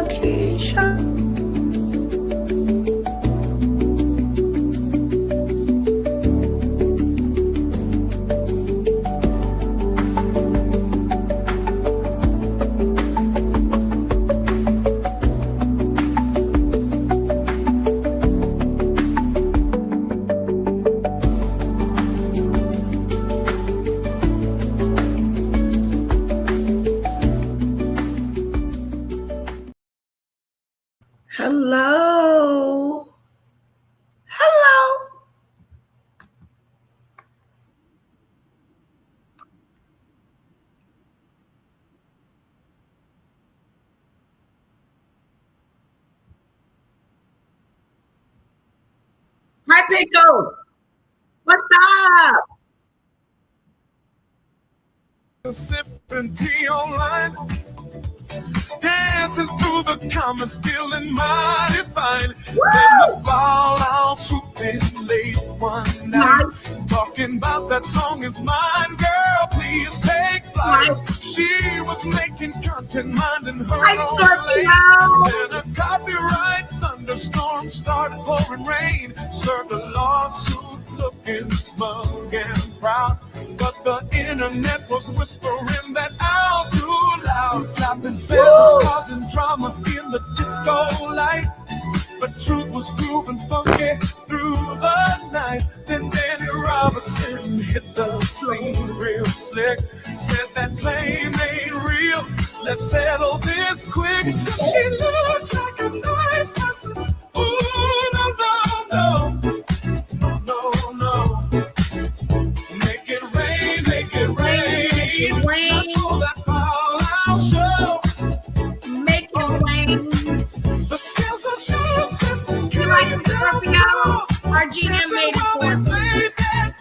T-shirt. Hello. Hello. Hi, Pickles. What's up? Sipping tea online, dancing through the comments, feeling mighty fine. Then the fallout swooped in late one night, talking about that song is mine, girl, please take flight. She was making content, minding her own lane. Then a copyright thunderstorm started pouring rain. Served a lawsuit looking smug and proud, but the internet was whispering that out too loud. Clapping feathers, causing drama in the disco light, but truth was grooving funky through the night. Then Danny Robertson hit the scene real slick, said that claim ain't real, let's settle this quick. Cause she looked like a nice person. Ooh, no, no, no. Our GM made it for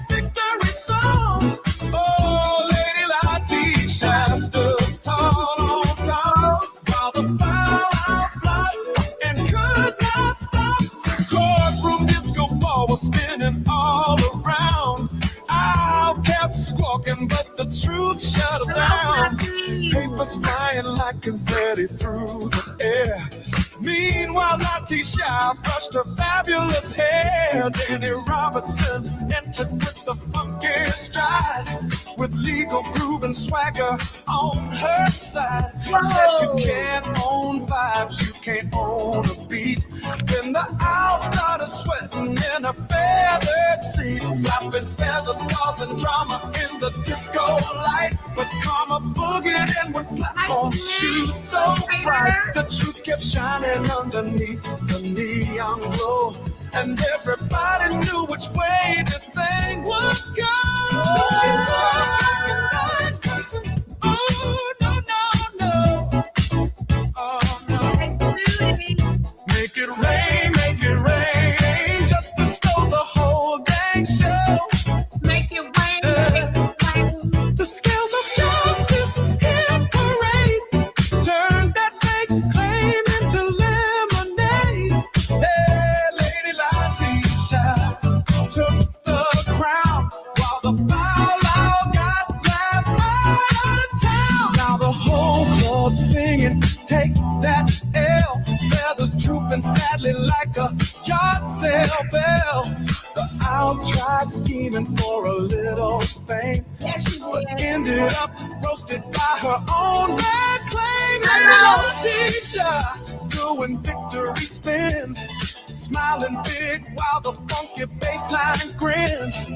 victory song. Oh, Lady Latisha stood tall on top while the fallout flooded and could not stop. Courtroom disco ball was spinning all around. I kept squawking, but the truth shut her down. Papers flying like confetti through the air. Meanwhile, Latisha brushed her fabulous hair. Danny Robertson entered with the funky stride, with legal groove and swagger on her side. Said you can't own vibes, you can't own a beat. Then the owl started sweating in a feathered seat, flapping feathers causing drama in the disco light. But karma boogied in with platform shoes so bright, the truth kept shining underneath the neon glow, and everybody knew which way this thing would go. She loved a nice person. Oh, no, no, no. Oh, no. Make it rain, just to stole the whole dang show. Make it rain, make it rain. The scales of justice hit parade, turned that fake claim into lemonade. Hey, Lady Latisha took the crown while the fallout got laughed out of town. Now the whole club singing, take that L. Feathers drooping sadly like a yard sale bell. The owl tried scheming for a little fame, but ended up roasted by her own bad claim. Latisha doing victory spins, smiling big while the funky bassline grins.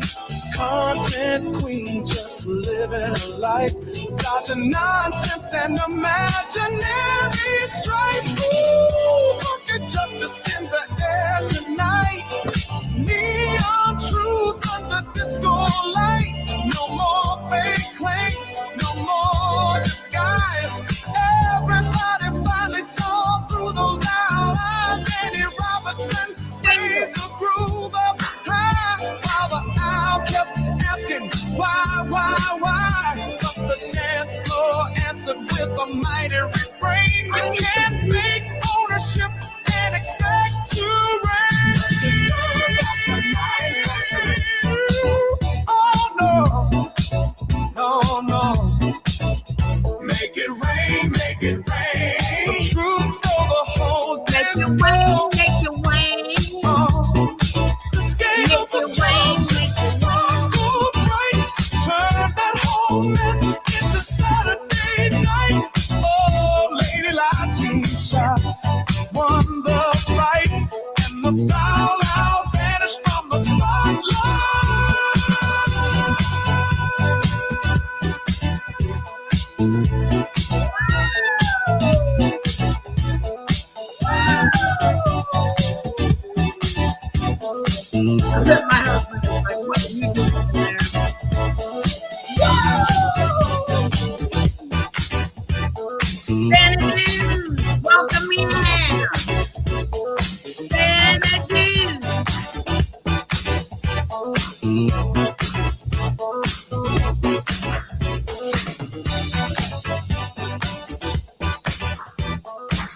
Content queen just living a life, dodging nonsense and imaginary strife. Ooh, funky justice in the air tonight. Neon truth under disco light. No more fake claims, no more disguise. Everybody finally saw through those eyes. Danny Robertson raised the groove up high, while the owl kept asking why. But the dance floor answered with a mighty refrain. You can't make ownership and expect to reign. Oh no. Make it rain. The truth stole the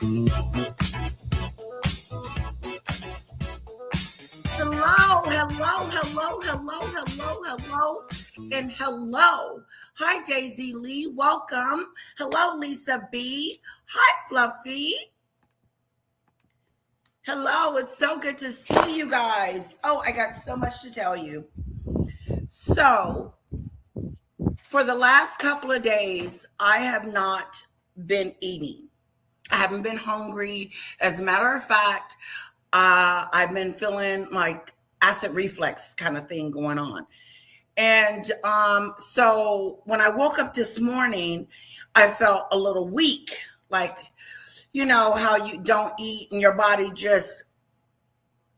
Hello, hello, hello, hello, hello, hello, and hello. Hi, Daisy Lee. Welcome. Hello, Lisa B. Hi, Fluffy. Hello, it's so good to see you guys. Oh, I got so much to tell you. So, for the last couple of days, I have not been eating. I haven't been hungry. As a matter of fact, I've been feeling like acid reflux kind of thing going on. And so when I woke up this morning, I felt a little weak. Like, you know, how you don't eat and your body just,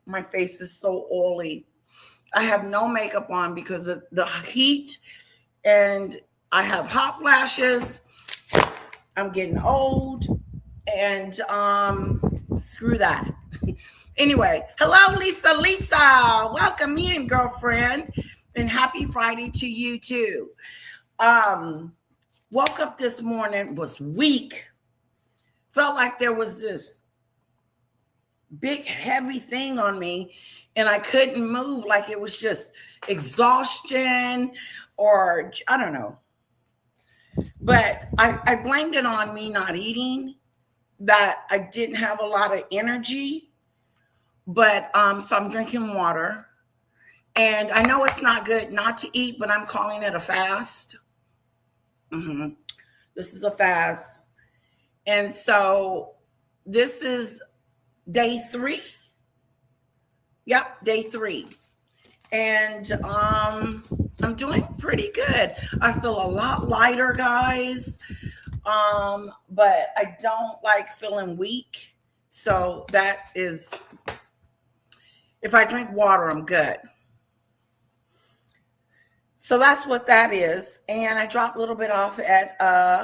my face is so oily. I have no makeup on because of the heat, and I have hot flashes. I'm getting old, and screw that. Anyway, hello, Lisa. Welcome in, girlfriend, and happy Friday to you too. Woke up this morning, was weak. Felt like there was this big, heavy thing on me, and I couldn't move. Like it was just exhaustion, or I don't know. But I blamed it on me not eating, that I didn't have a lot of energy. But so I'm drinking water. And I know it's not good not to eat, but I'm calling it a fast. This is a fast. And so this is day 3. Yep, day 3. And I'm doing pretty good. I feel a lot lighter, guys. But I don't like feeling weak. So that is, if I drink water, I'm good. So that's what that is. And I dropped a little bit off at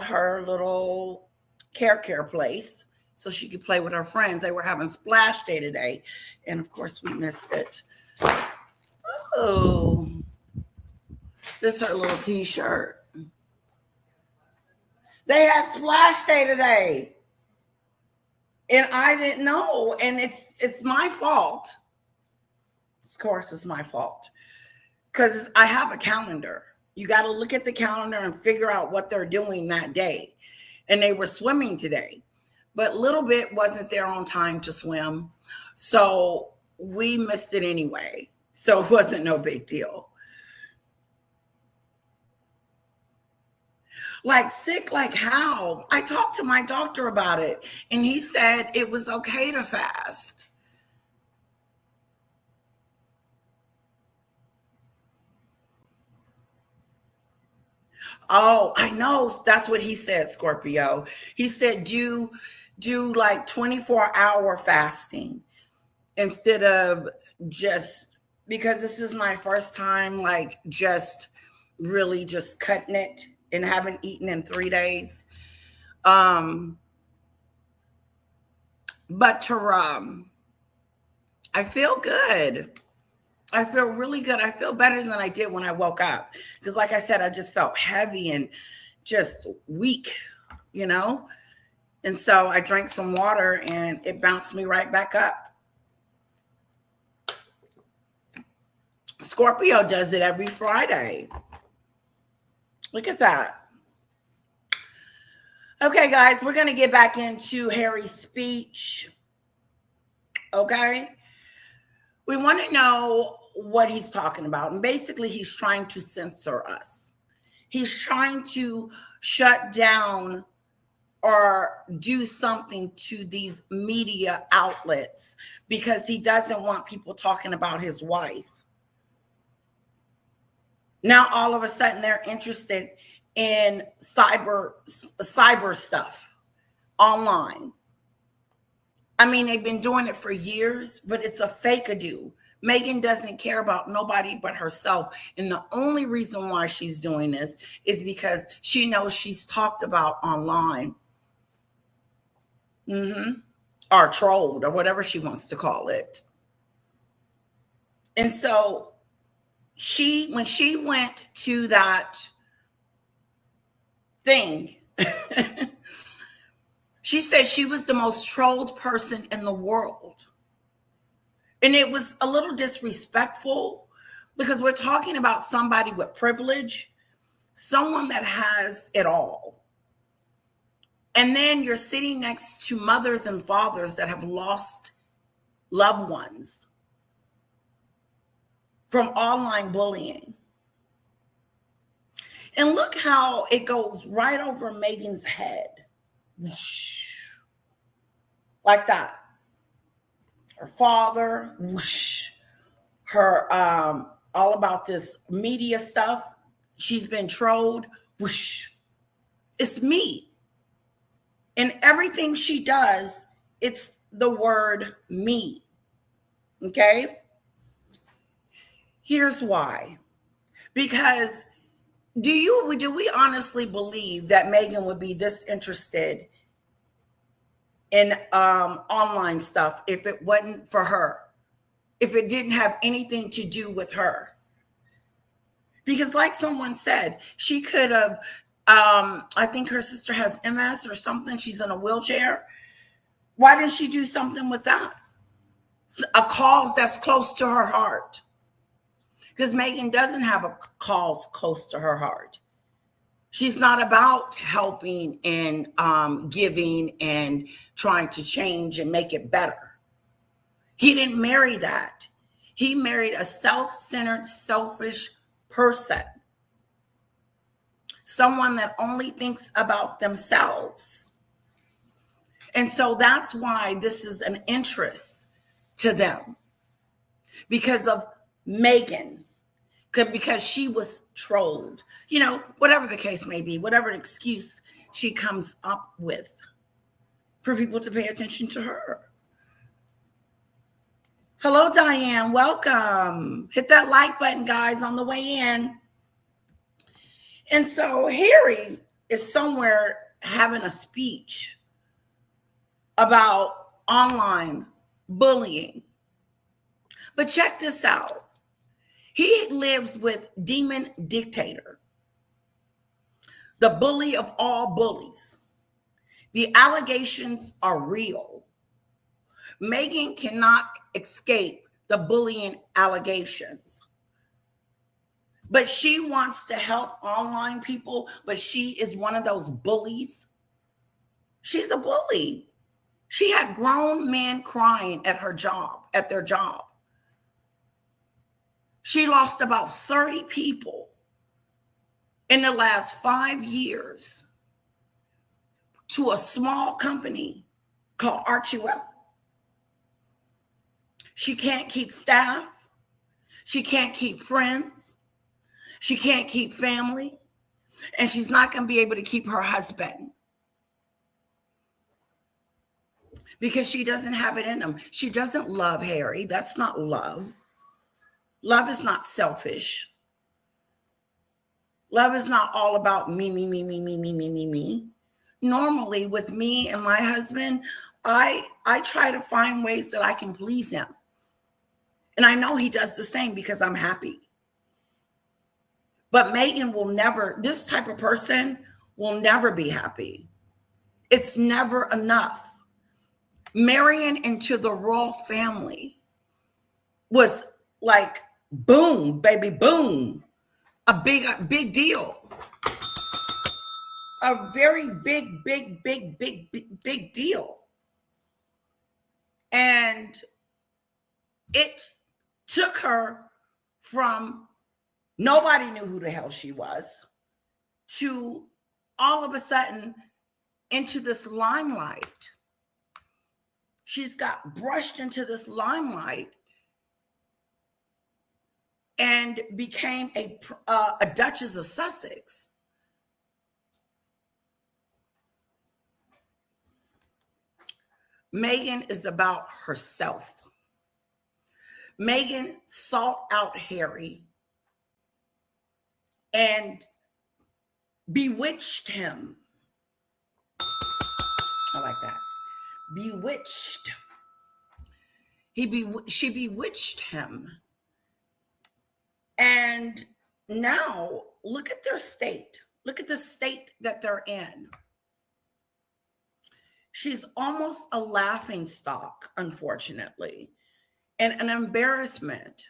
her little care place so she could play with her friends. They were having splash day today. And of course, we missed it. Oh, this is her little t-shirt. They had splash day today. And I didn't know. And it's my fault. Of course, it's my fault. Because I have a calendar. You got to look at the calendar and figure out what they're doing that day. And they were swimming today. But Little Bit wasn't there on time to swim. So we missed it anyway. So it wasn't no big deal. Like sick, like how? I talked to my doctor about it. And he said it was okay to fast. Oh, I know. That's what he said, Scorpio. He said do like 24-hour fasting instead of just, because this is my first time like just really just cutting it and haven't eaten in 3 days. But I feel good. I feel really good. I feel better than I did when I woke up. Because like I said, I just felt heavy and just weak, you know? And so I drank some water and it bounced me right back up. Scorpio does it every Friday. Look at that. Okay, guys, we're going to get back into Harry's speech. Okay? We want to know what he's talking about. And basically, he's trying to censor us. He's trying to shut down or do something to these media outlets because he doesn't want people talking about his wife. Now, all of a sudden, they're interested in cyber stuff online. I mean, they've been doing it for years, but it's a fake-a-do. Megan doesn't care about nobody but herself. And the only reason why she's doing this is because she knows she's talked about online. Or trolled, or whatever she wants to call it. And so when she went to that thing, She said she was the most trolled person in the world. And it was a little disrespectful because we're talking about somebody with privilege, someone that has it all. And then you're sitting next to mothers and fathers that have lost loved ones from online bullying. And look how it goes right over Megan's head. Whoosh. Like that. Her father, whoosh. Her all about this media stuff. She's been trolled. Whoosh. It's me. And everything she does, it's the word me. Okay? Here's why. Because do we honestly believe that Megan would be this interested in online stuff if it wasn't for her? If it didn't have anything to do with her? Because like someone said, she could have, I think her sister has MS or something. She's in a wheelchair. Why didn't she do something with that? A cause that's close to her heart. Because Megan doesn't have a cause close to her heart. She's not about helping and giving and trying to change and make it better. He didn't marry that. He married a self-centered, selfish person. Someone that only thinks about themselves. And so that's why this is an interest to them. Because of Megan. Because she was trolled. You know, whatever the case may be, whatever excuse she comes up with for people to pay attention to her. Hello, Diane. Welcome. Hit that like button, guys, on the way in. And so Harry is somewhere having a speech about online bullying. But check this out. He lives with Demon Dictator, the bully of all bullies. The allegations are real. Megan cannot escape the bullying allegations. But she wants to help online people, but she is one of those bullies. She's a bully. She had grown men crying at her job, at their job. She lost about 30 people in the last 5 years to a small company called Archewell. She can't keep staff. She can't keep friends. She can't keep family. And she's not going to be able to keep her husband. Because she doesn't have it in him. She doesn't love Harry. That's not love. Love is not selfish. Love is not all about me, me, me, me, me, me, me, me, me. Normally with me and my husband, I try to find ways that I can please him. And I know he does the same because I'm happy. But Megan will never, this type of person will never be happy. It's never enough. Marrying into the royal family was like, boom, baby, boom. A big deal. A very big deal. And it took her from nobody knew who the hell she was to all of a sudden into this limelight. She's got brushed into this limelight and became a Duchess of Sussex. Megan is about herself. Megan sought out Harry and bewitched him. I like that. Bewitched. She bewitched him. And now look at their state. Look at the state that they're in. She's almost a laughing stock, unfortunately, and an embarrassment.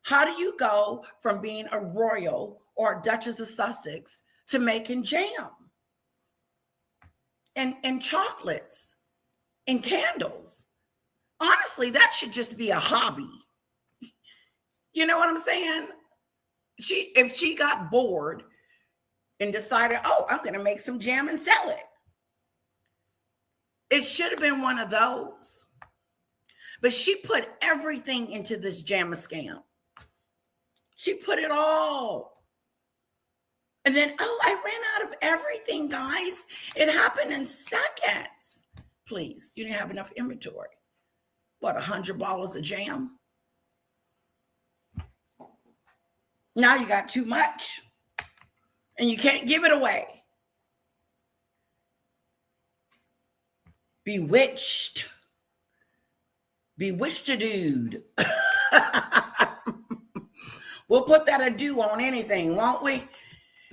How do you go from being a royal or a Duchess of Sussex to making jam and chocolates and candles? Honestly, that should just be a hobby. You know what I'm saying? If she got bored and decided, oh, I'm going to make some jam and sell it, it should have been one of those. But she put everything into this jam scam. She put it all. And then, oh, I ran out of everything, guys. It happened in seconds. Please, you didn't have enough inventory. What, 100 bottles of jam? Now you got too much. And you can't give it away. Bewitched. Bewitched a dude. We'll put that ado on anything, won't we?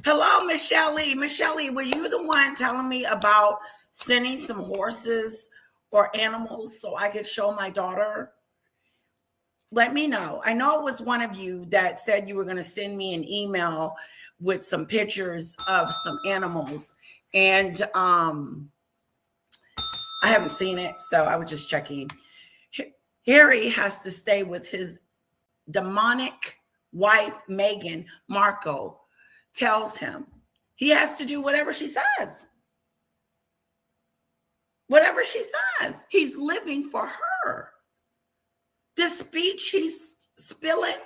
Hello, Miss Shelley. Miss Shelley, were you the one telling me about sending some horses or animals so I could show my daughter? Let me know. I know it was one of you that said you were going to send me an email with some pictures of some animals. And I haven't seen it, so I was just checking. Harry has to stay with his demonic wife, Meghan Markle, tells him he has to do whatever she says. Whatever she says. He's living for her. This speech he's spilling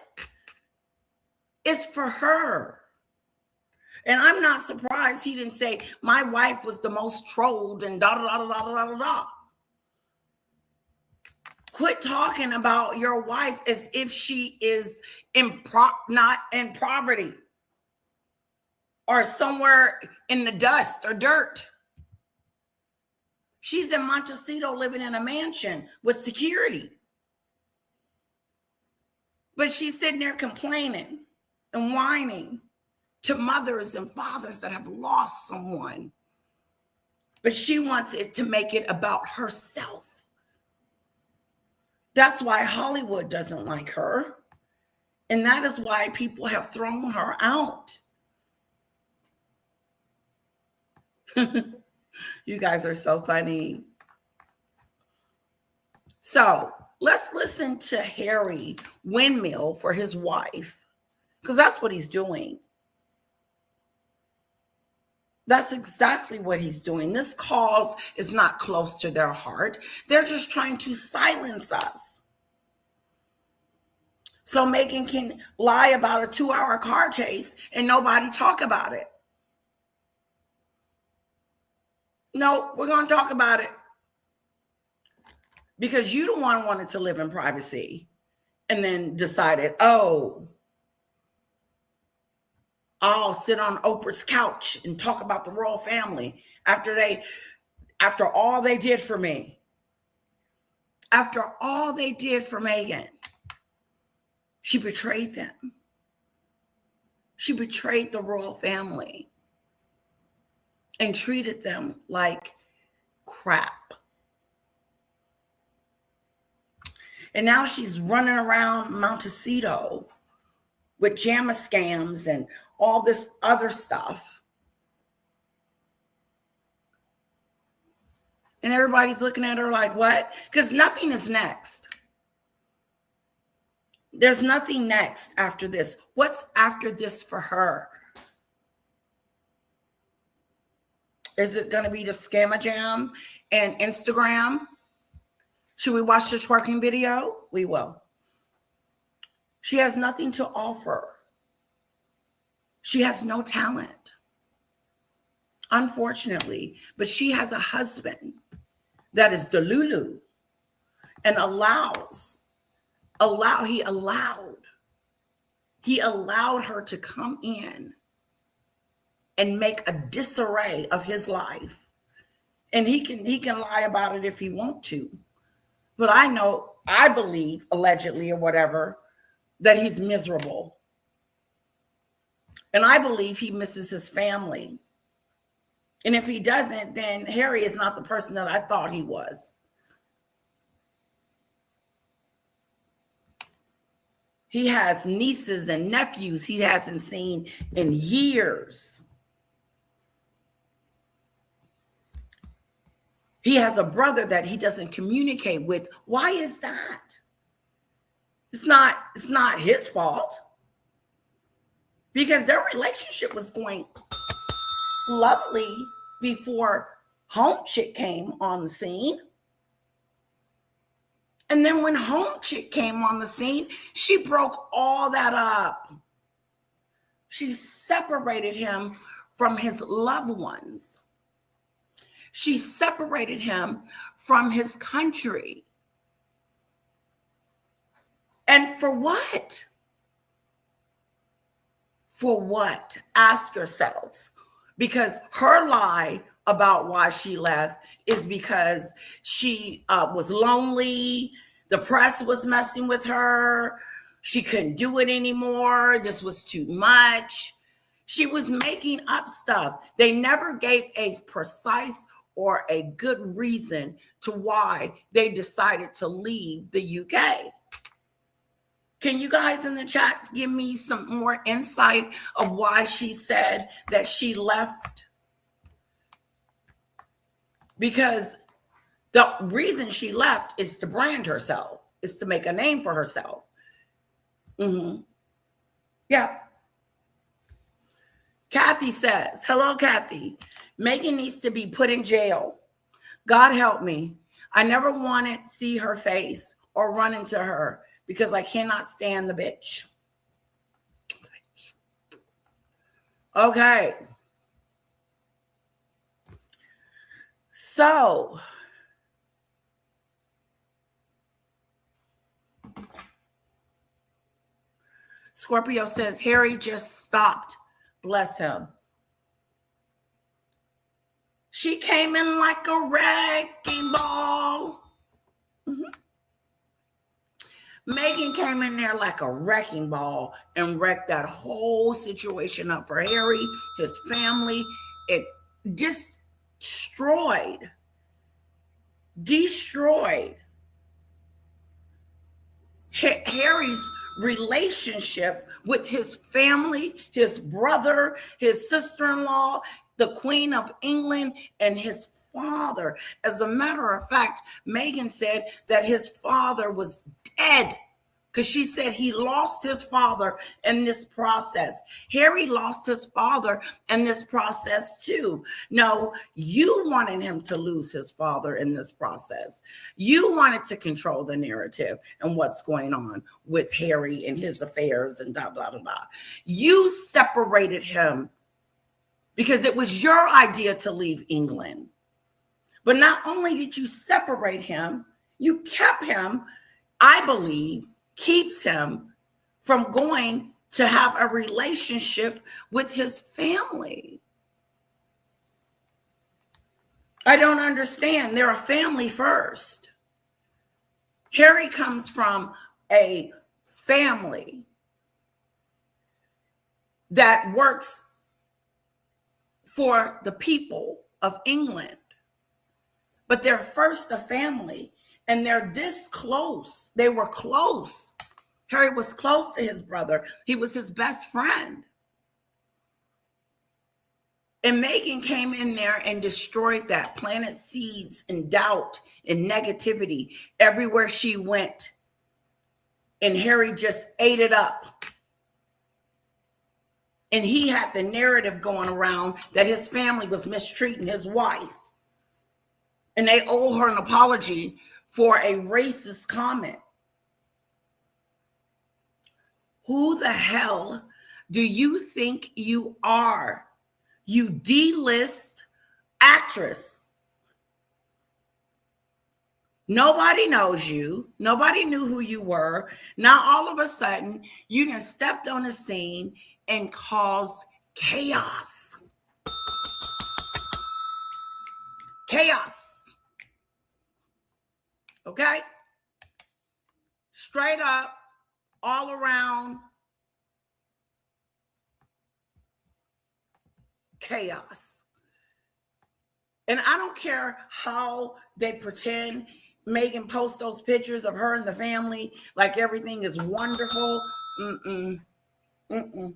is for her. And I'm not surprised he didn't say, my wife was the most trolled and da da da da da da da. Quit talking about your wife as if she is not in poverty or somewhere in the dust or dirt. She's in Montecito living in a mansion with security. But she's sitting there complaining and whining to mothers and fathers that have lost someone. But she wants it to make it about herself. That's why Hollywood doesn't like her. And that is why people have thrown her out. You guys are so funny. So let's listen to Harry windmill for his wife, because that's what he's doing. That's exactly what he's doing. This cause is not close to their heart. They're just trying to silence us. So Meghan can lie about a 2-hour car chase and nobody talk about it. No, we're going to talk about it. Because you the one wanted to live in privacy and then decided, oh, I'll sit on Oprah's couch and talk about the royal family after all they did for me. After all they did for Meghan, she betrayed them. She betrayed the royal family and treated them like crap. And now she's running around Montecito with JAMA scams and all this other stuff. And everybody's looking at her like, what? Because nothing is next. There's nothing next after this. What's after this for her? Is it going to be the Scamma Jam and Instagram? Should we watch the twerking video? We will. She has nothing to offer. She has no talent, unfortunately, but she has a husband that is delulu and he allowed her to come in and make a disarray of his life. And he can lie about it if he wants to. But I believe, allegedly or whatever, that he's miserable. And I believe he misses his family. And if he doesn't, then Harry is not the person that I thought he was. He has nieces and nephews he hasn't seen in years. He has a brother that he doesn't communicate with. Why is that? It's not his fault, because their relationship was going lovely before Home Chick came on the scene. And then when Home Chick came on the scene, she broke all that up. She separated him from his loved ones. She separated him from his country. And for what? For what? Ask yourselves. Because her lie about why she left is because she was lonely. The press was messing with her. She couldn't do it anymore. This was too much. She was making up stuff. They never gave a precise or a good reason to why they decided to leave the UK. Can you guys in the chat give me some more insight of why she said that she left? Because the reason she left is to brand herself, is to make a name for herself. Yeah. Kathy says, hello, Kathy. Megan needs to be put in jail. God help me. I never want to see her face or run into her because I cannot stand the bitch. Okay. So, Scorpio says, Harry just stopped. Bless him. She came in like a wrecking ball. Megan came in there like a wrecking ball and wrecked that whole situation up for Harry, his family. It destroyed Harry's relationship with his family, his brother, his sister-in-law, the Queen of England, and his father. As a matter of fact, Megan said that his father was dead because she said he lost his father in this process. Harry lost his father in this process too. No, you wanted him to lose his father in this process. You wanted to control the narrative and what's going on with Harry and his affairs and blah, blah, blah, blah. You separated him because it was your idea to leave England. But not only did you separate him, you kept him, I believe, keeps him from going to have a relationship with his family. I don't understand. They're a family first. Harry comes from a family that works for the people of England. But they're first a family, and they're this close. They were close. Harry was close to his brother. He was his best friend. And Megan came in there and destroyed that, planted seeds and doubt and negativity everywhere she went. And Harry just ate it up. And he had the narrative going around that his family was mistreating his wife. And they owe her an apology for a racist comment. Who the hell do you think you are? You D-list actress. Nobody knows you. Nobody knew who you were. Now, all of a sudden, you done stepped on the scene and caused chaos. Chaos. Okay? Straight up, all around, chaos. And I don't care how they pretend. Megan posts those pictures of her and the family like everything is wonderful. Mm-mm, mm-mm.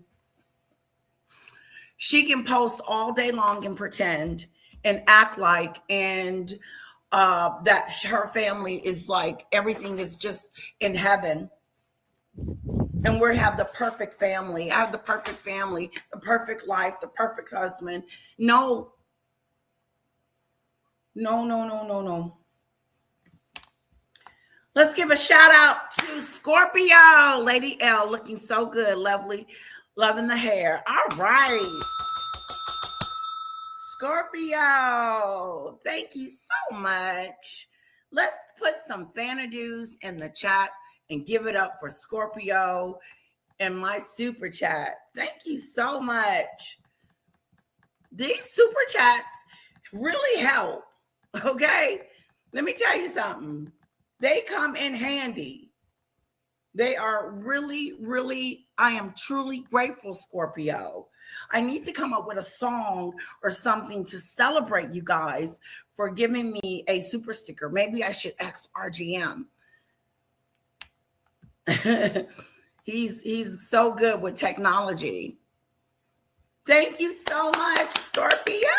She can post all day long and pretend and act like and that her family is like everything is just in heaven. And we have the perfect family. I have the perfect family, the perfect life, the perfect husband. No, no, no, no, no, no. Let's give a shout out to Scorpio, Lady L, looking so good, lovely, loving the hair. All right. Scorpio, thank you so much. Let's put some Fanadoos in the chat and give it up for Scorpio and my super chat. Thank you so much. These super chats really help. Okay. Let me tell you something. They come in handy. They are really, really, I am truly grateful, Scorpio. I need to come up with a song or something to celebrate you guys for giving me a super sticker. Maybe I should ask RGM. He's so good with technology. Thank you so much, Scorpio.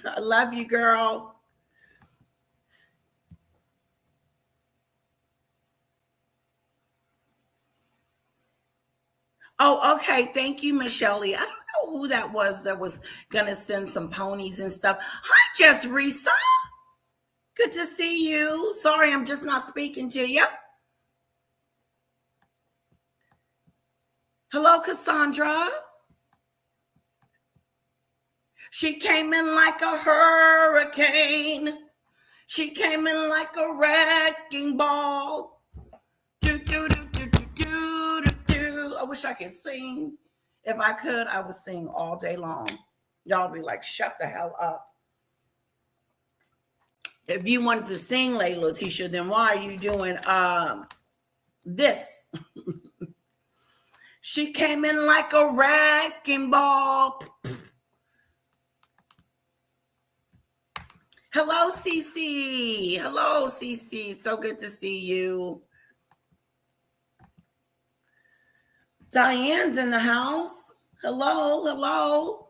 I love you, girl. Oh, okay. Thank you, Michelle. I don't know who that was going to send some ponies and stuff. Hi, Jess Risa. Good to see you. Sorry, I'm just not speaking to you. Hello, Cassandra. She came in like a hurricane. She came in like a wrecking ball. Do, do, do, do, do, do, do, do. I wish I could sing. If I could, I would sing all day long. Y'all be like, shut the hell up. If you wanted to sing, Layla Tisha, then why are you doing this? She came in like a wrecking ball. Hello, Cece. Hello, Cece. So good to see you. Diane's in the house. Hello, hello.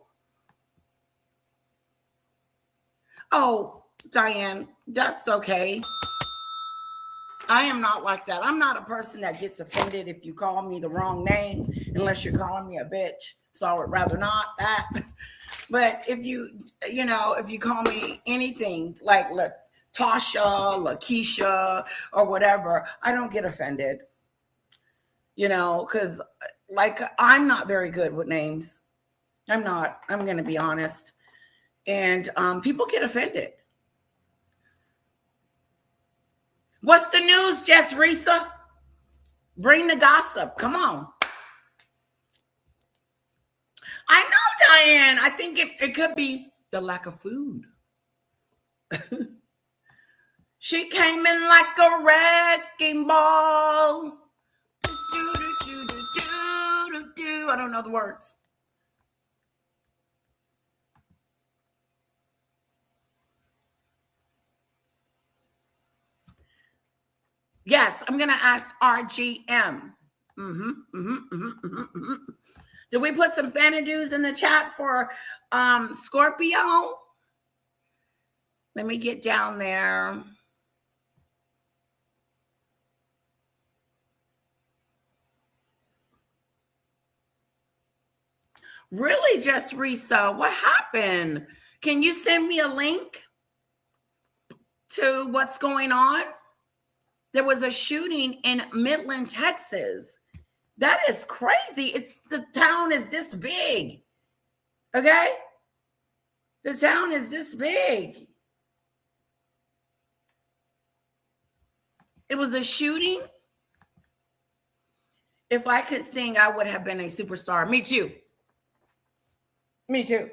Oh, Diane, that's okay. I am not like that. I'm not a person that gets offended if you call me the wrong name, unless you're calling me a bitch. So I would rather not that. But if you call me anything like Tasha, Lakeisha, or whatever, I don't get offended. Because like I'm not very good with names. I'm not. I'm going to be honest. And people get offended. What's the news, Jess Risa? Bring the gossip. Come on. I know, Diane. I think it could be the lack of food. She came in like a wrecking ball. I don't know the words. Yes, I'm going to ask RGM. Did we put some Fanadoos in the chat for Scorpio? Let me get down there. Really, Jess Risa, what happened? Can you send me a link to what's going on? There was a shooting in Midland, Texas. That is crazy. The town is this big. Okay? The town is this big. It was a shooting. If I could sing, I would have been a superstar. Me too. Me too.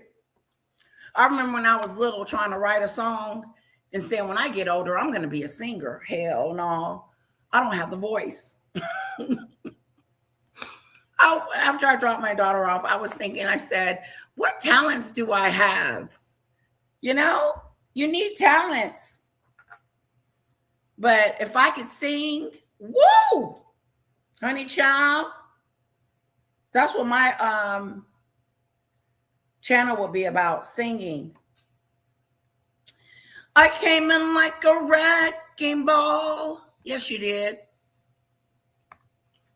I remember when I was little trying to write a song and saying, when I get older, I'm going to be a singer. Hell no. I don't have the voice. After I dropped my daughter off, I was thinking, I said, what talents do I have? You know, you need talents. But if I could sing, woo, honey child, that's what my channel will be about, singing. I came in like a wrecking ball. Yes, you did.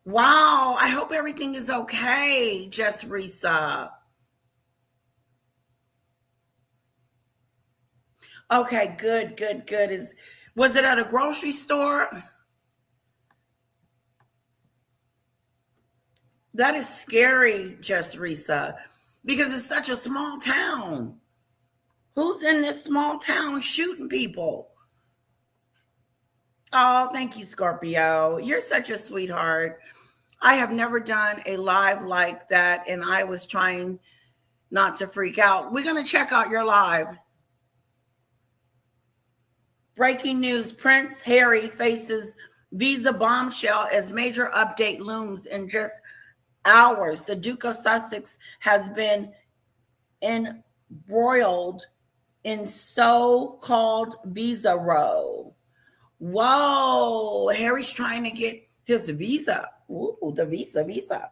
Wow, I hope everything is okay, Jess Risa. Okay, good. Was it at a grocery store? That is scary, Jess Risa, because it's such a small town. Who's in this small town shooting people? Oh, thank you, Scorpio. You're such a sweetheart. I have never done a live like that, and I was trying not to freak out. We're going to check out your live. Breaking news, Prince Harry faces visa bombshell as major update looms in just hours. The Duke of Sussex has been embroiled in so-called visa row. Whoa, Harry's trying to get his visa. Ooh, the visa.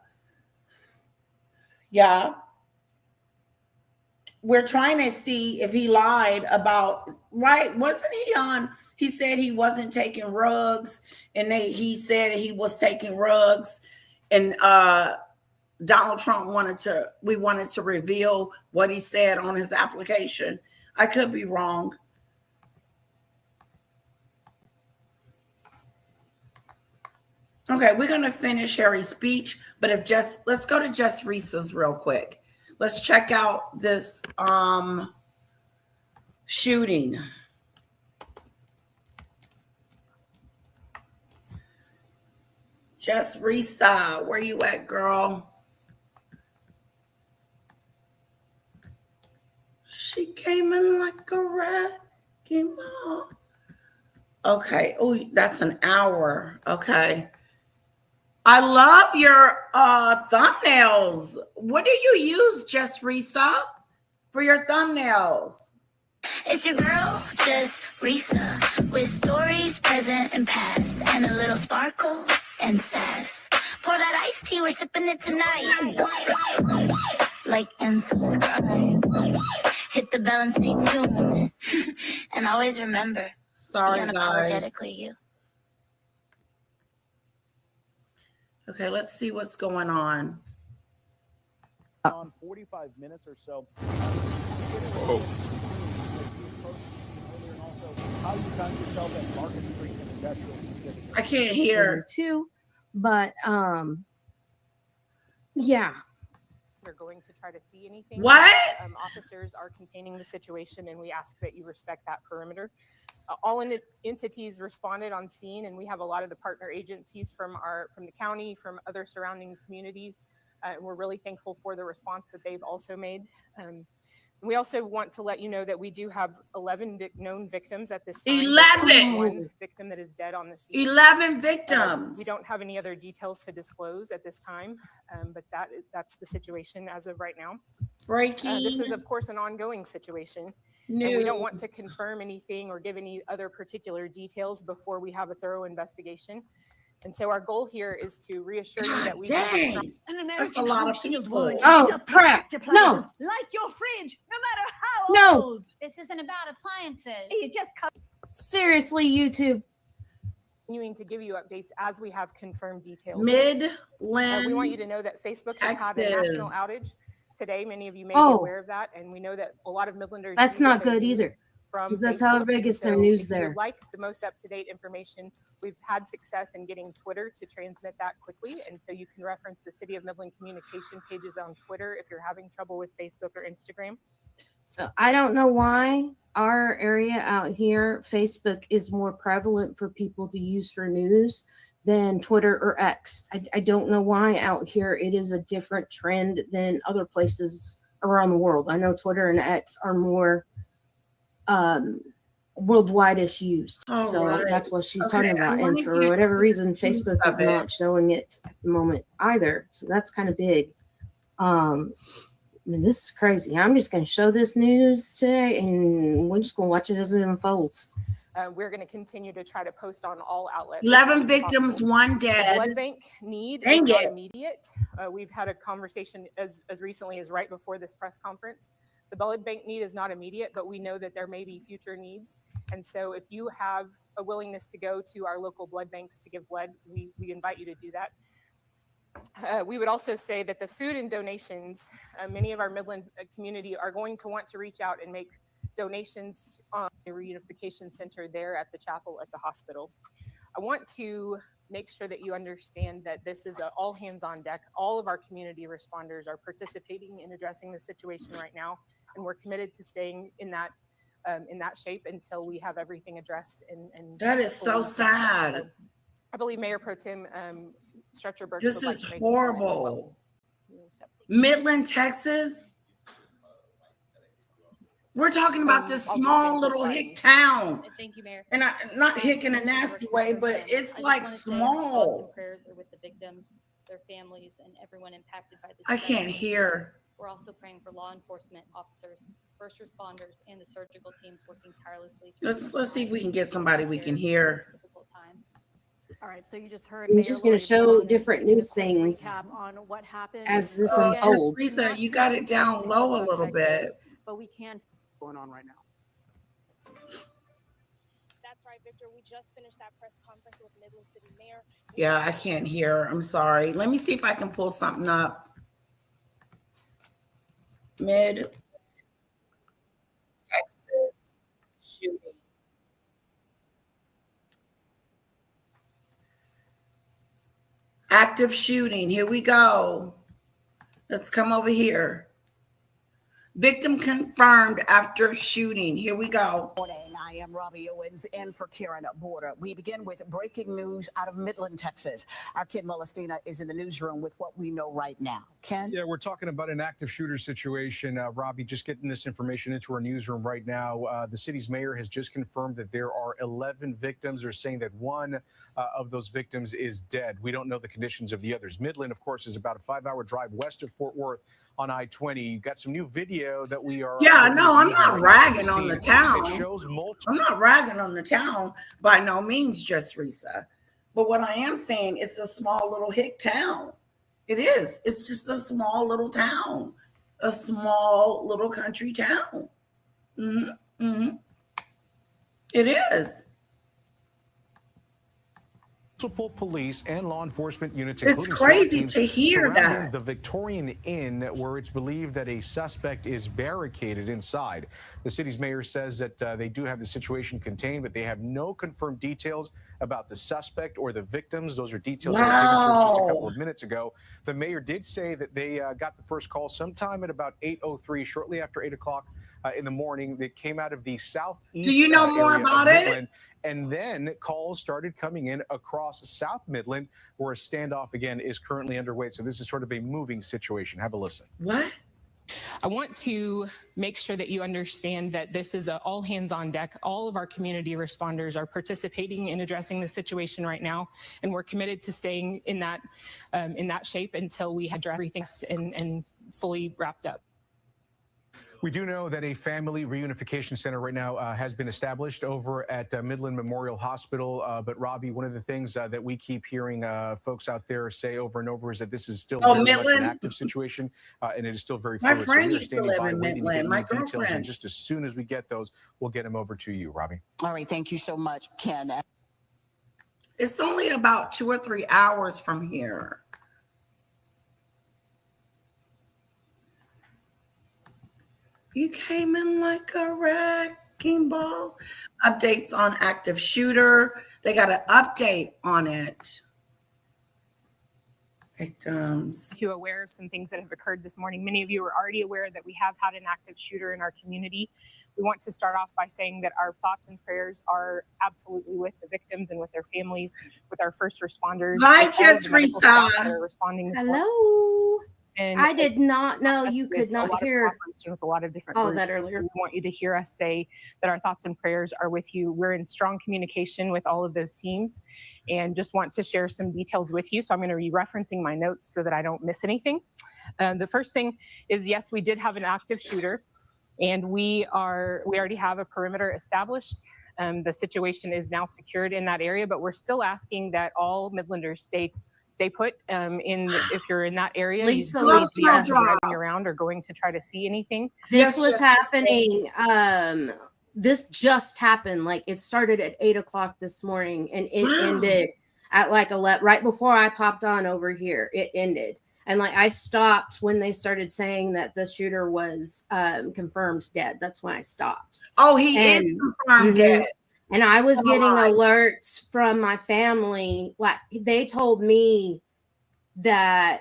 Yeah. We're trying to see if he lied about, right? Wasn't he on? He said he wasn't taking rugs, and he said he was taking rugs, and Donald Trump wanted to reveal what he said on his application. I could be wrong. Okay, we're going to finish Harry's speech, but let's go to Jess Risa's real quick. Let's check out this shooting. Jess Risa, where you at, girl? She came in like a wrecking ball. Okay. Oh, that's an hour. Okay. I love your thumbnails. What do you use, Jess Risa, for your thumbnails? It's your girl, Jess Risa, with stories present and past, and a little sparkle and sass. Pour that iced tea, we're sipping it tonight. Like and subscribe. Hit the bell and stay tuned. And always remember, sorry, unapologetically you. Okay, let's see what's going on. 45 minutes or so. I can't hear. Too, but yeah. They're going to try to see anything. What? Officers are containing the situation, and we ask that you respect that perimeter. All entities responded on scene, and we have a lot of the partner agencies from the county, from other surrounding communities. And we're really thankful for the response that they've also made. We also want to let you know that we do have 11 known victims at this time. 11! One victim that is dead on the scene. 11 victims. We don't have any other details to disclose at this time, but that's the situation as of right now. Breaking. This is, of course, an ongoing situation. And we don't want to confirm anything or give any other particular details before we have a thorough investigation. And so our goal here is to reassure you that we have that's a lot of people. Oh, crap. No. Like your fridge, no matter how old. This isn't about appliances. You just come. Seriously, YouTube. continuing to give you updates as we have confirmed details. Midland. We want you to know that Facebook has had a national outage today. Many of you may be aware of that, and we know that a lot of Midlanders. That's not good either. Because that's how everybody gets their news there. Like the most up-to-date information, we've had success in getting Twitter to transmit that quickly, and so you can reference the City of Midland communication pages on Twitter if you're having trouble with Facebook or Instagram. So I don't know why our area out here, Facebook is more prevalent for people to use for news than Twitter or X. I don't know why out here it is a different trend than other places around the world. I know Twitter and X are more worldwide-ish used. That's what she's talking about. And for whatever reason, Facebook is not showing it at the moment either. So that's kind of big. I mean, this is crazy. I'm just going to show this news today, and we're just going to watch it as it unfolds. We're going to continue to try to post on all outlets. 11 victims, possible. 1 The dead. blood bank need Dang is not it. immediate. We've had a conversation as recently as right before this press conference. The blood bank need is not immediate, but we know that there may be future needs. And so if you have a willingness to go to our local blood banks to give blood, we invite you to do that. We would also say that the food and donations, many of our Midland community are going to want to reach out and make donations on the reunification center there at the chapel at the hospital. I want to make sure that you understand that this is all hands on deck. All of our community responders are participating in addressing the situation right now, and we're committed to staying in that shape until we have everything addressed. And That is so sad. So I believe Mayor Pro Tem Stretcher Burke. This is horrible. Midland, Texas. We're talking about this small little hick town. Thank you, Mayor. And not hick in a nasty way, but it's like small. Prayers are with the victims, their families, and everyone impacted by this. I can't hear. We're also praying for law enforcement officers, first responders, and the surgical teams working tirelessly. Let's see if we can get somebody we can hear. All right, so you just heard. I'm just going to show different news things on what happened as this unfolds. Lisa, you got it down low a little bit. But we can't. Going on right now. That's right, Victor. We just finished that press conference with Midland City Mayor. Yeah, I can't hear. I'm sorry. Let me see if I can pull something up. Mid Texas shooting. Active shooting. Here we go. Let's come over here. Victim confirmed after shooting. Here we go. Morning. I am Robbie Owens in for Karen Border. We begin with breaking news out of Midland, Texas. Our Ken Molestina is in the newsroom with what we know right now. Ken? Yeah, we're talking about an active shooter situation. Robbie, just getting this information into our newsroom right now. The city's mayor has just confirmed that there are 11 victims. They're saying that one of those victims is dead. We don't know the conditions of the others. Midland, of course, is about a 5-hour drive west of Fort Worth on I-20. You got some new video that we are. Yeah, no, I'm not ragging on the town. It shows multiple. I'm not ragging on the town by no means, just Risa. But what I am saying, it's a small little hick town. It is. It's just a small little town, a small little country town. It is. Multiple police and law enforcement units. It's crazy to hear that. The Victorian Inn, where it's believed that a suspect is barricaded inside. The city's mayor says that they do have the situation contained, but they have no confirmed details about the suspect or the victims. Those are details that were given to us just a couple of minutes ago. The mayor did say that they got the first call sometime at about 8:03, shortly after 8 o'clock in the morning. That came out of the southeast. Do you know more about it? And then calls started coming in across South Midland, where a standoff again is currently underway. So this is sort of a moving situation. Have a listen. What? I want to make sure that you understand that this is all hands on deck. All of our community responders are participating in addressing the situation right now, and we're committed to staying in that shape until we have everything and fully wrapped up. We do know that a family reunification center right now has been established over at Midland Memorial Hospital. But Robbie, one of the things that we keep hearing folks out there say over and over is that this is still very much an active situation, and it is still very fluid. My friend used to live in Midland. My girlfriend. And just as soon as we get those, we'll get them over to you, Robbie. All right. Thank you so much, Ken. It's only about 2 or 3 hours from here. You came in like a wrecking ball. Updates on active shooter. They got an update on it. Victims. You aware of some things that have occurred this morning. Many of you are already aware that we have had an active shooter in our community. We want to start off by saying that our thoughts and prayers are absolutely with the victims and with their families, with our first responders. Hi, Jess Risa. That are responding. Hello. And I did not know you could with a not lot of hear. collaboration with a lot of different Oh, groups. that earlier. We want you to hear us say that our thoughts and prayers are with you. We're in strong communication with all of those teams and just want to share some details with you. So I'm going to be referencing my notes so that I don't miss anything. The first thing is, yes, we did have an active shooter, and we already have a perimeter established. The situation is now secured in that area, but we're still asking that all Midlanders stay put. If you're in that area, Lisa, you need to be Lisa. driving around or going to try to see anything. This was happening. This just happened. Like, it started at 8 o'clock this morning, and it ended at like 11, right before I popped on over here. It ended. And like, I stopped when they started saying that the shooter was confirmed dead. That's when I stopped. Oh, he is confirmed dead. And I was getting alerts from my family. Like, they told me that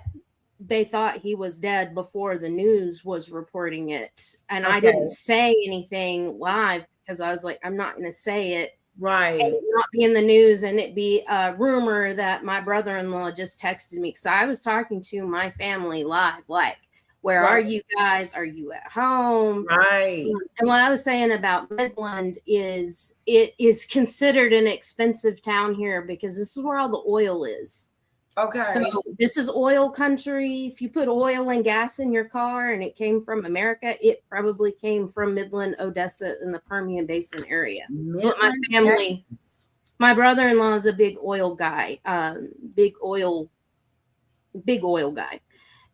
they thought he was dead before the news was reporting it. And I didn't say anything live because I was like, I'm not going to say it. Right. And it not be in the news and it be a rumor that my brother-in-law just texted me. Because I was talking to my family live, like, where are you guys? Are you at home? Right. And what I was saying about Midland is it is considered an expensive town here because this is where all the oil is. Okay. So this is oil country. If you put oil and gas in your car and it came from America, it probably came from Midland, Odessa, and the Permian Basin area. That's what my family, my brother-in-law is a big oil guy, big oil guy.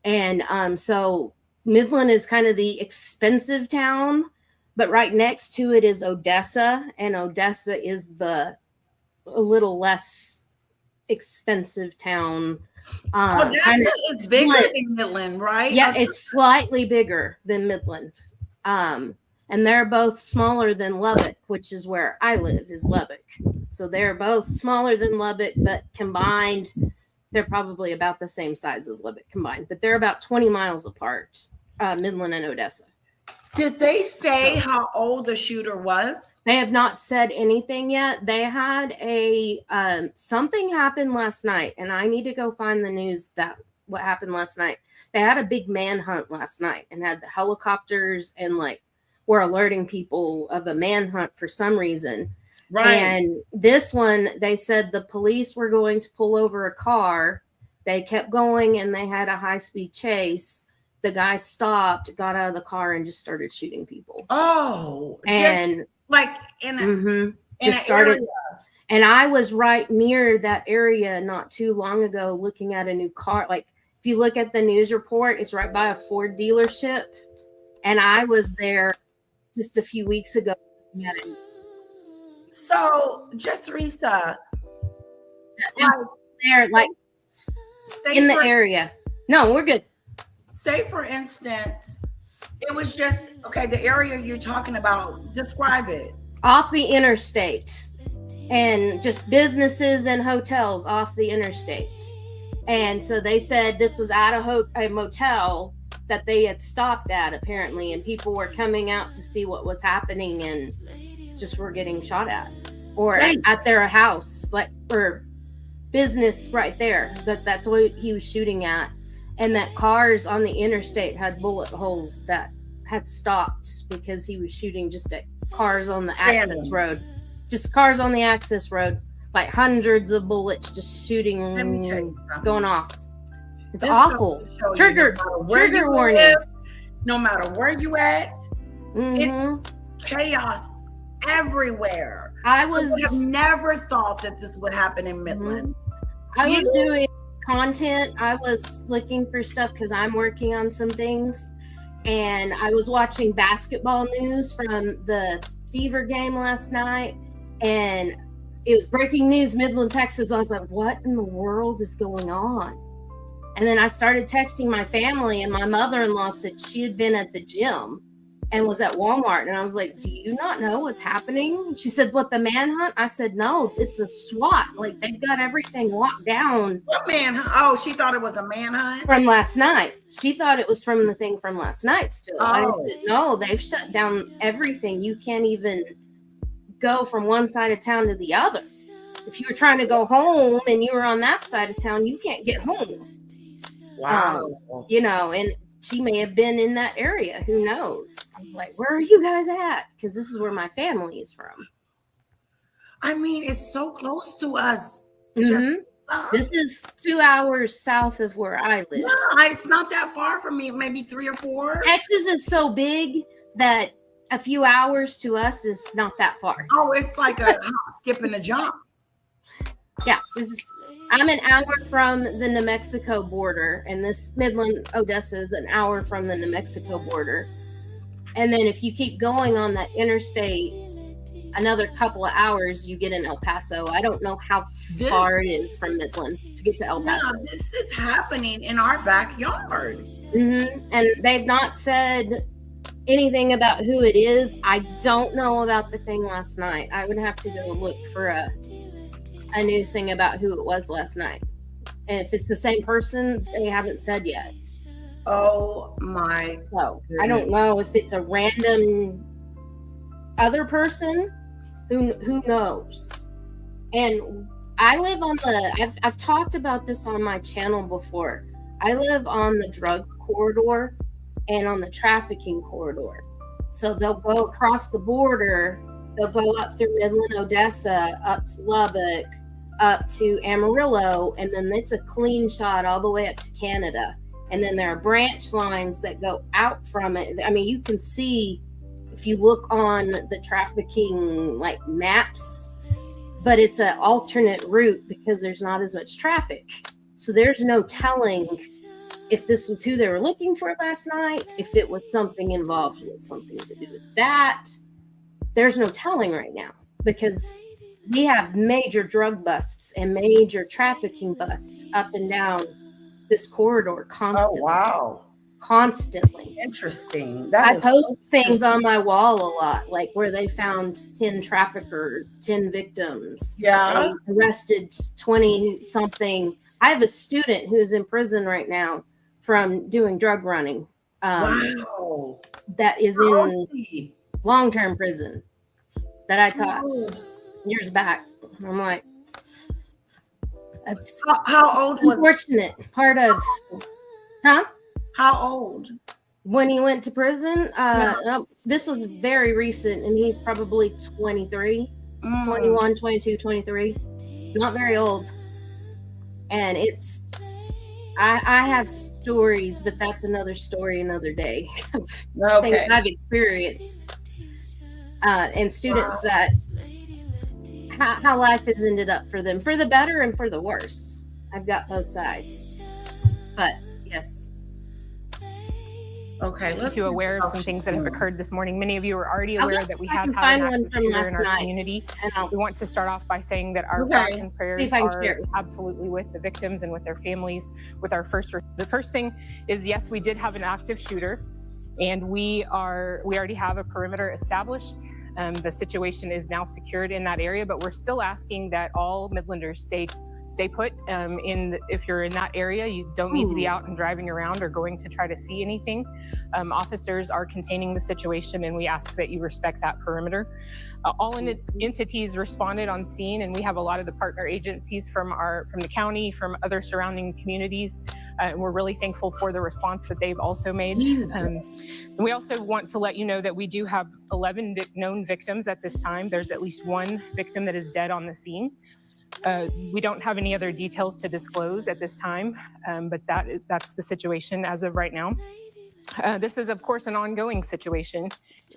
And so Midland is kind of the expensive town, but right next to it is Odessa, and Odessa is a little less expensive town. Odessa is bigger than Midland, right? Yeah, it's slightly bigger than Midland. And they're both smaller than Lubbock, which is where I live, is Lubbock. So they're both smaller than Lubbock, but combined, they're probably about the same size as Lubbock combined, but they're about 20 miles apart, Midland and Odessa. Did they say how old the shooter was? They have not said anything yet. They had something happened last night, and I need to go find the news that what happened last night. They had a big manhunt last night and had the helicopters and like were alerting people of a manhunt for some reason. Right. And this one, they said the police were going to pull over a car. They kept going and they had a high-speed chase. The guy stopped, got out of the car, and just started shooting people. Oh, and like in just started. Area. And I was right near that area not too long ago, looking at a new car. Like, if you look at the news report, it's right by a Ford dealership, and I was there just a few weeks ago. So, just Risa, there, like in the area. No, we're good. Say, for instance, it was just, okay, the area you're talking about, describe it. Off the interstate, and just businesses and hotels off the interstate. And so they said this was at a motel that they had stopped at, apparently, and people were coming out to see what was happening and just were getting shot at. Or at their house, like, or business right there. That's what he was shooting at. And that cars on the interstate had bullet holes that had stopped because he was shooting just at cars on the access road. Just cars on the access road. Like hundreds of bullets just shooting, going off. It's awful. Trigger warnings. No matter where you at, it's chaos everywhere. I would have never thought that this would happen in Midland. I was doing content. I was looking for stuff because I'm working on some things, and I was watching basketball news from the Fever game last night, and it was breaking news, Midland, Texas. I was like, what in the world is going on? And then I started texting my family, and my mother-in-law said she had been at the gym and was at Walmart. And I was like, do you not know what's happening? She said, what, the manhunt? I said, no, it's a SWAT. Like, they've got everything locked down. What manhunt? Oh, she thought it was a manhunt? From last night. She thought it was from the thing from last night still. Oh. I said, no, they've shut down everything. You can't even go from one side of town to the other. If you were trying to go home and you were on that side of town, you can't get home. Wow. You know, and she may have been in that area. Who knows? I was like, where are you guys at? Because this is where my family is from. I mean, it's so close to us. Mhm. This is 2 hours south of where I live. Yeah, it's not that far from me, maybe 3 or 4. Texas is so big that a few hours to us is not that far. Oh, it's like a hop, skip, and a jump. Yeah, I'm an hour from the New Mexico border, and this Midland, Odessa is an hour from the New Mexico border. And then if you keep going on that interstate, another couple of hours, you get in El Paso. I don't know how far it is from Midland to get to El Paso. Yeah, this is happening in our backyard. Mm-hmm. And they've not said anything about who it is. I don't know about the thing last night. I would have to go look for a news thing about who it was last night. And if it's the same person, they haven't said yet. Oh my. So I don't know if it's a random other person. Who knows? And I live on I've talked about this on my channel before. I live on the drug corridor and on the trafficking corridor. So they'll go across the border, they'll go up through Midland, Odessa, up to Lubbock, up to Amarillo, and then it's a clean shot all the way up to Canada. And then there are branch lines that go out from it. I mean, you can see if you look on the trafficking like maps, but it's an alternate route because there's not as much traffic. So there's no telling if this was who they were looking for last night, if it was something involved with something to do with that. There's no telling right now because we have major drug busts and major trafficking busts up and down this corridor constantly. Oh, wow. Constantly. Interesting. I post things on my wall a lot, like where they found 10 traffickers, 10 victims. Yeah. They arrested 20 something. I have a student who's in prison right now from doing drug running. Wow. That is in long-term prison that I taught years back. I'm like, that's how old was unfortunate part of, huh? How old? When he went to prison, this was very recent, and he's probably 23, 21, 22, 23. Not very old. And it's, I have stories, but that's another story, another day. Okay. Things I've experienced. And students that, how life has ended up for them, for the better and for the worse. I've got both sides. But, yes. Okay, let's you aware of some things that have occurred this morning. Many of you are already aware that we have had an active shooter in our community. We want to start off by saying that our thoughts and prayers are absolutely with the victims and with their families. With our the first thing is, yes, we did have an active shooter, and we already have a perimeter established. The situation is now secured in that area, but we're still asking that all Midlanders stay put. If you're in that area, you don't need to be out and driving around or going to try to see anything. Officers are containing the situation, and we ask that you respect that perimeter. All entities responded on scene, and we have a lot of the partner agencies from the county, from other surrounding communities. And we're really thankful for the response that they've also made. And we also want to let you know that we do have 11 known victims at this time. There's at least one victim that is dead on the scene. We don't have any other details to disclose at this time, but that's the situation as of right now. This is, of course, an ongoing situation,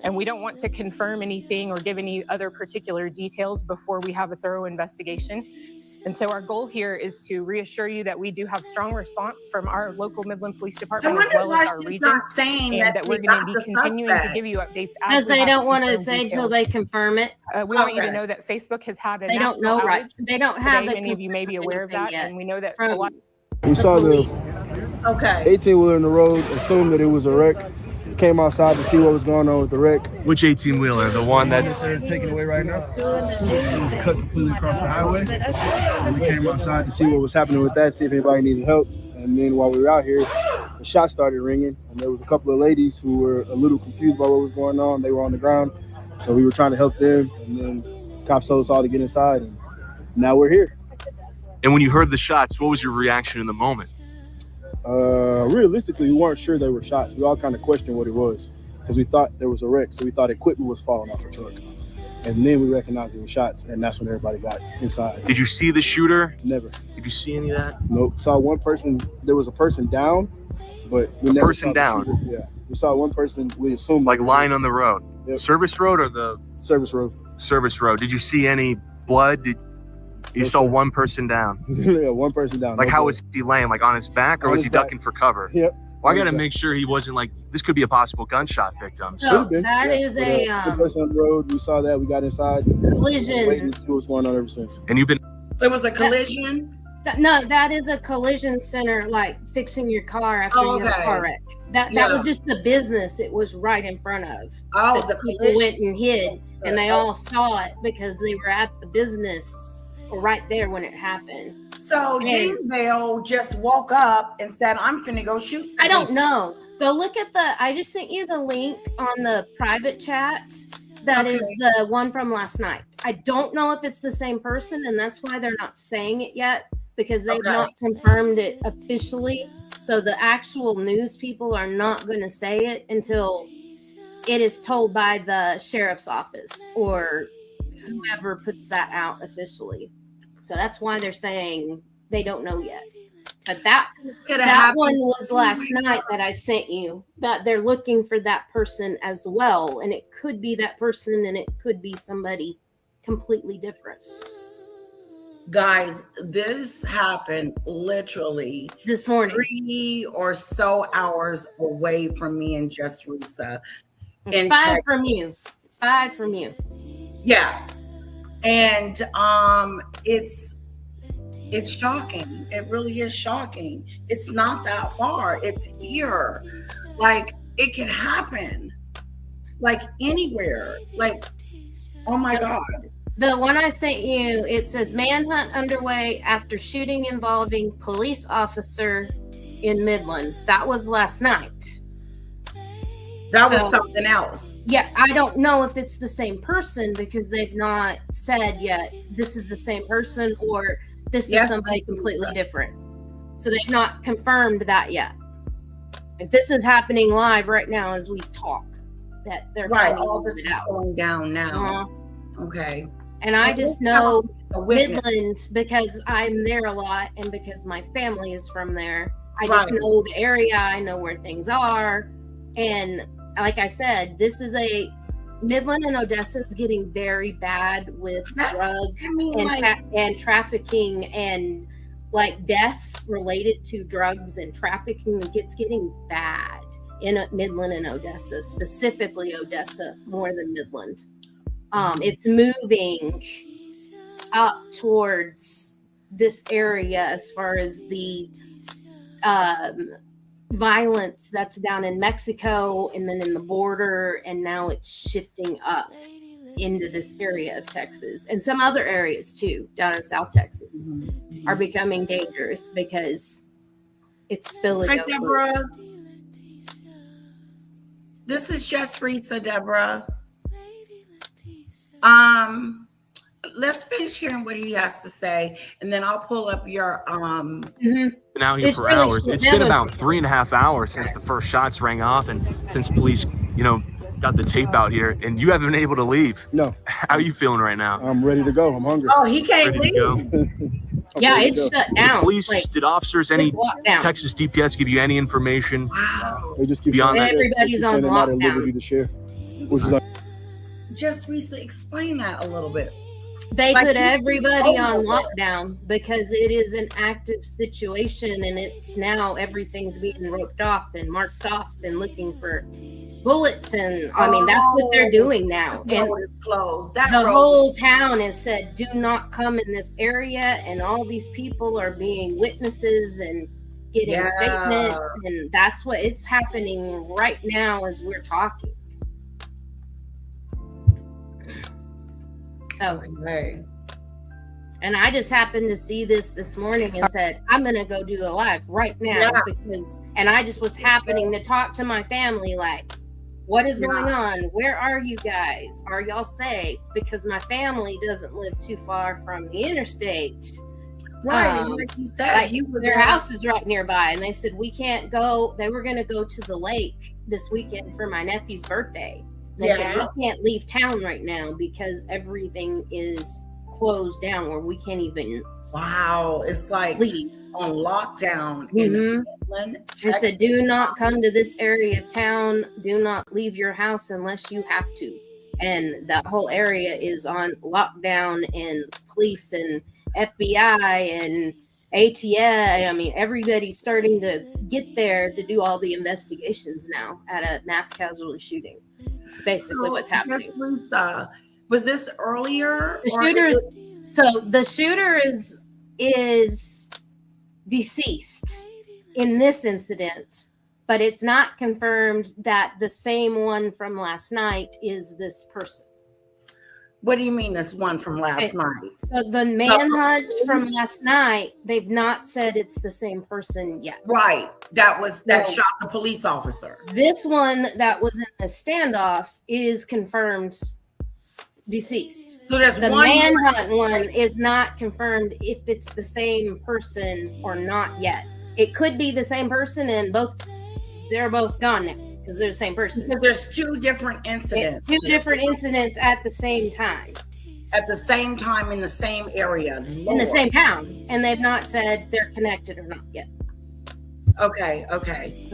and we don't want to confirm anything or give any other particular details before we have a thorough investigation. And so our goal here is to reassure you that we do have strong response from our local Midland Police Department as well as our region, and that we're going to be continuing to give you updates as they don't want to say until they confirm it. We want you to know that Facebook has had a they don't know outage. Right. They don't have today. Many of you may be aware of that, and we know that a lot. We saw the 18-wheeler in the road, assumed that it was a wreck. Came outside to see what was going on with the wreck. Which 18-wheeler? The one that's taken away right now? It was cut completely across the highway. And we came outside to see what was happening with that, see if anybody needed help. And then while we were out here, the shots started ringing. And there was a couple of ladies who were a little confused about what was going on. They were on the ground. So we were trying to help them. And then cops told us all to get inside. And now we're here. And when you heard the shots, what was your reaction in the moment? Realistically, we weren't sure they were shots. We all kind of questioned what it was because we thought there was a wreck, so we thought equipment was falling off a truck. And then we recognized it was shots, and that's when everybody got inside. Did you see the shooter? Never. Did you see any of that? Nope. Saw one person. There was a person down, but we never person saw the down? shooter. Yeah. We saw one person. We assumed Like lying on the road? Yep. Service road or the service road. Service road. Did you see any blood? You saw one person down? Yeah, one person down. Like no how blood. was he laying? Like on his back, or On was his he back. ducking for cover? Yep. Well, I On got to his back. make sure he wasn't like, this could be a possible gunshot victim. So that is a one person on the road. We saw that. We got inside. collision. Waiting to see what's going on ever since. And you've been. There was a collision. No, that is a collision center, like fixing your car after Oh, you have a okay. car wreck. That Yeah. was just the business it was right in front of. Oh, that the people collision. went and hid, and they all saw it because they were at the business or right there when it happened. So And- Dingvale just woke up and said, "I'm finna go shoot something." I don't know. Go look at I just sent you the link on the private chat. That is Okay. the one from last night. I don't know if it's the same person, and that's why they're not saying it yet, because they've Okay. not confirmed it officially. So the actual news people are not going to say it until it is told by the sheriff's office or whoever puts that out officially. So that's why they're saying they don't know yet. But that one was last night that I sent you, that they're looking for that person as well. And it could be that person, and it could be somebody completely different. Guys, this happened literally this morning, 3 or so hours away from me and Just Risa. It's in 5 Texas. from you. 5 from you. Yeah. And it's shocking. It really is shocking. It's not that far. It's here. Like, it can happen. Like anywhere. Like, oh my God. The one I sent you, it says manhunt underway after shooting involving police officer in Midland. That was last night. That was So- something else. Yeah, I don't know if it's the same person because they've not said yet this is the same person or this Yeah. is somebody completely different. So they've not confirmed that yet. Like, this is happening live right now as we talk. That they're Right. finding All all this of is it out. going down now. Uh-huh. Okay. And I And just this time know it's a witness. Midland because I'm there a lot and because my family is from there. I Right. just know the area. I know where things are. And like I said, this is Midland and Odessa is getting very bad with drugs and trafficking and like deaths related to drugs and trafficking. It's getting bad in Midland and Odessa, specifically Odessa more than Midland. It's moving up towards this area as far as the violence that's down in Mexico and then in the border, and now it's shifting up into this area of Texas, and some other areas too down in South Texas are becoming dangerous because it's spilling Hi, over. Deborah. This is Just Risa, Deborah. Let's finish hearing what he has to say, and then I'll pull up your Been out here It's for really hours. short. It's That been was- about 3.5 hours since the first shots rang off, and since police, got the tape out here, and you haven't been able to leave. No. How are you feeling right now? I'm ready to go. I'm hungry. Oh, he can't Ready to go? Yeah, it's shut down. Did police, Like, did officers, any it's locked down. Texas DPS give you any information? They just keep Beyond saying that? Everybody's they keep on saying they're not at lockdown. liberty to share, which is like, Just Risa, explain that a little bit. They Like, put you- everybody Oh, on lockdown because it is an active situation, and it's now everything's being roped off and marked off and looking for bullets, and I mean that's what they're doing now. That And road is closed. That the road- whole town has said, "Do not come in this area," and all these people are being witnesses and getting Yeah. statements, and that's what it's happening right now as we're talking. So, Okay. and I just happened to see this morning and said, I'm going to go do a live right now Yeah. and I just was happening to talk to my family, like, what is going on? Where are you guys? Are y'all safe? Because my family doesn't live too far from the interstate. Right. And like you said, like you were their there. house is right nearby, and they said we can't go. They were going to go to the lake this weekend for my nephew's birthday. They said we can't leave town right now because everything is closed down, where we can't even. Wow, it's like leave. On lockdown Mm-hmm. in Midland. They said, do not come to this area of town. Do not leave your house unless you have to. And that whole area is on lockdown, and police and FBI and ATA. I mean, everybody's starting to get there to do all the investigations now at a mass casualty shooting. It's basically what's happening. Was this earlier? The shooter is deceased in this incident, but it's not confirmed that the same one from last night is this person. What do you mean this one from last night? So the manhunt from last night, they've not said it's the same person yet. Right. That shot the police officer. This one that was in the standoff is confirmed deceased. So there's the one manhunt one is not confirmed if it's the same person or not yet. It could be the same person, and they're both gone now because they're the same person. Because there's two different incidents. Two different incidents at the same time. At the same time in the same area. Lord. In the same town. And they've not said they're connected or not yet. Okay.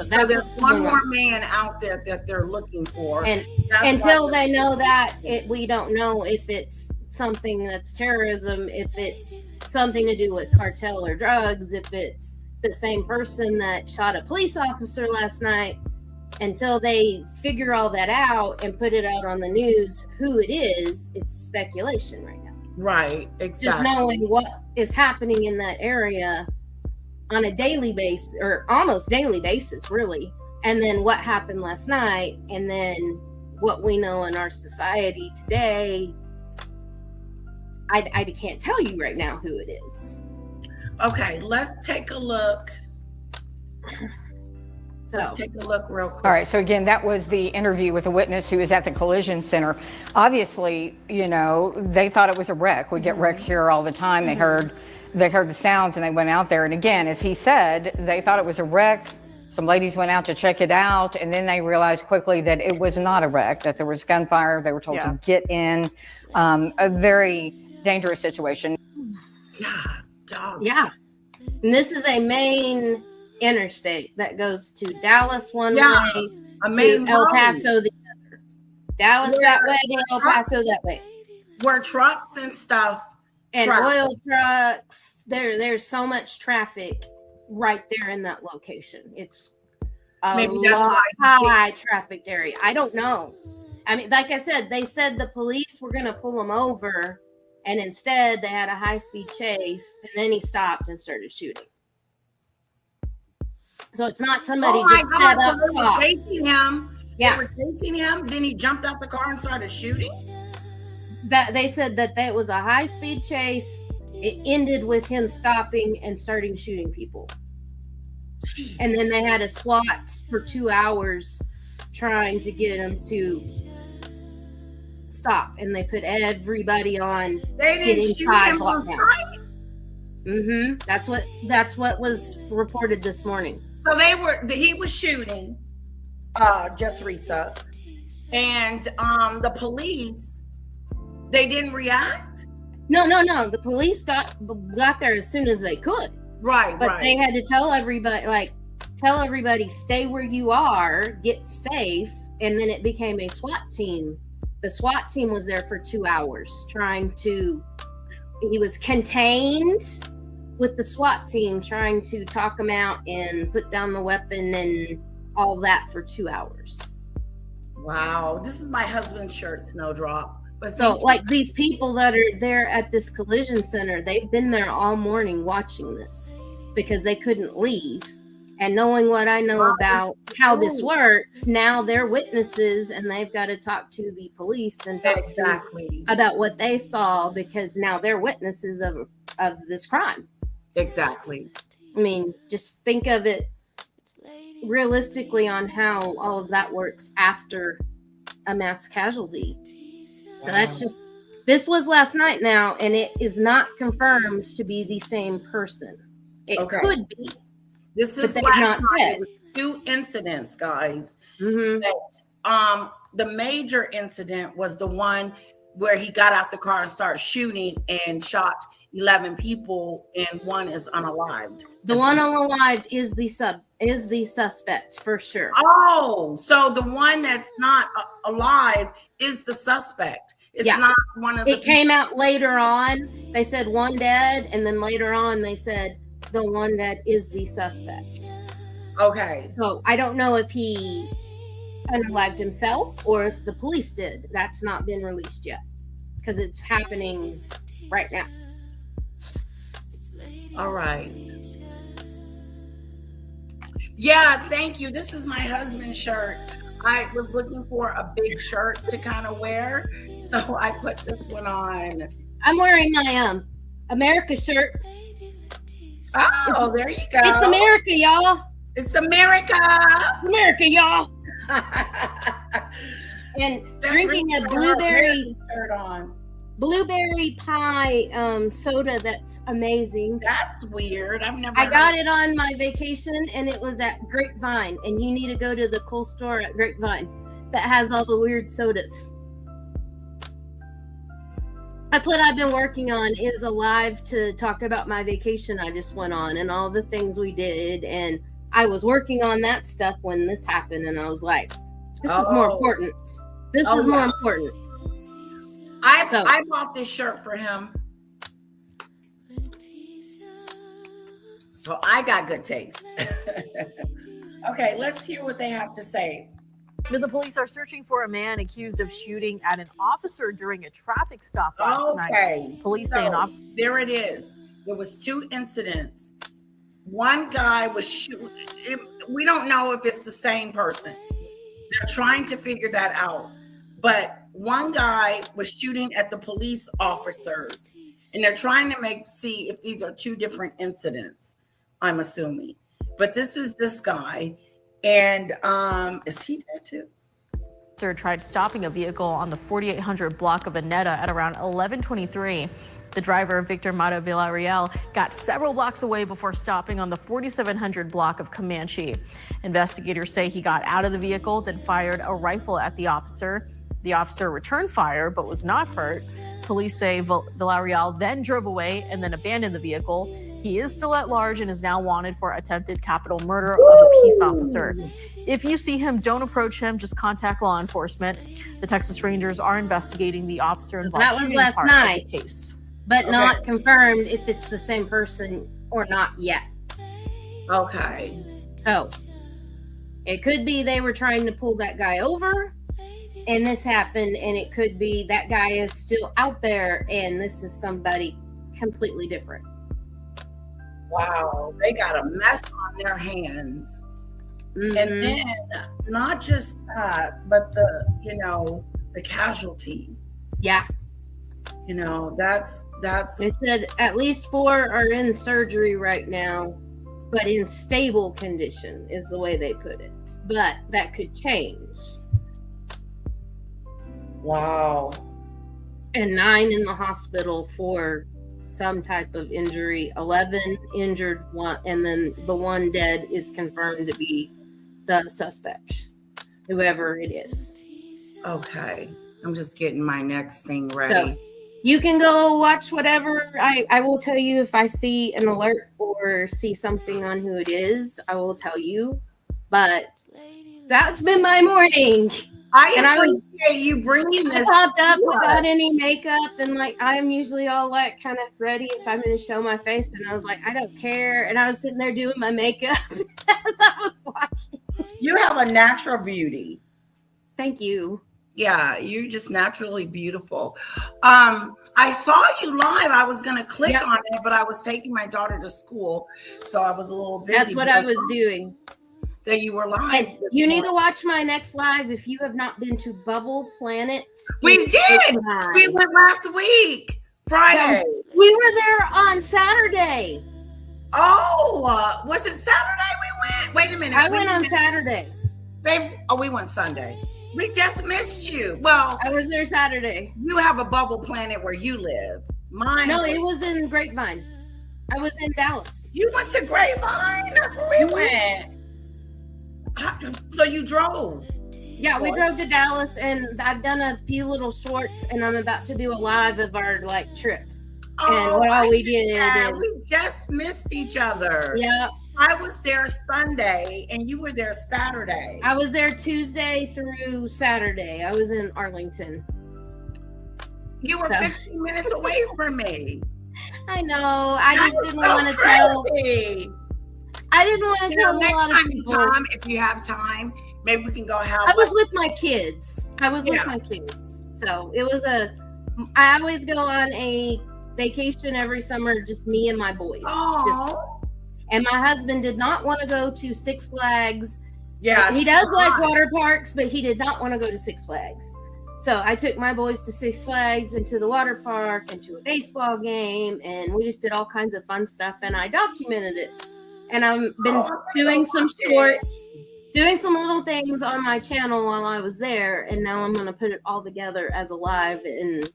So there's one more man out there that they're looking for. And until they know that, we don't know if it's something that's terrorism, if it's something to do with cartel or drugs, if it's the same person that shot a police officer last night. Until they figure all that out and put it out on the news who it is, it's speculation right now. Right, exactly. Just knowing what is happening in that area on a daily basis, or almost daily basis, really. And then what happened last night, and then what we know in our society today. I can't tell you right now who it is. Okay, let's take a look. Let's take a look real quick. All right. So again, that was the interview with a witness who was at the collision center. Obviously, they thought it was a wreck. We get wrecks here all the time. They heard the sounds and they went out there. And again, as he said, they thought it was a wreck. Some ladies went out to check it out, and then they realized quickly that it was not a wreck, that there was gunfire. They were told to get in. A very dangerous situation. God, dog. Yeah. And this is a main interstate that goes to Dallas one way, to El Paso the other. Dallas that way, El Paso that way. Where trucks and stuff and oil trucks. There's so much traffic right there in that location. It's a high trafficked area. I don't know. I mean, like I said, they said the police were going to pull him over, and instead they had a high-speed chase, and then he stopped and started shooting. So it's not somebody just set up. So they were chasing him. Yeah. They were chasing him. Then he jumped out the car and started shooting. That they said that was a high-speed chase. It ended with him stopping and starting shooting people. Jeez. And then they had a SWAT for 2 hours trying to get him to stop. And they put everybody on. They didn't shoot him on sight. Mm-hmm. That's what was reported this morning. So he was shooting, just Risa, and the police, they didn't react. No. The police got there as soon as they could. Right. But they had to tell everybody, stay where you are, get safe, and then it became a SWAT team. The SWAT team was there for 2 hours he was contained with the SWAT team trying to talk him out and put down the weapon and all that for 2 hours. Wow. This is my husband's shirt, Snowdrop. But so like these people that are there at this collision center, they've been there all morning watching this because they couldn't leave. And knowing what I know about how this works, now they're witnesses and they've got to talk to the police and talk about what they saw because now they're witnesses of this crime. Exactly. I mean, just think of it realistically on how all of that works after a mass casualty. So that's just This was last night now, and it is not confirmed to be the same person. It could be. This but is they've last not night. said. It was 2 incidents, guys. Mm-hmm. That, the major incident was the one where he got out the car and started shooting and shot 11 people, and 1 is unalived. The one unalived is the suspect for sure. Oh, so the one that's not alive is the suspect. It's not one of the It came out later on. They said 1 dead, and then later on they said the one that is the suspect. Okay. So I don't know if he unalived himself or if the police did. That's not been released yet because it's happening right now. All right. Yeah, thank you. This is my husband's shirt. I was looking for a big shirt to kind of wear, so I put this one on. I'm wearing my America shirt. Oh, there you go. It's America, y'all. It's America. It's America, y'all. And drinking a blueberry shirt on. Blueberry pie soda that's amazing. That's weird. I got it on my vacation, and it was at Grapevine, and you need to go to the cool store at Grapevine that has all the weird sodas. That's what I've been working on, is a live to talk about my vacation I just went on and all the things we did. And I was working on that stuff when this happened, and I was like, this is more important. This is more important. I bought this shirt for him. So I got good taste. Okay, let's hear what they have to say. The police are searching for a man accused of shooting at an officer during a traffic stop last night. Police say an officer. There it is. There was 2 incidents. One guy was shooting. We don't know if it's the same person. They're trying to figure that out. But one guy was shooting at the police officers, and they're trying to see if these are 2 different incidents, I'm assuming. But this is this guy, and is he dead too? Tried stopping a vehicle on the 4800 block of Aneta at around 11:23. The driver, Victor Mato Villarreal, got several blocks away before stopping on the 4700 block of Comanche. Investigators say he got out of the vehicle, then fired a rifle at the officer. The officer returned fire but was not hurt. Police say Villarreal then drove away and then abandoned the vehicle. He is still at large and is now wanted for attempted capital murder of a peace officer. If you see him, don't approach him. Just contact law enforcement. The Texas Rangers are investigating the officer involved. That was last night, case, but not confirmed if it's the same person or not yet. Okay. So it could be they were trying to pull that guy over, and this happened, and it could be that guy is still out there, and this is somebody completely different. Wow, they got a mess on their hands. Mm-hmm. And then not just that, but the casualty. Yeah. That's They said at least 4 are in surgery right now, but in stable condition is the way they put it. But that could change. Wow. And 9 in the hospital for some type of injury, 11 injured, 1, and then the 1 dead is confirmed to be the suspect, whoever it is. Okay. I'm just getting my next thing ready. So you can go watch whatever. I will tell you if I see an alert or see something on who it is, I will tell you. But that's been my morning. I appreciate you bringing this. I popped up without any makeup, and I'm usually all kind of ready if I'm going to show my face, and I was like, I don't care. And I was sitting there doing my makeup as I was watching. You have a natural beauty. Thank you. Yeah, you're just naturally beautiful. I saw you live. I was going to click on it, but I was taking my daughter to school, so I was a little busy. That's what I was doing. That you were live. And you need to watch my next live if you have not been to Bubble Planet. We did. We went last week, Friday. We were there on Saturday. Oh, was it Saturday we went? Wait a minute. I went on Saturday. Babe, we went Sunday. We just missed you. Well, I was there Saturday. You have a bubble planet where you live. Mine. No, it was in Grapevine. I was in Dallas. You went to Grapevine? That's where we went. So you drove? Yeah, we drove to Dallas, and I've done a few little shorts, and I'm about to do a live of our like trip and what all we did. And we just missed each other. Yeah, I was there Sunday, and you were there Saturday. I was there Tuesday through Saturday. I was in Arlington. You were 15 minutes away from me. I know. I just didn't want to tell. I didn't want to tell a lot of people. If you have time, maybe we can go have. I was with my kids. So it was I always go on a vacation every summer, just me and my boys. And my husband did not want to go to Six Flags. Yeah. He does like water parks, but he did not want to go to Six Flags. So I took my boys to Six Flags and to the water park and to a baseball game, and we just did all kinds of fun stuff, and I documented it. And I've been doing some shorts, doing some little things on my channel while I was there, and now I'm going to put it all together as a live and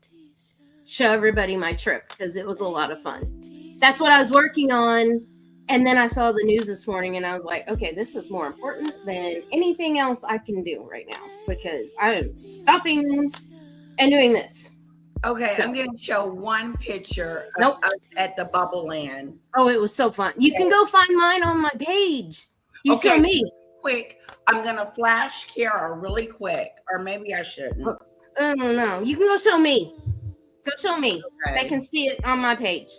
show everybody my trip because it was a lot of fun. That's what I was working on. And then I saw the news this morning and I was like, okay, this is more important than anything else I can do right now because I am stopping and doing this. Okay, so, I'm going to show one picture of us at the Bubble Land. Oh, it was so fun. You can go find mine on my page. You show me. Quick, I'm going to flash Kara really quick, or maybe I shouldn't. No. You can go show me. Go show me. Okay. They can see it on my page.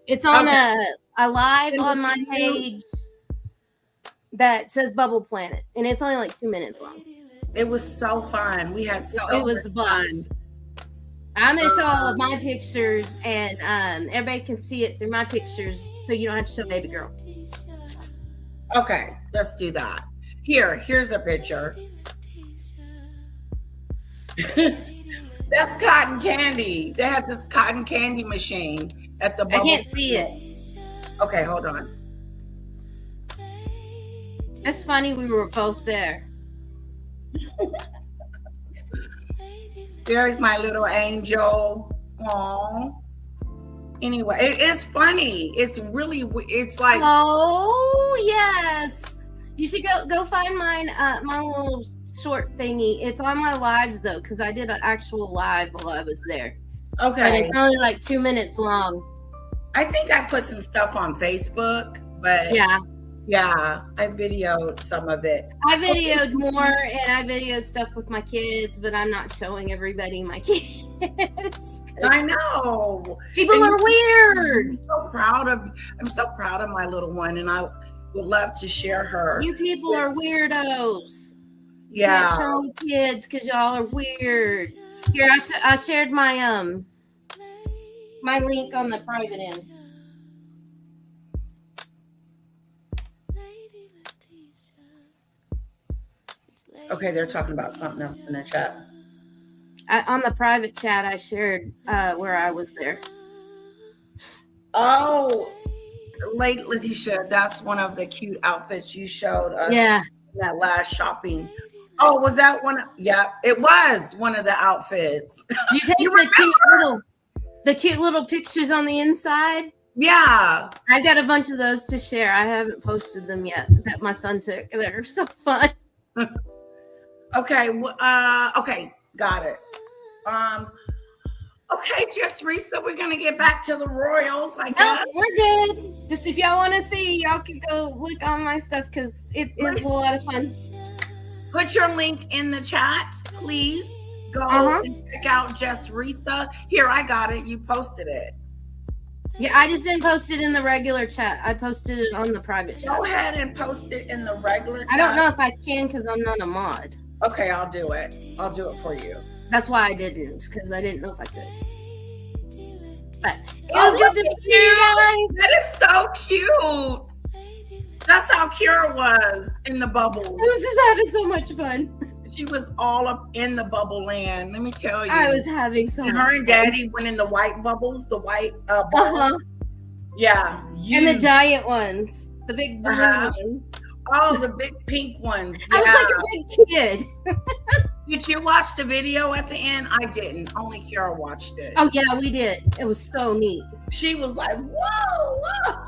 It's on a live on my page that says Bubble Planet, and it's only like 2 minutes long. It was so fun. We had it was fun. I'm gonna show all of my pictures, and everybody can see it through my pictures, so you don't have to show baby girl. Okay, let's do that. Here's a picture. That's cotton candy. They had this cotton candy machine at the Bubble. I can't see it. Okay, hold on. It's funny we were both there. There's my little angel. Aww. Anyway, it is funny. It's like. Oh yes, you should go find mine. My little short thingy. It's on my lives though, because I did an actual live while I was there. Okay, but it's only like 2 minutes long. I think I put some stuff on Facebook, but yeah, I videoed some of it. I videoed more, and I videoed stuff with my kids, but I'm not showing everybody my kids. I know people are weird. I'm so proud of my little one, and I would love to share her. You people are weirdos. Yeah, you can't show kids because y'all are weird. Here, I shared my my link on the private end. Okay, they're talking about something else in the chat. On the private chat, I shared where I was there. Oh, late Letitia, that's one of the cute outfits you showed us. Yeah, in that last shopping. Oh, was that one? Yeah, it was one of the outfits. Did you take the cute little pictures on the inside? Yeah, I got a bunch of those to share. I haven't posted them yet. That my son took. They're so fun. Okay. Okay, got it. Okay, just Risa, we're gonna get back to the Royals. I guess. No, we're good. Just if y'all want to see, y'all can go look on my stuff because it is a lot of fun. Put your link in the chat, please. Go and check out Just Risa. Here, I got it. You posted it. Yeah, I just didn't post it in the regular chat. I posted it on the private chat. Go ahead and post it in the regular chat. I don't know if I can because I'm not a mod. Okay, I'll do it. I'll do it for you. That's why I didn't, because I didn't know if I could. But it was good to see you guys. That is so cute. That's how Kira was in the bubble. I was just having so much fun. She was all up in the bubble land. Let me tell you. I was having so much fun. Her and Daddy went in the white bubbles, the white bubbles. Yeah. And the giant ones. The big balloon ones. Oh, the big pink ones. I was like a big kid. Did you watch the video at the end? I didn't. Only Kara watched it. Oh yeah, we did. It was so neat. She was like, "Whoa,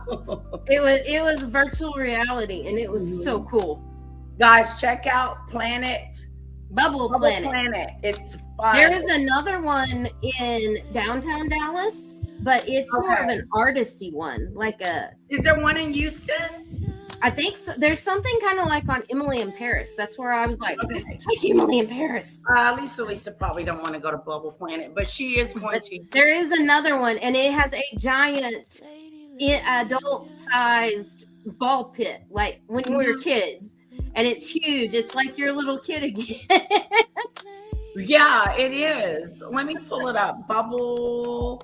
whoa!" It was virtual reality, and it was so cool. Guys, check out Bubble Planet. It's fun. There is another one in downtown Dallas, but it's more of an artisty one. Is there one in Houston? I think so. There's something kind of like on Emily in Paris. That's where I was like, it's like Emily in Paris. Lisa probably don't want to go to Bubble Planet, but she is going to. There is another one, and it has a giant adult-sized ball pit, like when we were kids, and it's huge. It's like your little kid again. Yeah, it is. Let me pull it up. Bubble.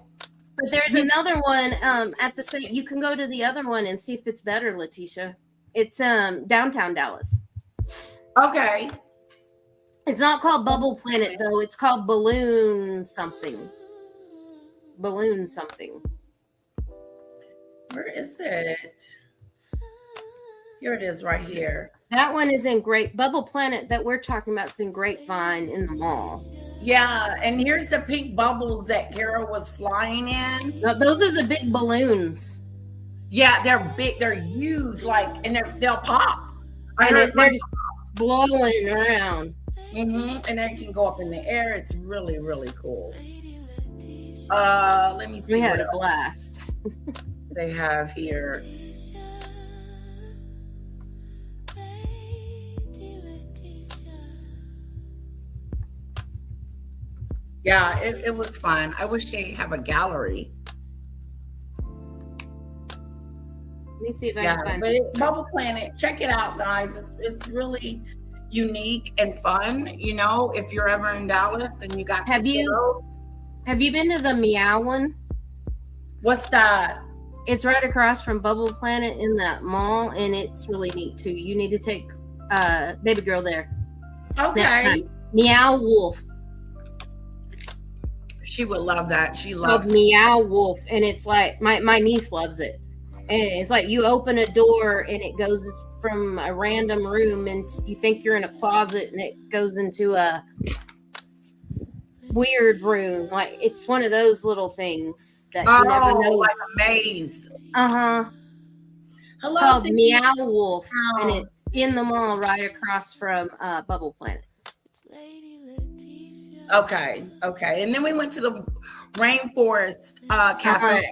But there's another one at the same. You can go to the other one and see if it's better, Letitia. It's downtown Dallas. Okay. It's not called Bubble Planet though. It's called Balloon something. Balloon something. Where is it? Here it is, right here. That one is in Bubble Planet that we're talking about. It's in Grapevine in the mall. Yeah, and here's the pink bubbles that Kara was flying in. No, those are the big balloons. Yeah, they're big. They're huge. And they'll pop. They're just blowing around. And then it can go up in the air. It's really, really cool. Let me see. We had a blast. They have here. Yeah, it was fun. I wish they have a gallery. Let me see if I can find it. Bubble Planet, check it out, guys. It's really unique and fun. You know, if you're ever in Dallas and you got Have you been to the Meow one? What's that? It's right across from Bubble Planet in that mall, and it's really neat too. You need to take baby girl there. Okay. Meow Wolf. She would love that. She loves Meow Wolf, and it's like my niece loves it. And it's like you open a door and it goes from a random room, and you think you're in a closet, and it goes into a weird room. Like it's one of those little things that you never know. Like a maze. Hello. It's called Meow Wolf, and it's in the mall right across from Bubble Planet. Okay. And then we went to the Rainforest Cafe.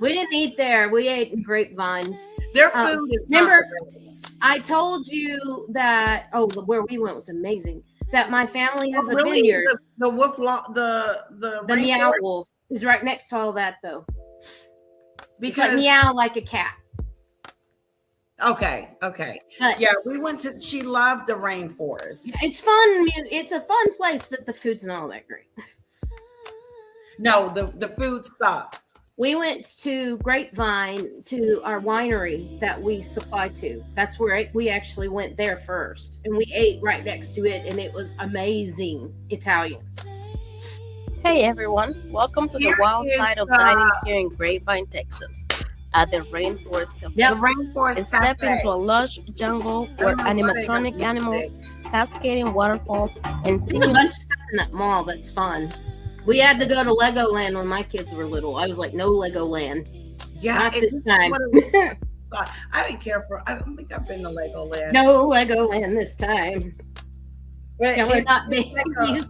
We didn't eat there. We ate in Grapevine. Their food is remember, not the best. I told you that. Where we went was amazing. That my family has a vineyard. The wolf, the Meow Wolf is right next to all that, though. Because it's like meow like a cat. Okay. But, yeah, we went to. She loved the Rainforest. It's fun. It's a fun place, but the food's not all that great. No, the food sucks. We went to Grapevine to our winery that we supply to. That's where we actually went there first, and we ate right next to it, and it was amazing Italian. Hey everyone, welcome to the wild side of dining here in Grapevine, Texas, at the Rainforest Cafe. The Rainforest Step Cafe. into a lush jungle where animatronic animals, cascading waterfalls, and There's a bunch of stuff in that mall that's fun. We had to go to Legoland when my kids were little. I was like, no Legoland. Yeah, not this time. I didn't care for. I don't think I've been to Legoland. No Legoland this time. But yeah, we're not being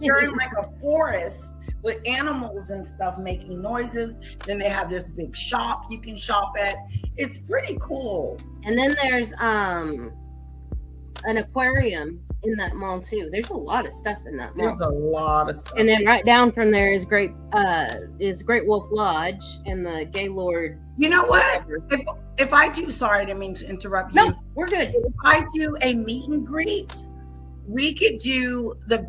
you're in like a forest with animals and stuff making noises. Then they have this big shop you can shop at. It's pretty cool. And then there's an aquarium in that mall too. There's a lot of stuff in that mall. There's a lot of stuff. And then right down from there is Great Wolf Lodge and the Gaylord. You know what? If I do, sorry, I didn't mean to interrupt you. No, we're good. If I do a meet and greet, we could do the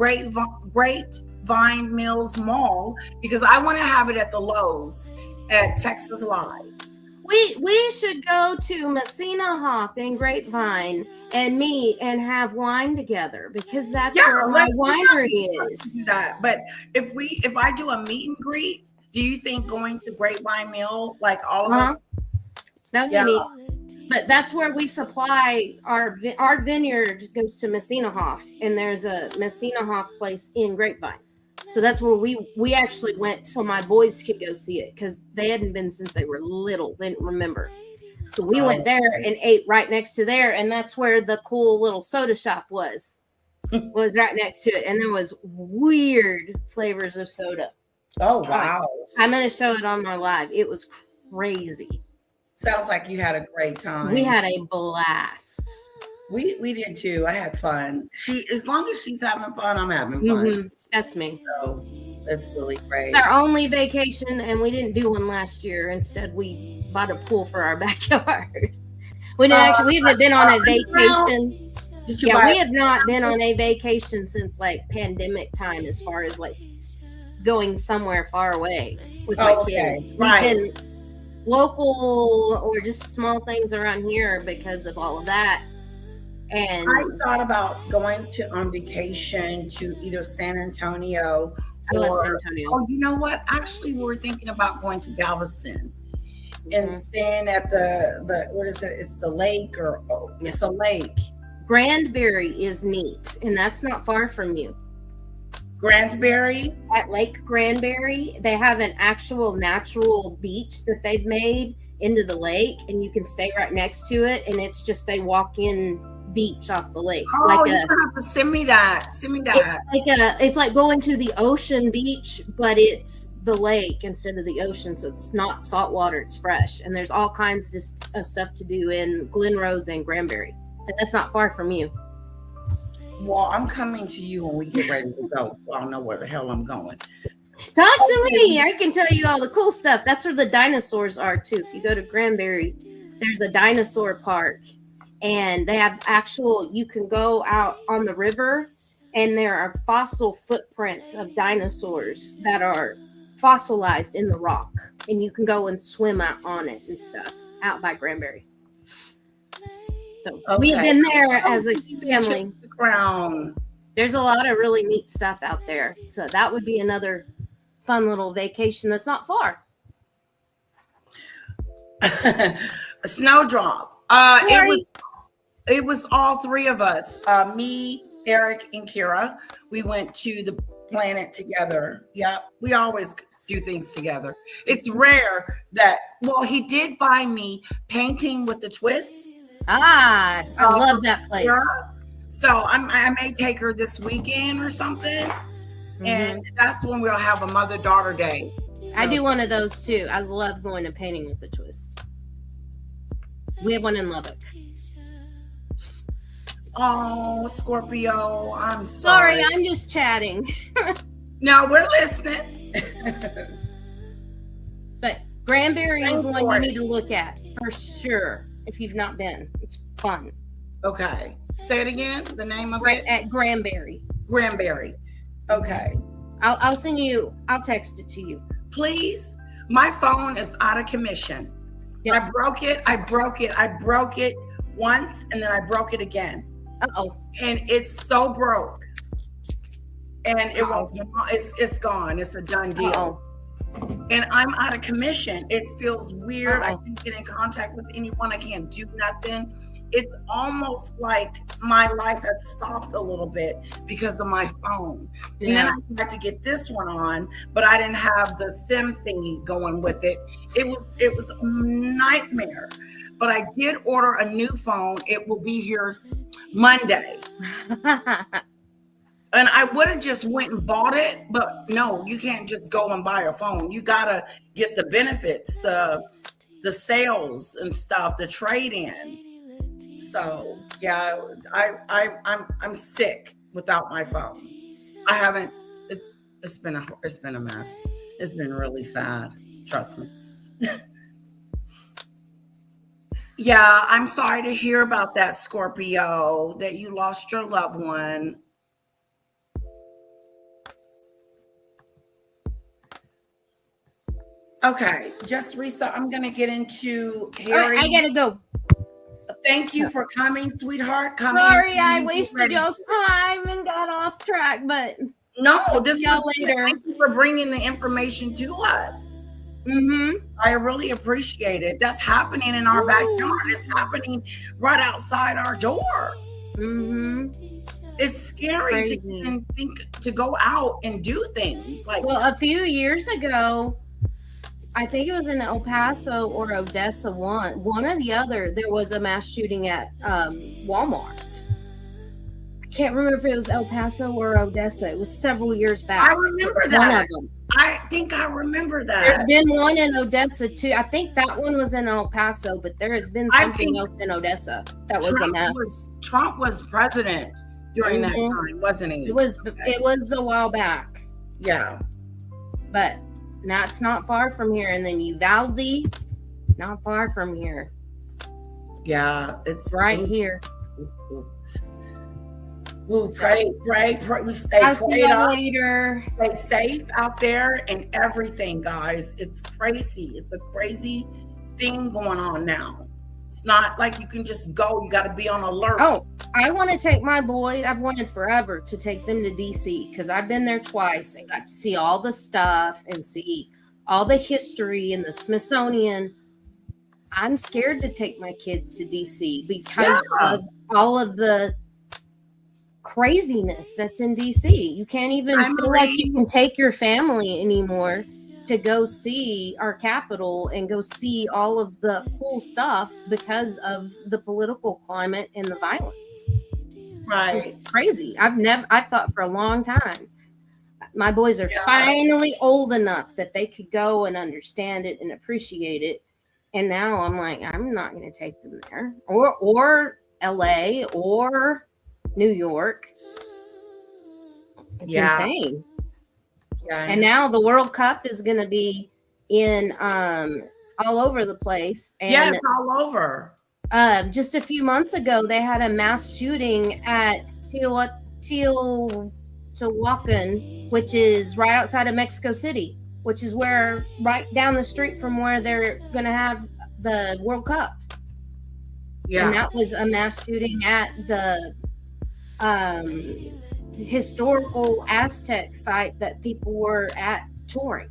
Grapevine Mills Mall because I want to have it at the Lowe's at Texas Live. We should go to Messina Hoff in Grapevine and meet and have wine together because that's where my winery is. Do that. But if I do a meet and greet, do you think going to Grapevine Mill, like all of us? That would be neat. But that's where we supply our vineyard goes to Messinahoff, and there's a Messinahoff place in Grapevine. So that's where we actually went so my boys could go see it because they hadn't been since they were little. They didn't remember. So we went there and ate right next to there, and that's where the cool little soda shop was right next to it. And there was weird flavors of soda. Oh, wow. I'm going to show it on my live. It was crazy. Sounds like you had a great time. We had a blast. We did too. I had fun. As long as she's having fun, I'm having fun. Mm-hmm. That's me. So that's really great. It's our only vacation, and we didn't do one last year. Instead, we bought a pool for our backyard. We haven't been on a vacation. Yeah, we have not been on a vacation since like pandemic time, as far as like going somewhere far away with my kids. We've been local or just small things around here because of all of that. And I thought about going on vacation to either San Antonio. I love San Antonio. Oh, you know what? Actually, we were thinking about going to Galveston and staying at the what is it? It's the lake it's a lake. Granbury is neat, and that's not far from you. Granbury? At Lake Granbury, they have an actual natural beach that they've made into the lake, and you can stay right next to it, and it's just a walk-in beach off the lake. Oh, you have to send me that. Send me that. It's like going to the ocean beach, but it's the lake instead of the ocean, so it's not salt water, it's fresh. And there's all kinds of stuff to do in Glen Rose and Granbury. And that's not far from you. Well, I'm coming to you when we get ready to go, so I don't know where the hell I'm going. Talk to me. I can tell you all the cool stuff. That's where the dinosaurs are too. If you go to Granbury, there's a dinosaur park, and they have you can go out on the river, and there are fossil footprints of dinosaurs that are fossilized in the rock, and you can go and swim out on it and stuff out by Granbury. So we've been there as a family. There's a lot of really neat stuff out there. So that would be another fun little vacation that's not far. A snowdrop. It was all three of us. Me, Eric, and Kira. We went to the planet together. Yeah, we always do things together. It's rare that, he did buy me Painting with the Twist. I love that place. So I may take her this weekend or something. Mm-hmm. And that's when we'll have a mother-daughter day. So. I do one of those too. I love going to Painting with the Twist. We have one in Lubbock. Oh, Scorpio, I'm sorry. I'm just chatting. No, we're listening. But Granbury is one you need to look at for sure. If you've not been, it's fun. Okay. Say it again. The name of it? At Granbury. Granbury. Okay. I'll text it to you. Please. My phone is out of commission. Yep. I broke it once, and then I broke it again. Uh-oh. And it's so broke. And it won't. It's gone. It's a done deal. Uh-oh. And I'm out of commission. It feels weird. I can't get in contact with anyone. I can't do nothing. It's almost like my life has stopped a little bit because of my phone. Yeah. And then I had to get this one on, but I didn't have the SIM thingy going with it. It was a nightmare. But I did order a new phone. It will be here Monday. And I would have just went and bought it, but no, you can't just go and buy a phone. You gotta get the benefits, the sales and stuff, the trade-in. So yeah, I'm sick without my phone. I haven't. It's been a mess. It's been really sad. Trust me. Yeah, I'm sorry to hear about that, Scorpio, that you lost your loved one. Okay, just Risa, I'm going to get into Harry. I got to go. Thank you for coming, sweetheart. Sorry, I wasted y'all's time and got off track, but no, this was later. Thank you for bringing the information to us. Mm-hmm. I really appreciate it. That's happening in our backyard. It's happening right outside our door. Mm-hmm. It's scary Crazy. to even think to go out and do things like. Well, a few years ago, I think it was in El Paso or Odessa, one or the other, there was a mass shooting at Walmart. I can't remember if it was El Paso or Odessa. It was several years back. I remember One that. of them. I think I remember that. There's been one in Odessa too. I think that one was in El Paso, but there has been something else in Odessa that was a mass. Trump was president during that time, wasn't he? It was a while back. Yeah. But that's not far from here. And then Uvalde, not far from here. Yeah, it's right here. We'll pray. We stay I'll see prayed you up. later. Stay safe out there and everything, guys. It's crazy. It's a crazy thing going on now. It's not like you can just go. You got to be on alert. Oh, I want to take my boy. I've wanted forever to take them to DC because I've been there twice and got to see all the stuff and see all the history and the Smithsonian. I'm scared to take my kids to DC because of all of the craziness that's in DC. You can't even feel like you can take your family anymore to go see our capital and go see all of the cool stuff because of the political climate and the violence. Right. It's crazy. I've thought for a long time. My boys are finally old enough that they could go and understand it and appreciate it. And now I'm like, I'm not going to take them there or LA or New York. It's insane. Yeah. And now the World Cup is going to be in all over the place. And it's all over. Just a few months ago, they had a mass shooting at Teotihuacan, which is right outside of Mexico City, which is where right down the street from where they're going to have the World Cup. Yeah. And that was a mass shooting at the historical Aztec site that people were at touring,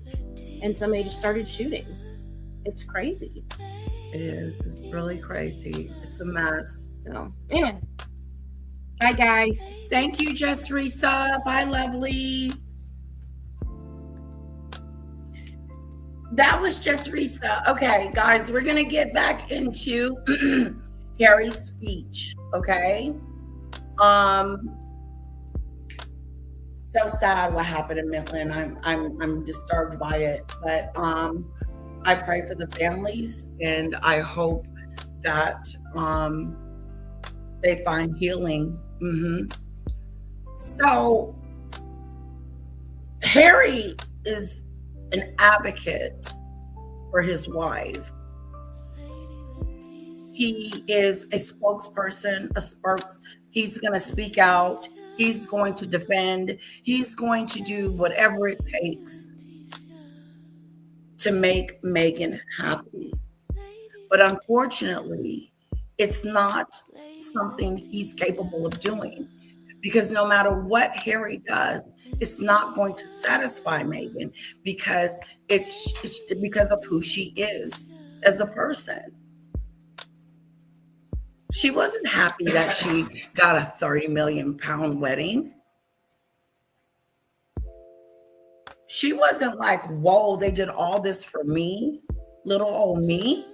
and somebody just started shooting. It's crazy. It is. It's really crazy. It's a mess. So anyway, bye guys. Thank you, Jess Risa. Bye, lovely. That was Jess Risa. Okay, guys, we're gonna get back into Harry's speech. Okay. So sad what happened in Midland. I'm disturbed by it, but I pray for the families and I hope that they find healing. So Harry is an advocate for his wife. He is a spokesperson, he's going to speak out. He's going to defend. He's going to do whatever it takes to make Meghan happy. But unfortunately, it's not something he's capable of doing because no matter what Harry does, it's not going to satisfy Meghan because it's because of who she is as a person. She wasn't happy that she got a 30 million pound wedding. She wasn't like, whoa, they did all this for me, little old me.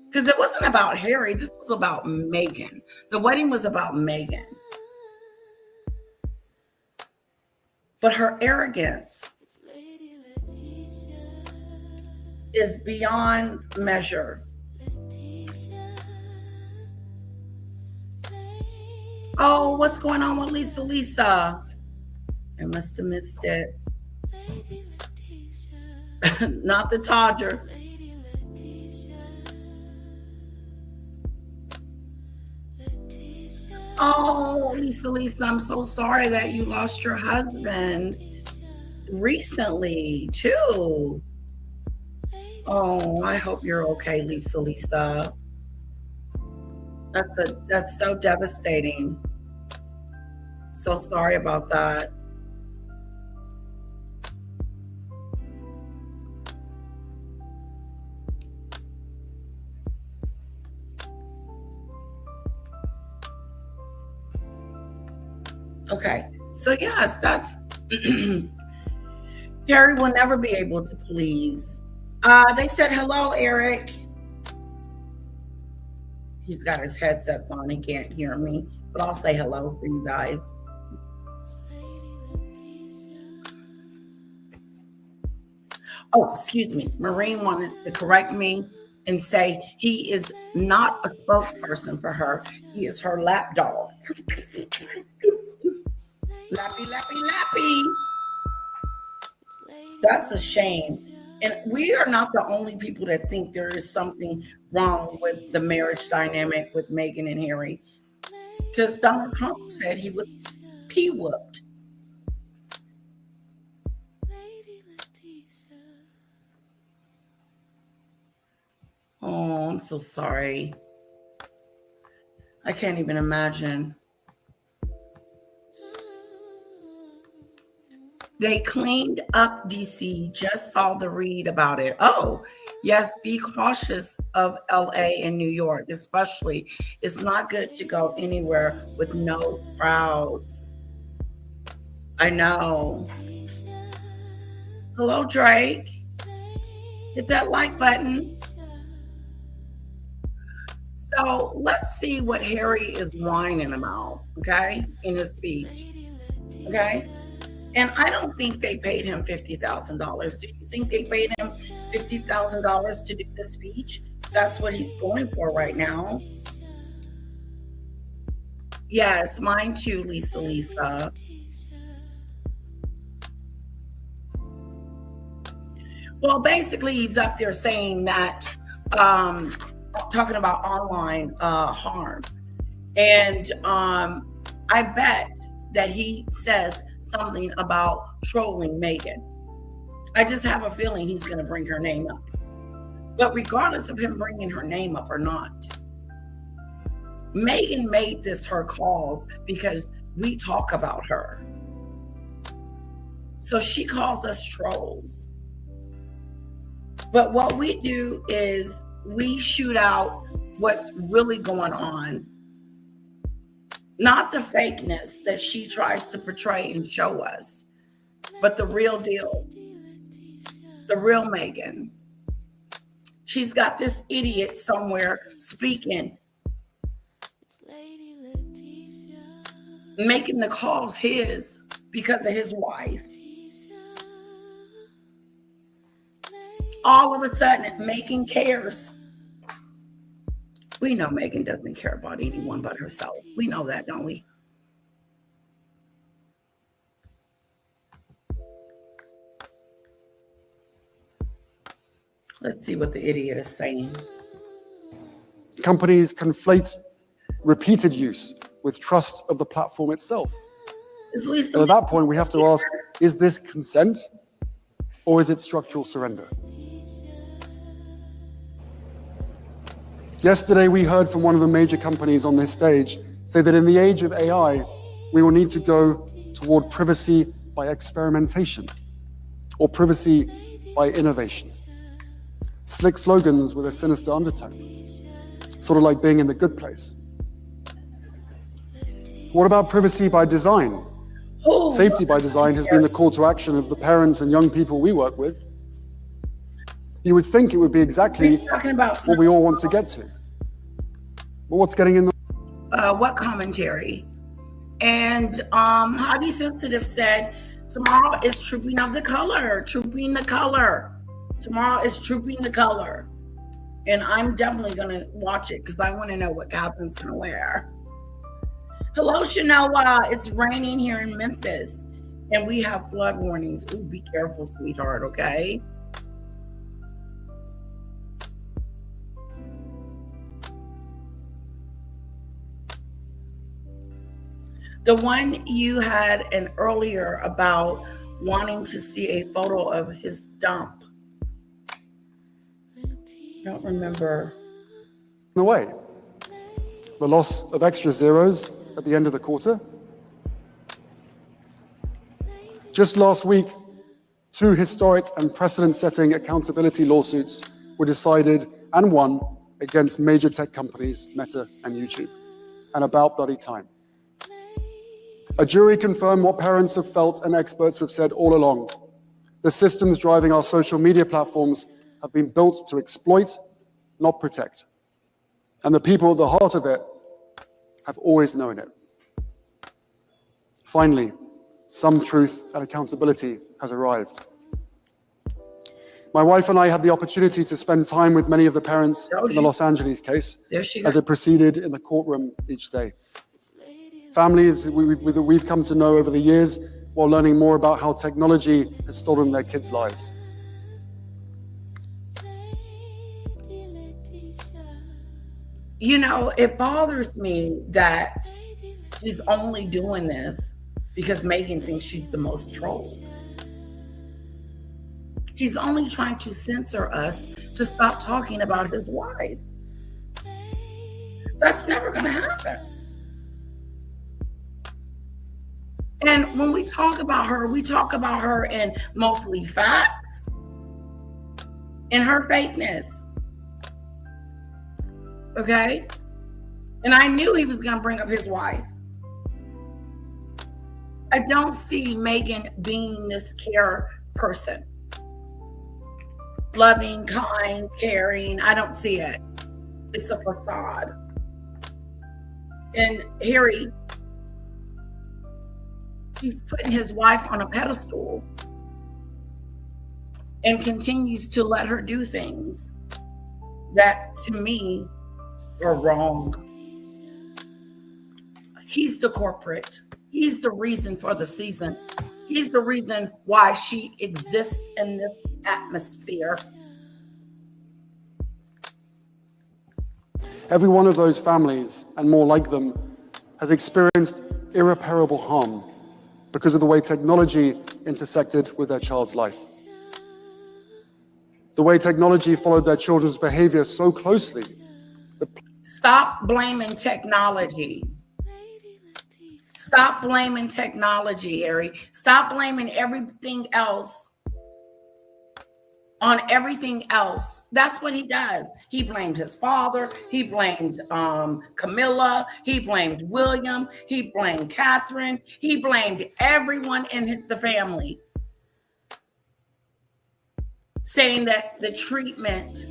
Because it wasn't about Harry. This was about Meghan. The wedding was about Meghan. But her arrogance is beyond measure. Oh, what's going on with Lisa? I must have missed it. Not the Todger. Oh, Lisa, I'm so sorry that you lost your husband recently, too. Oh, I hope you're okay, Lisa. That's so devastating. So sorry about that. Okay. So yes, that's Harry will never be able to please. They said hello, Eric. He's got his headsets on. He can't hear me, but I'll say hello for you guys. Oh, excuse me. Maureen wanted to correct me and say he is not a spokesperson for her. He is her lap dog. Lappy, lappy, lappy. That's a shame. And we are not the only people that think there is something wrong with the marriage dynamic with Meghan and Harry. Because Donald Trump said he was pee-whooped. Oh, I'm so sorry. I can't even imagine. They cleaned up DC, just saw the read about it. Oh, yes, be cautious of LA and New York, especially. It's not good to go anywhere with no crowds. I know. Hello, Drake. Hit that like button. So let's see what Harry is whining about, okay, in his speech, okay? And I don't think they paid him $50,000. Do you think they paid him $50,000 to do the speech? That's what he's going for right now. Yes, mine too, Lisa. Well, basically, he's up there saying that, talking about online harm. And I bet that he says something about trolling Meghan. I just have a feeling he's going to bring her name up. But regardless of him bringing her name up or not, Meghan made this her cause because we talk about her. So she calls us trolls. But what we do is we shoot out what's really going on, not the fakeness that she tries to portray and show us, but the real deal, the real Meghan. She's got this idiot somewhere speaking, making the calls his because of his wife. All of a sudden, Meghan cares. We know Meghan doesn't care about anyone but herself. We know that, don't we? Let's see what the idiot is saying. Companies conflate repeated use with trust of the platform itself. And at that point, we have to ask, is this consent or is it structural surrender? Yesterday, we heard from one of the major companies on this stage say that in the age of AI, we will need to go toward privacy by experimentation or privacy by innovation. Slick slogans with a sinister undertone, sort of like being in the good place. What about privacy by design? Safety by design has been the call to action of the parents and young people we work with. You would think it would be exactly what we all want to get to. But what's getting in the... What commentary? And Hottie Sensitive said, tomorrow is Trooping of the Color. Trooping the Color. Tomorrow is Trooping the Color. And I'm definitely going to watch it because I want to know what Catherine's going to wear. Hello, Shanoa. It's raining here in Memphis. And we have flood warnings. Ooh, be careful, sweetheart, okay? The one you had an earlier about wanting to see a photo of his dump. Don't remember. the way. The loss of extra zeros at the end of the quarter. Just last week, 2 historic and precedent-setting accountability lawsuits were decided and won against major tech companies, Meta and YouTube, and about bloody time. A jury confirmed what parents have felt and experts have said all along. The systems driving our social media platforms have been built to exploit, not protect. And the people at the heart of it have always known it. Finally, some truth and accountability has arrived. My wife and I had the opportunity to spend time with many of the parents in the Los Angeles case as it proceeded in the courtroom each day. Families we've come to know over the years while learning more about how technology has stolen their kids' lives. You know, it bothers me that he's only doing this because Megan thinks she's the most trolled. He's only trying to censor us to stop talking about his wife. That's never going to happen. And when we talk about her in mostly facts and her fakeness. Okay? And I knew he was going to bring up his wife. I don't see Megan being this care person. Loving, kind, caring. I don't see it. It's a facade. And Harry, he's putting his wife on a pedestal and continues to let her do things that, to me, are wrong. He's the corporate. He's the reason for the season. He's the reason why she exists in this atmosphere. Every one of those families, and more like them, has experienced irreparable harm because of the way technology intersected with their child's life. The way technology followed their children's behavior so closely. Stop blaming technology. Stop blaming technology, Harry. Stop blaming everything else on everything else. That's what he does. He blamed his father. He blamed Camilla. He blamed William. He blamed Catherine. He blamed everyone in the family, saying that the treatment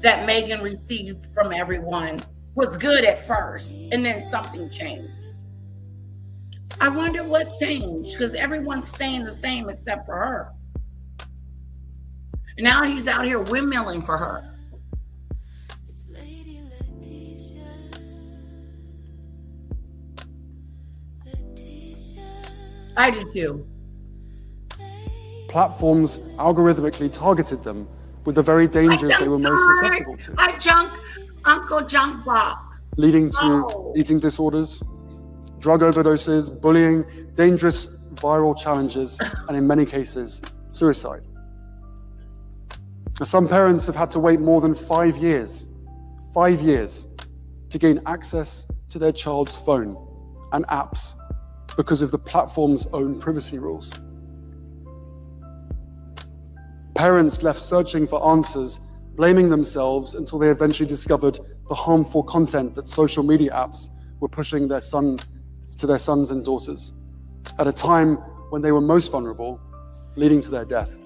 that Megan received from everyone was good at first, and then something changed. I wonder what changed, because everyone's staying the same except for her. And now he's out here windmilling for her. I do too. Platforms algorithmically targeted them with the very dangers they were most susceptible to. Uncle Junk Box. Leading to eating disorders, drug overdoses, bullying, dangerous viral challenges, and in many cases, suicide. Some parents have had to wait more than 5 years to gain access to their child's phone and apps because of the platform's own privacy rules. Parents left searching for answers, blaming themselves until they eventually discovered the harmful content that social media apps were pushing to their sons and daughters at a time when they were most vulnerable, leading to their death.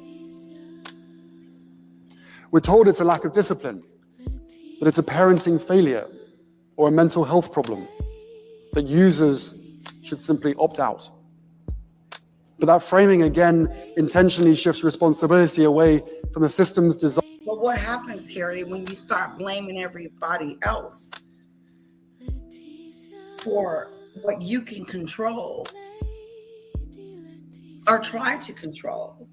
We're told it's a lack of discipline, that it's a parenting failure or a mental health problem, that users should simply opt out. But that framing again intentionally shifts responsibility away from the system's design. But what happens, Harry, when you start blaming everybody else for what you can control or try to control?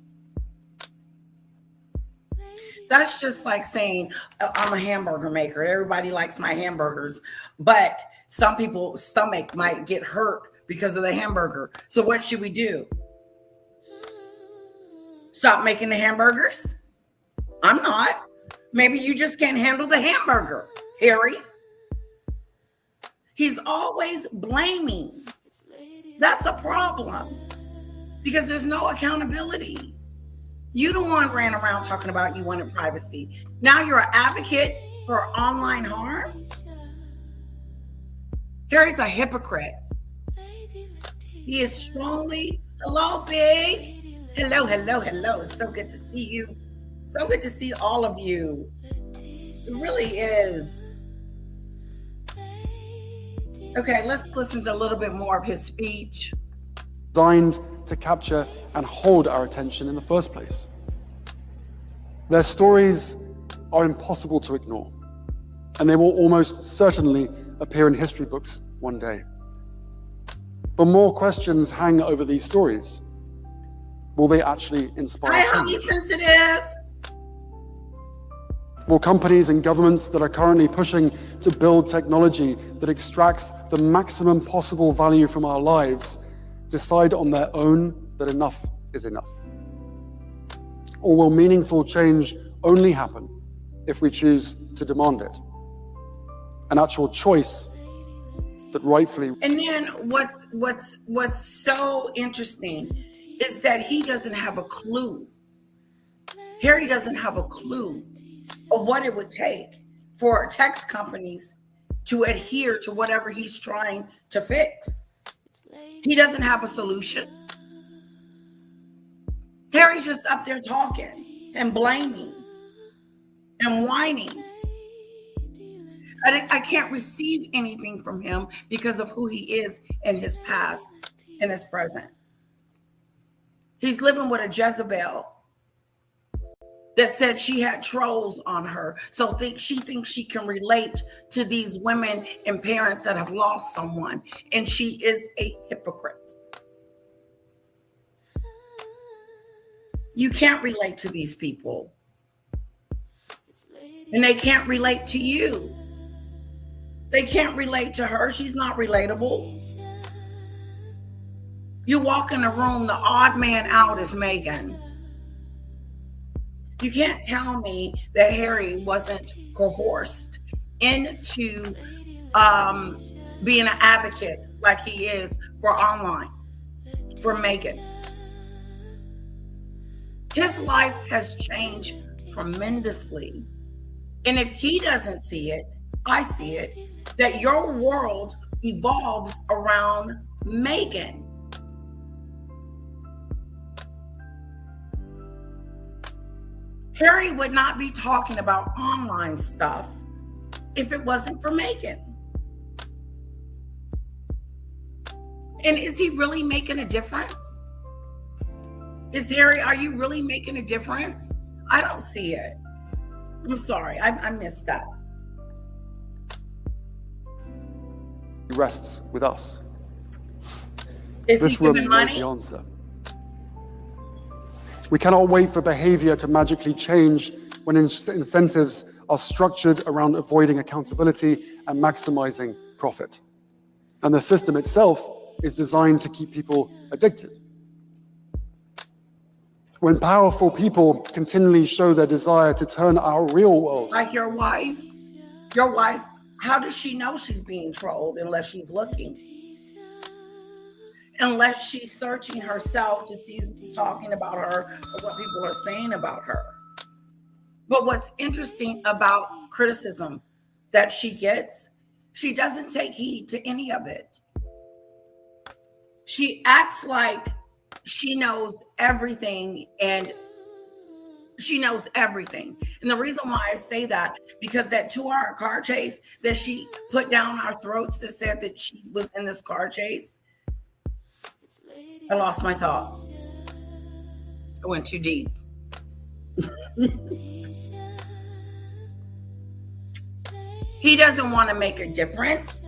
That's just like saying, I'm a hamburger maker. Everybody likes my hamburgers, but some people's stomach might get hurt because of the hamburger. So what should we do? Stop making the hamburgers? I'm not. Maybe you just can't handle the hamburger, Harry. He's always blaming. That's a problem because there's no accountability. You the one ran around talking about you wanted privacy. Now you're an advocate for online harm? Harry's a hypocrite. He is strongly, hello, Big. Hello, hello, hello. It's so good to see you. So good to see all of you. It really is. Okay, let's listen to a little bit more of his speech. Designed to capture and hold our attention in the first place. Their stories are impossible to ignore, and they will almost certainly appear in history books one day. But more questions hang over these stories. Will they actually inspire Hi, change? honey sensitive. Will companies and governments that are currently pushing to build technology that extracts the maximum possible value from our lives decide on their own that enough is enough? Or will meaningful change only happen if we choose to demand it? An actual choice that rightfully... And then what's so interesting is that he doesn't have a clue. Harry doesn't have a clue of what it would take for tech companies to adhere to whatever he's trying to fix. He doesn't have a solution. Harry's just up there talking and blaming and whining. I can't receive anything from him because of who he is in his past and his present. He's living with a Jezebel that said she had trolls on her. So she thinks she can relate to these women and parents that have lost someone. And she is a hypocrite. You can't relate to these people. And they can't relate to you. They can't relate to her. She's not relatable. You walk in a room, the odd man out is Megan. You can't tell me that Harry wasn't coerced into being an advocate like he is for online, for Megan. His life has changed tremendously. And if he doesn't see it, I see it, that your world evolves around Megan. Harry would not be talking about online stuff if it wasn't for Megan. And is he really making a difference? Harry, are you really making a difference? I don't see it. I'm sorry, I missed that. He rests with us. Is this he room giving knows money? the answer. We cannot wait for behavior to magically change when incentives are structured around avoiding accountability and maximizing profit. And the system itself is designed to keep people addicted. When powerful people continually show their desire to turn our real world... Like your wife, how does she know she's being trolled unless she's looking? Unless she's searching herself to see who's talking about her or what people are saying about her. But what's interesting about criticism that she gets, she doesn't take heed to any of it. She acts like she knows everything, and she knows everything. And the reason why I say that, because that 2-hour car chase that she put down our throats that said that she was in this car chase, I lost my thoughts. I went too deep. He doesn't want to make a difference,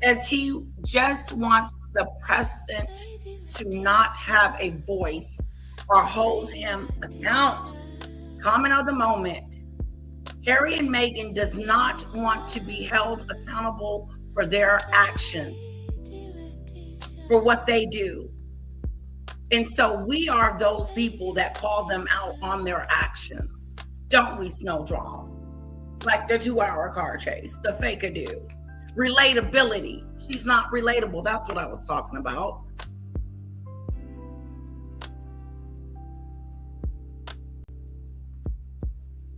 as he just wants the president to not have a voice or hold him account. Comment of the moment. Harry and Meghan does not want to be held accountable for their actions, for what they do. And so we are those people that call them out on their actions. Don't we, Snowdrop? Like the 2-hour car chase, the fake-a-do. Relatability. She's not relatable. That's what I was talking about.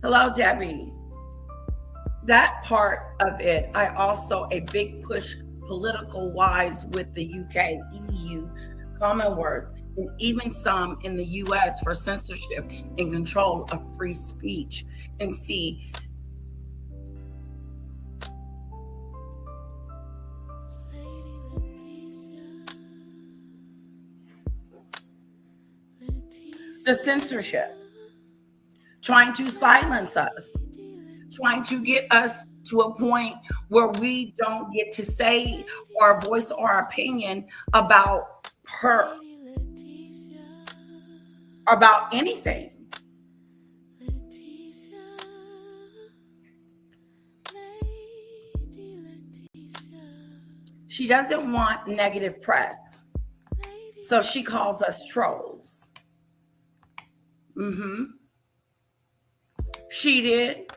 Hello, Debbie. That part of it, I also a big push political wise with the UK, EU, Commonwealth, and even some in the US for censorship and control of free speech. And see, the censorship, trying to silence us, trying to get us to a point where we don't get to say or voice our opinion about her, about anything. She doesn't want negative press, so she calls us trolls. She did.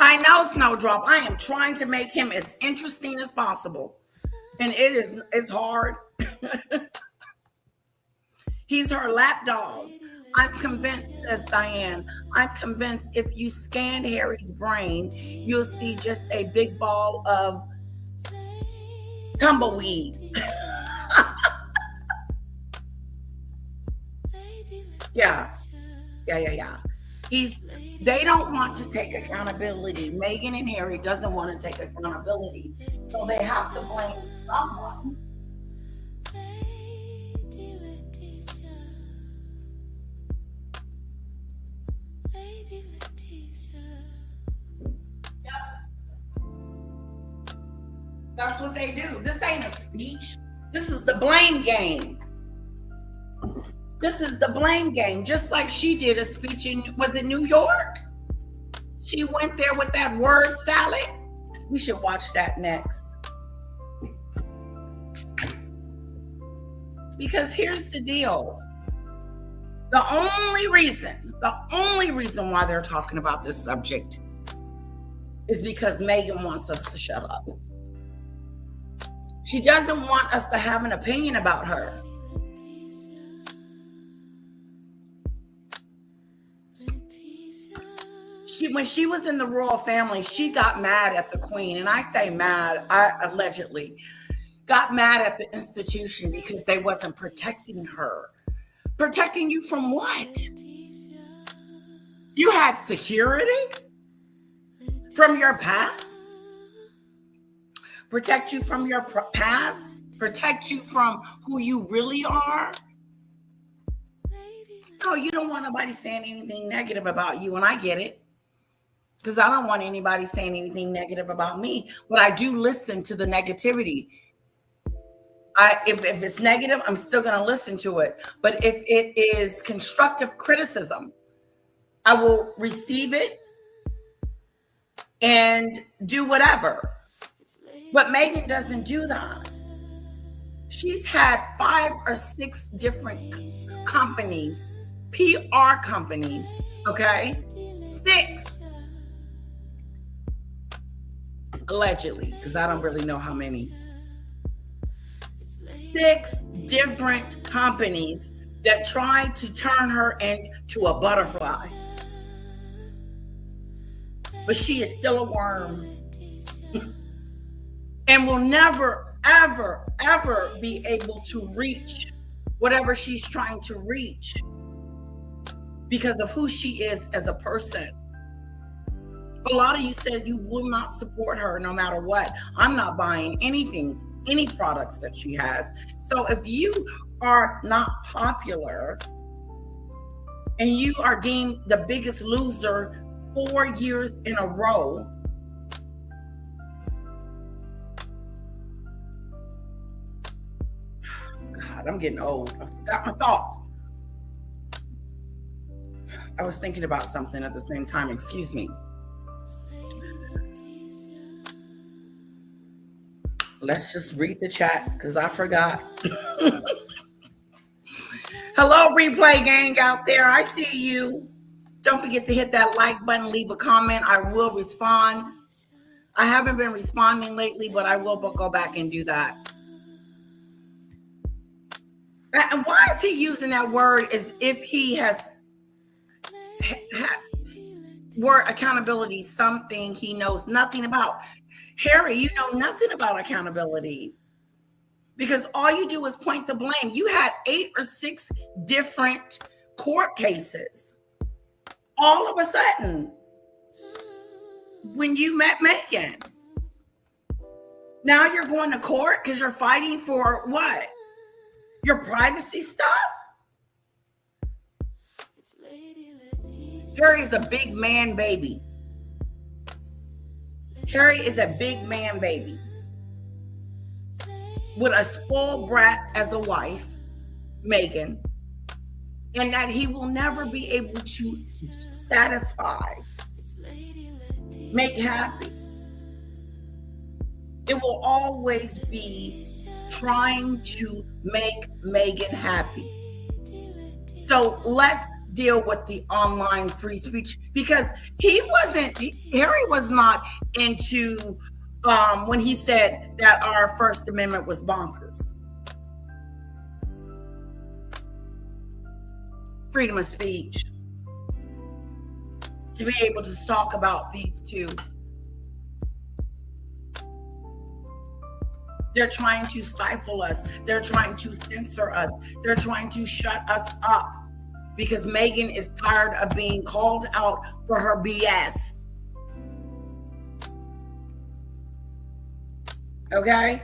I know, Snowdrop. I am trying to make him as interesting as possible, and it's hard. He's her lap dog. I'm convinced, says Diane, I'm convinced if you scan Harry's brain, you'll see just a big ball of tumbleweed. Yeah. They don't want to take accountability. Meghan and Harry doesn't want to take accountability. So they have to blame someone. That's what they do. This ain't a speech. This is the blame game. This is the blame game. Just like she did a speech in, was it New York? She went there with that word salad. We should watch that next. Because here's the deal. The only reason why they're talking about this subject is because Meghan wants us to shut up. She doesn't want us to have an opinion about her. When she was in the royal family, she got mad at the queen. And I say mad, I allegedly got mad at the institution because they wasn't protecting her. Protecting you from what? You had security from your past? Protect you from your past? Protect you from who you really are? No, you don't want nobody saying anything negative about you, and I get it. Because I don't want anybody saying anything negative about me, but I do listen to the negativity. If it's negative, I'm still going to listen to it. But if it is constructive criticism, I will receive it and do whatever. But Meghan doesn't do that. She's had 5 or 6 different companies, PR companies, okay? 6. Allegedly, because I don't really know how many. 6 different companies that tried to turn her into a butterfly. But she is still a worm. And will never, ever, ever be able to reach whatever she's trying to reach because of who she is as a person. A lot of you said you will not support her no matter what. I'm not buying anything, any products that she has. So if you are not popular and you are deemed the biggest loser 4 years in a row, God, I'm getting old. I forgot my thought. I was thinking about something at the same time. Excuse me. Let's just read the chat because I forgot. Hello, replay gang out there. I see you. Don't forget to hit that like button, leave a comment. I will respond. I haven't been responding lately, but I will go back and do that. And why is he using that word as if he has word accountability something he knows nothing about. Harry, you know nothing about accountability because all you do is point the blame. You had 8 or 6 different court cases all of a sudden when you met Megan. Now you're going to court because you're fighting for what? Your privacy stuff? Harry is a big man baby. Harry is a big man baby with a spoiled brat as a wife, Megan, and that he will never be able to satisfy, make happy. It will always be trying to make Megan happy. So let's deal with the online free speech because Harry was not into when he said that our First Amendment was bonkers. Freedom of speech. To be able to talk about these two. They're trying to stifle us. They're trying to censor us. They're trying to shut us up because Megan is tired of being called out for her BS. Okay?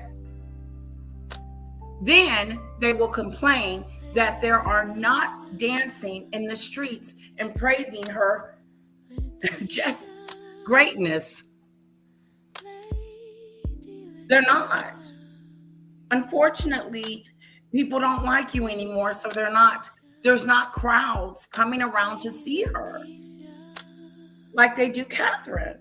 Then they will complain that there are not dancing in the streets and praising her just greatness. They're not. Unfortunately, people don't like you anymore, so there's not crowds coming around to see her like they do Catherine.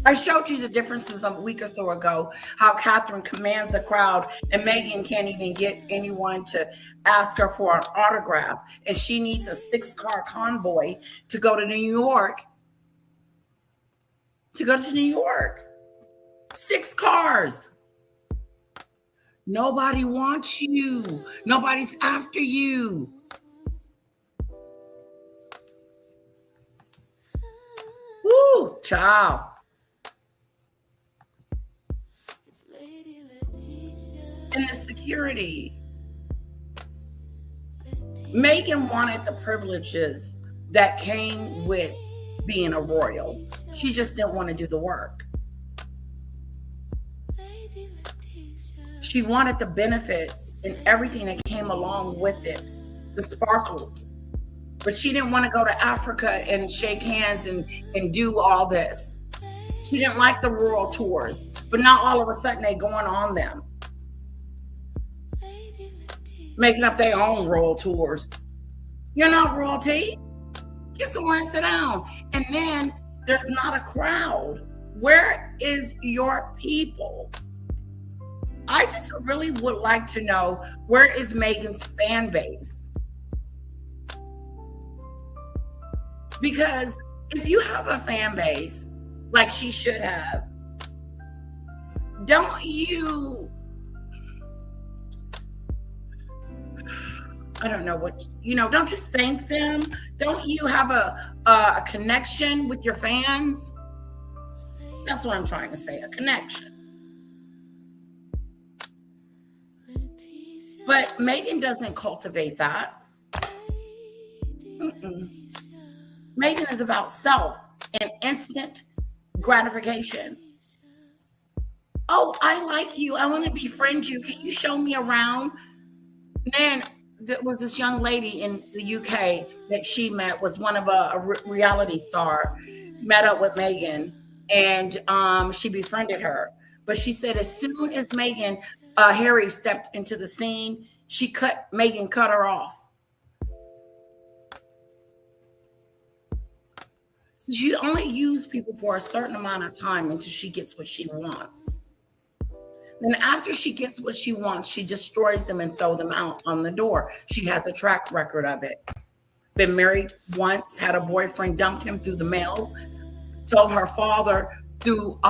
I showed you the differences a week or so ago, how Catherine commands a crowd and Megan can't even get anyone to ask her for an autograph. And she needs a 6-car convoy to go to New York. 6 cars. Nobody wants you. Nobody's after you. Woo, child. And the security. Megan wanted the privileges that came with being a royal. She just didn't want to do the work. She wanted the benefits and everything that came along with it, the sparkle. But she didn't want to go to Africa and shake hands and do all this. She didn't like the royal tours, but now all of a sudden they going on them. Making up their own royal tours. You're not royalty. Get somewhere and sit down. And then there's not a crowd. Where is your people? I just really would like to know, where is Megan's fan base? Because if you have a fan base, like she should have, don't you, I don't know what, don't you thank them? Don't you have a connection with your fans? That's what I'm trying to say, a connection. But Megan doesn't cultivate that. Megan is about self and instant gratification. Oh, I like you. I want to befriend you. Can you show me around? Then there was this young lady in the UK that she met, was one of a reality star, met up with Megan, and she befriended her. But she said as soon as Harry stepped into the scene, Megan cut her off. So she only uses people for a certain amount of time until she gets what she wants. Then after she gets what she wants, she destroys them and throws them out on the door. She has a track record of it. Been married once, had a boyfriend, dumped him through the mail, told her father through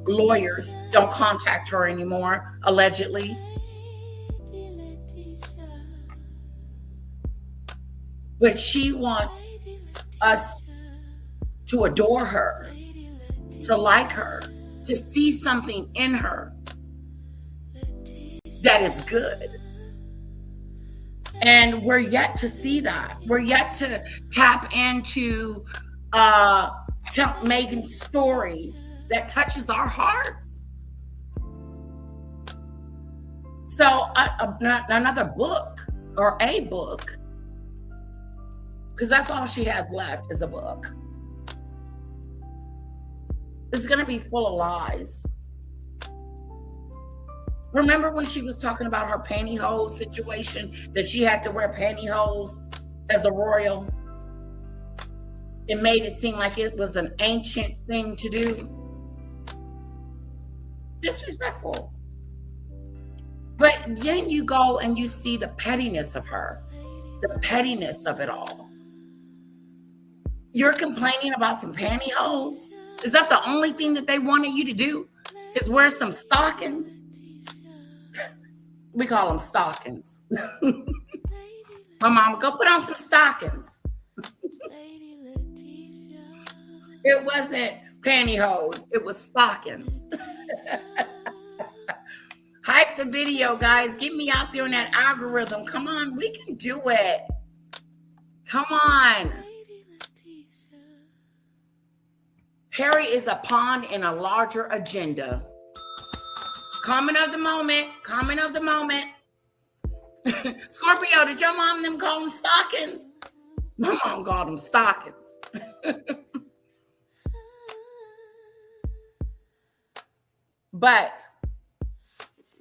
lawyers, don't contact her anymore, allegedly. But she wants us to adore her, to like her, to see something in her that is good. And we're yet to see that. We're yet to tap into Megan's story that touches our hearts. So another book, or a book, because that's all she has left is a book. It's going to be full of lies. Remember when she was talking about her pantyhose situation, that she had to wear pantyhose as a royal? It made it seem like it was an ancient thing to do. Disrespectful. But then you go and you see the pettiness of her, the pettiness of it all. You're complaining about some pantyhose? Is that the only thing that they wanted you to do? Is wear some stockings? We call them stockings. My mom would go put on some stockings. It wasn't pantyhose, it was stockings. Hype the video, guys. Get me out there in that algorithm. Come on, we can do it. Come on. Harry is a pawn in a larger agenda. Comment of the moment. Comment of the moment. Scorpio, did your mom and them call them stockings? My mom called them stockings. But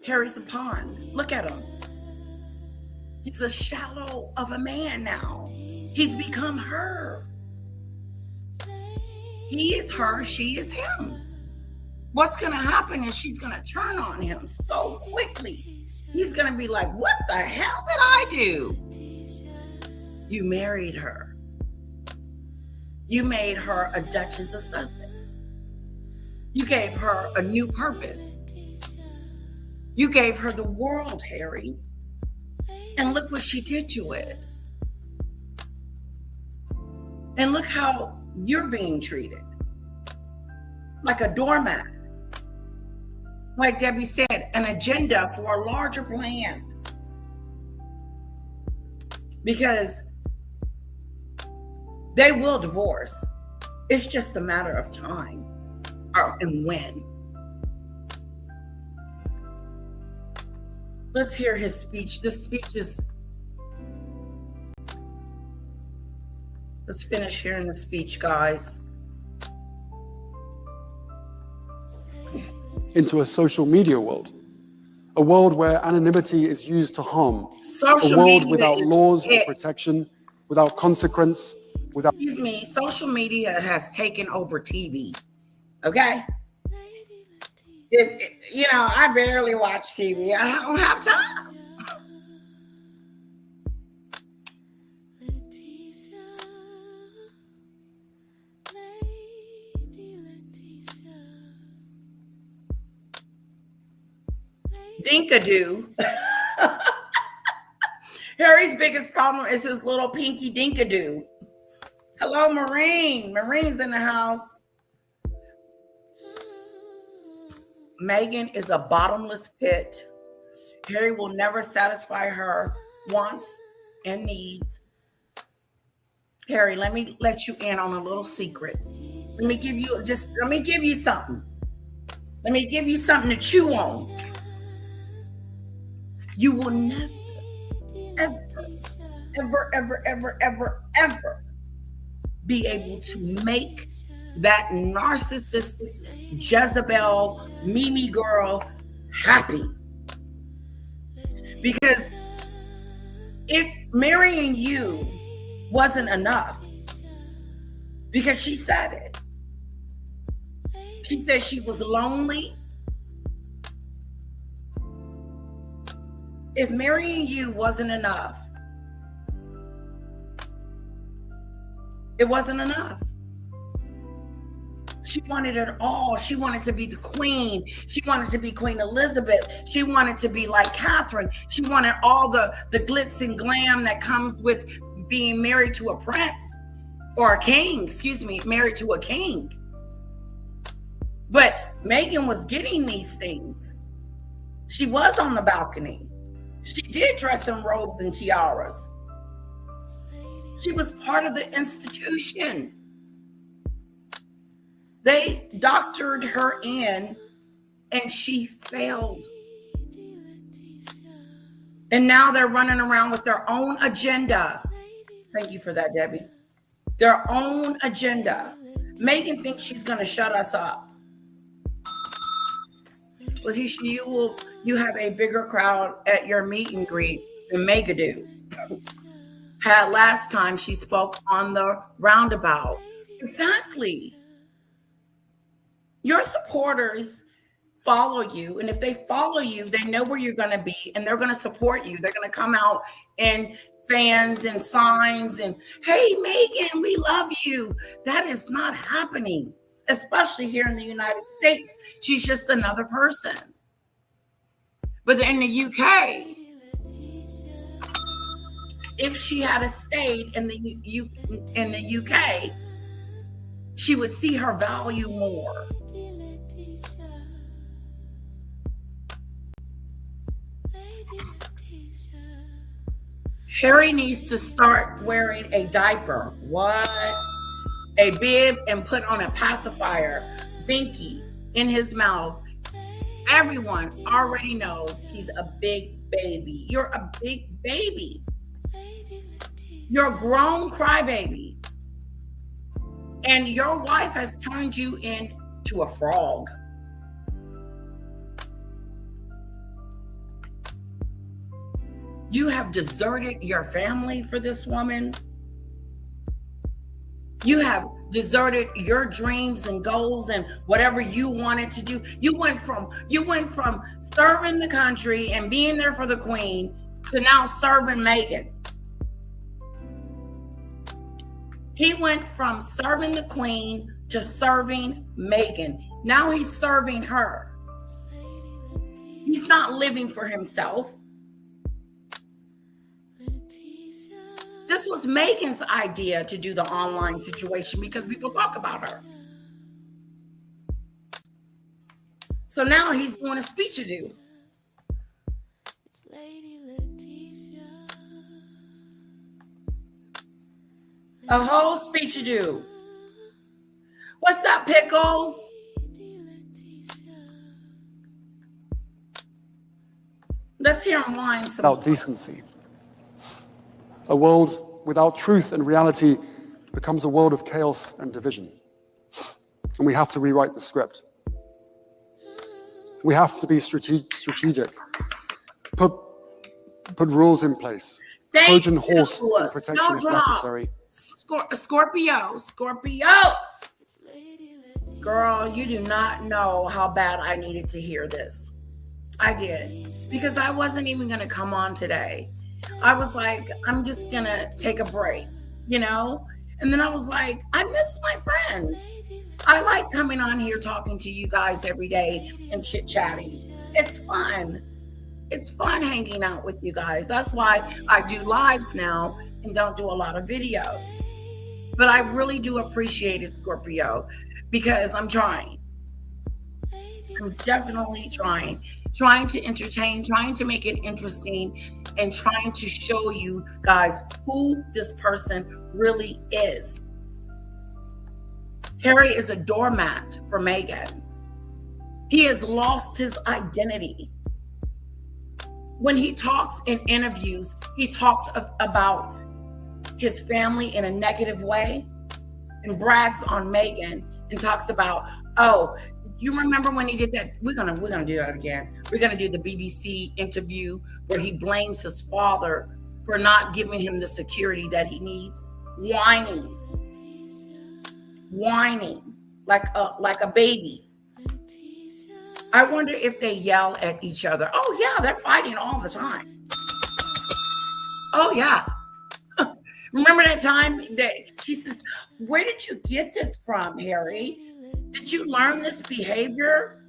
Harry's a pawn. Look at him. He's a shadow of a man now. He's become her. He is her, she is him. What's going to happen is she's going to turn on him so quickly. He's going to be like, what the hell did I do? You married her. You made her a Duchess of Sussex. You gave her a new purpose. You gave her the world, Harry. And look what she did to it. And look how you're being treated. Like a doormat. Like Debbie said, an agenda for a larger plan. Because they will divorce. It's just a matter of time and when. Let's hear his speech. This speech is... Let's finish hearing the speech, guys. Into a social media world, a world where anonymity is used to harm, Social a world media without is laws or it. protection, without consequence, without... Excuse me, social media has taken over TV, okay? I barely watch TV. I don't have time. Dinkadoo. Harry's biggest problem is his little pinky dinkadoo. Hello, Marine. Marine's in the house. Megan is a bottomless pit. Harry will never satisfy her wants and needs. Harry, let me let you in on a little secret. Let me give you something. Let me give you something to chew on. You will never, ever be able to make that narcissistic Jezebel Mimi girl happy. Because if marrying you wasn't enough, because she said it. She said she was lonely. If marrying you wasn't enough, it wasn't enough. She wanted it all. She wanted to be the queen. She wanted to be Queen Elizabeth. She wanted to be like Catherine. She wanted all the glitz and glam that comes with being married to a prince. or a king, excuse me, married to a king. But Meghan was getting these things. She was on the balcony. She did dress in robes and tiaras. She was part of the institution. They doctored her in and she failed. And now they're running around with their own agenda. Thank you for that, Debbie. Their own agenda. Meghan thinks she's going to shut us up. Well, you have a bigger crowd at your meet and greet than Meghan do. Had last time she spoke on the roundabout. Exactly. Your supporters follow you, and if they follow you, they know where you're going to be, and they're going to support you. They're going to come out in fans and signs and, hey, Meghan, we love you. That is not happening, especially here in the United States. She's just another person. But in the UK, if she had stayed in the UK, she would see her value more. Harry needs to start wearing a diaper. What? A bib and put on a pacifier, binky in his mouth. Everyone already knows he's a big baby. You're a big baby. You're a grown crybaby. And your wife has turned you into a frog. You have deserted your family for this woman. You have deserted your dreams and goals and whatever you wanted to do. You went from serving the country and being there for the queen to now serving Meghan. He went from serving the queen to serving Meghan. Now he's serving her. He's not living for himself. This was Meghan's idea to do the online situation because people talk about her. So now he's doing a speech-a-doo. A whole speech-a-doo. What's up, Pickles? Let's hear him whine some more. Without decency. A world without truth and reality becomes a world of chaos and division. And we have to rewrite the script. We have to be strategic. Put rules in place. Trojan horse and protection if necessary. Scorpio. Girl, you do not know how bad I needed to hear this. I did. Because I wasn't even going to come on today. I was like, I'm just going to take a break, you know? And then I was like, I miss my friends. I like coming on here talking to you guys every day and chit-chatting. It's fun. It's fun hanging out with you guys. That's why I do lives now and don't do a lot of videos. But I really do appreciate it, Scorpio, because I'm trying. I'm definitely trying to entertain, trying to make it interesting, and trying to show you guys who this person really is. Harry is a doormat for Meghan. He has lost his identity. When he talks in interviews, he talks about his family in a negative way and brags on Meghan and talks about, oh, you remember when he did that? We're gonna do that again. We're gonna do the BBC interview where he blames his father for not giving him the security that he needs. Whining like a baby. I wonder if they yell at each other. Oh yeah, they're fighting all the time. Oh yeah. Remember that time that she says, where did you get this from, Harry? Did you learn this behavior?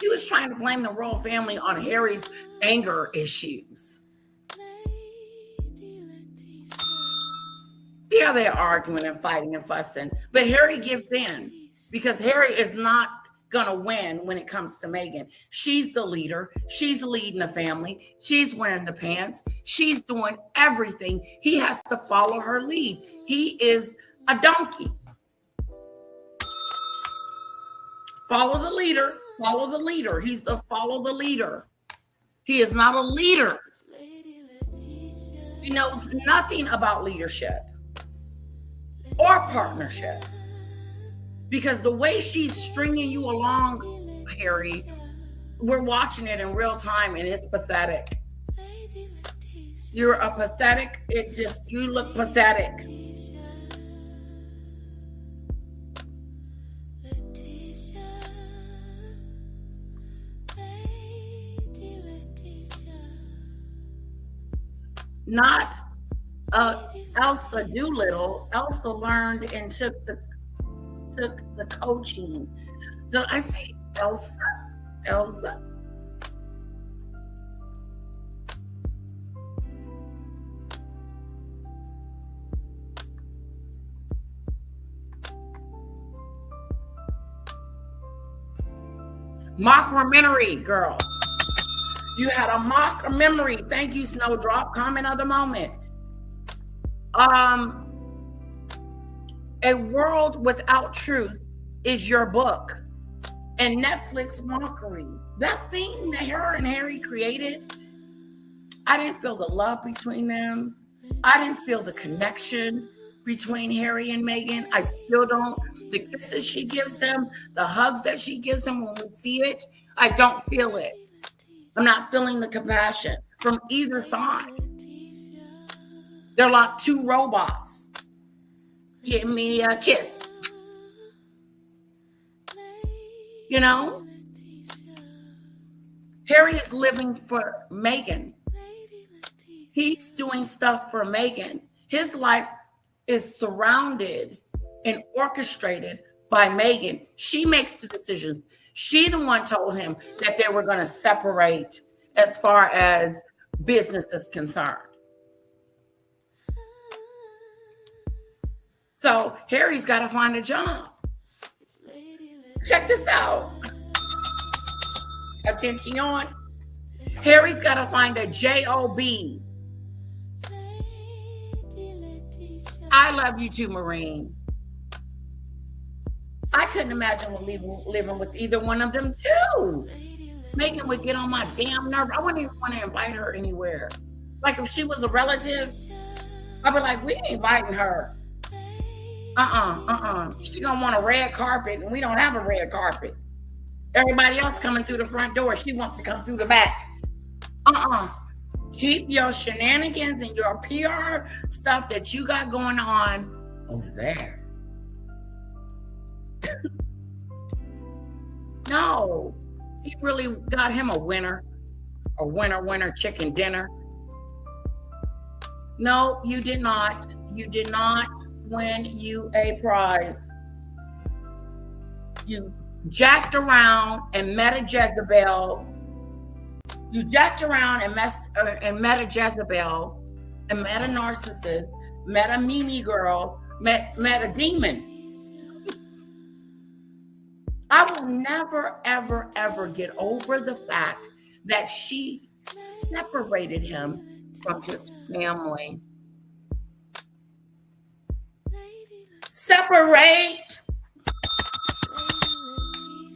She was trying to blame the royal family on Harry's anger issues. Yeah, Yeah, they're arguing and fighting and fussing, but Harry gives in because Harry is not gonna win when it comes to Meghan. She's the leader. She's leading the family. She's wearing the pants. She's doing everything. He has to follow her lead. He is a donkey. Follow the leader. Follow the leader. He's a follow the leader. He is not a leader. He knows nothing about leadership or partnership. Because the way she's stringing you along, Harry, we're watching it in real time and it's pathetic. You're a pathetic, you look pathetic. Not Elsa Doolittle. Elsa learned and took the coaching. Did I say Elsa? Elsa. Mockumentary, girl. You had a mockumentary. Thank you, Snowdrop. Comment of the moment. A World Without Truth is your book. And Netflix mockery. That thing that her and Harry created, I didn't feel the love between them. I didn't feel the connection between Harry and Meghan. I still don't. The kisses she gives him, the hugs that she gives him when we see it, I don't feel it. I'm not feeling the compassion from either side. They're like two robots. Give me a kiss. You know? Harry is living for Meghan. He's doing stuff for Meghan. His life is surrounded and orchestrated by Meghan. She makes the decisions. She the one told him that they were going to separate as far as business is concerned. So Harry's got to find a job. Check this out. Attention on. Harry's got to find a job. I love you too, Maureen. I couldn't imagine living with either one of them too. Meghan would get on my damn nerve. I wouldn't even want to invite her anywhere. Like if she was a relative, I'd be like, we ain't inviting her. She gonna want a red carpet and we don't have a red carpet. Everybody else coming through the front door. She wants to come through the back. Keep your shenanigans and your PR stuff that you got going on over there. No, he really got him a winner chicken dinner. No, you did not. You did not win you a prize. You jacked around and met a Jezebel. You jacked around and met a Jezebel, and met a narcissist, met a Mimi girl, met a demon. I will never, ever, ever get over the fact that she separated him from his family. Separate.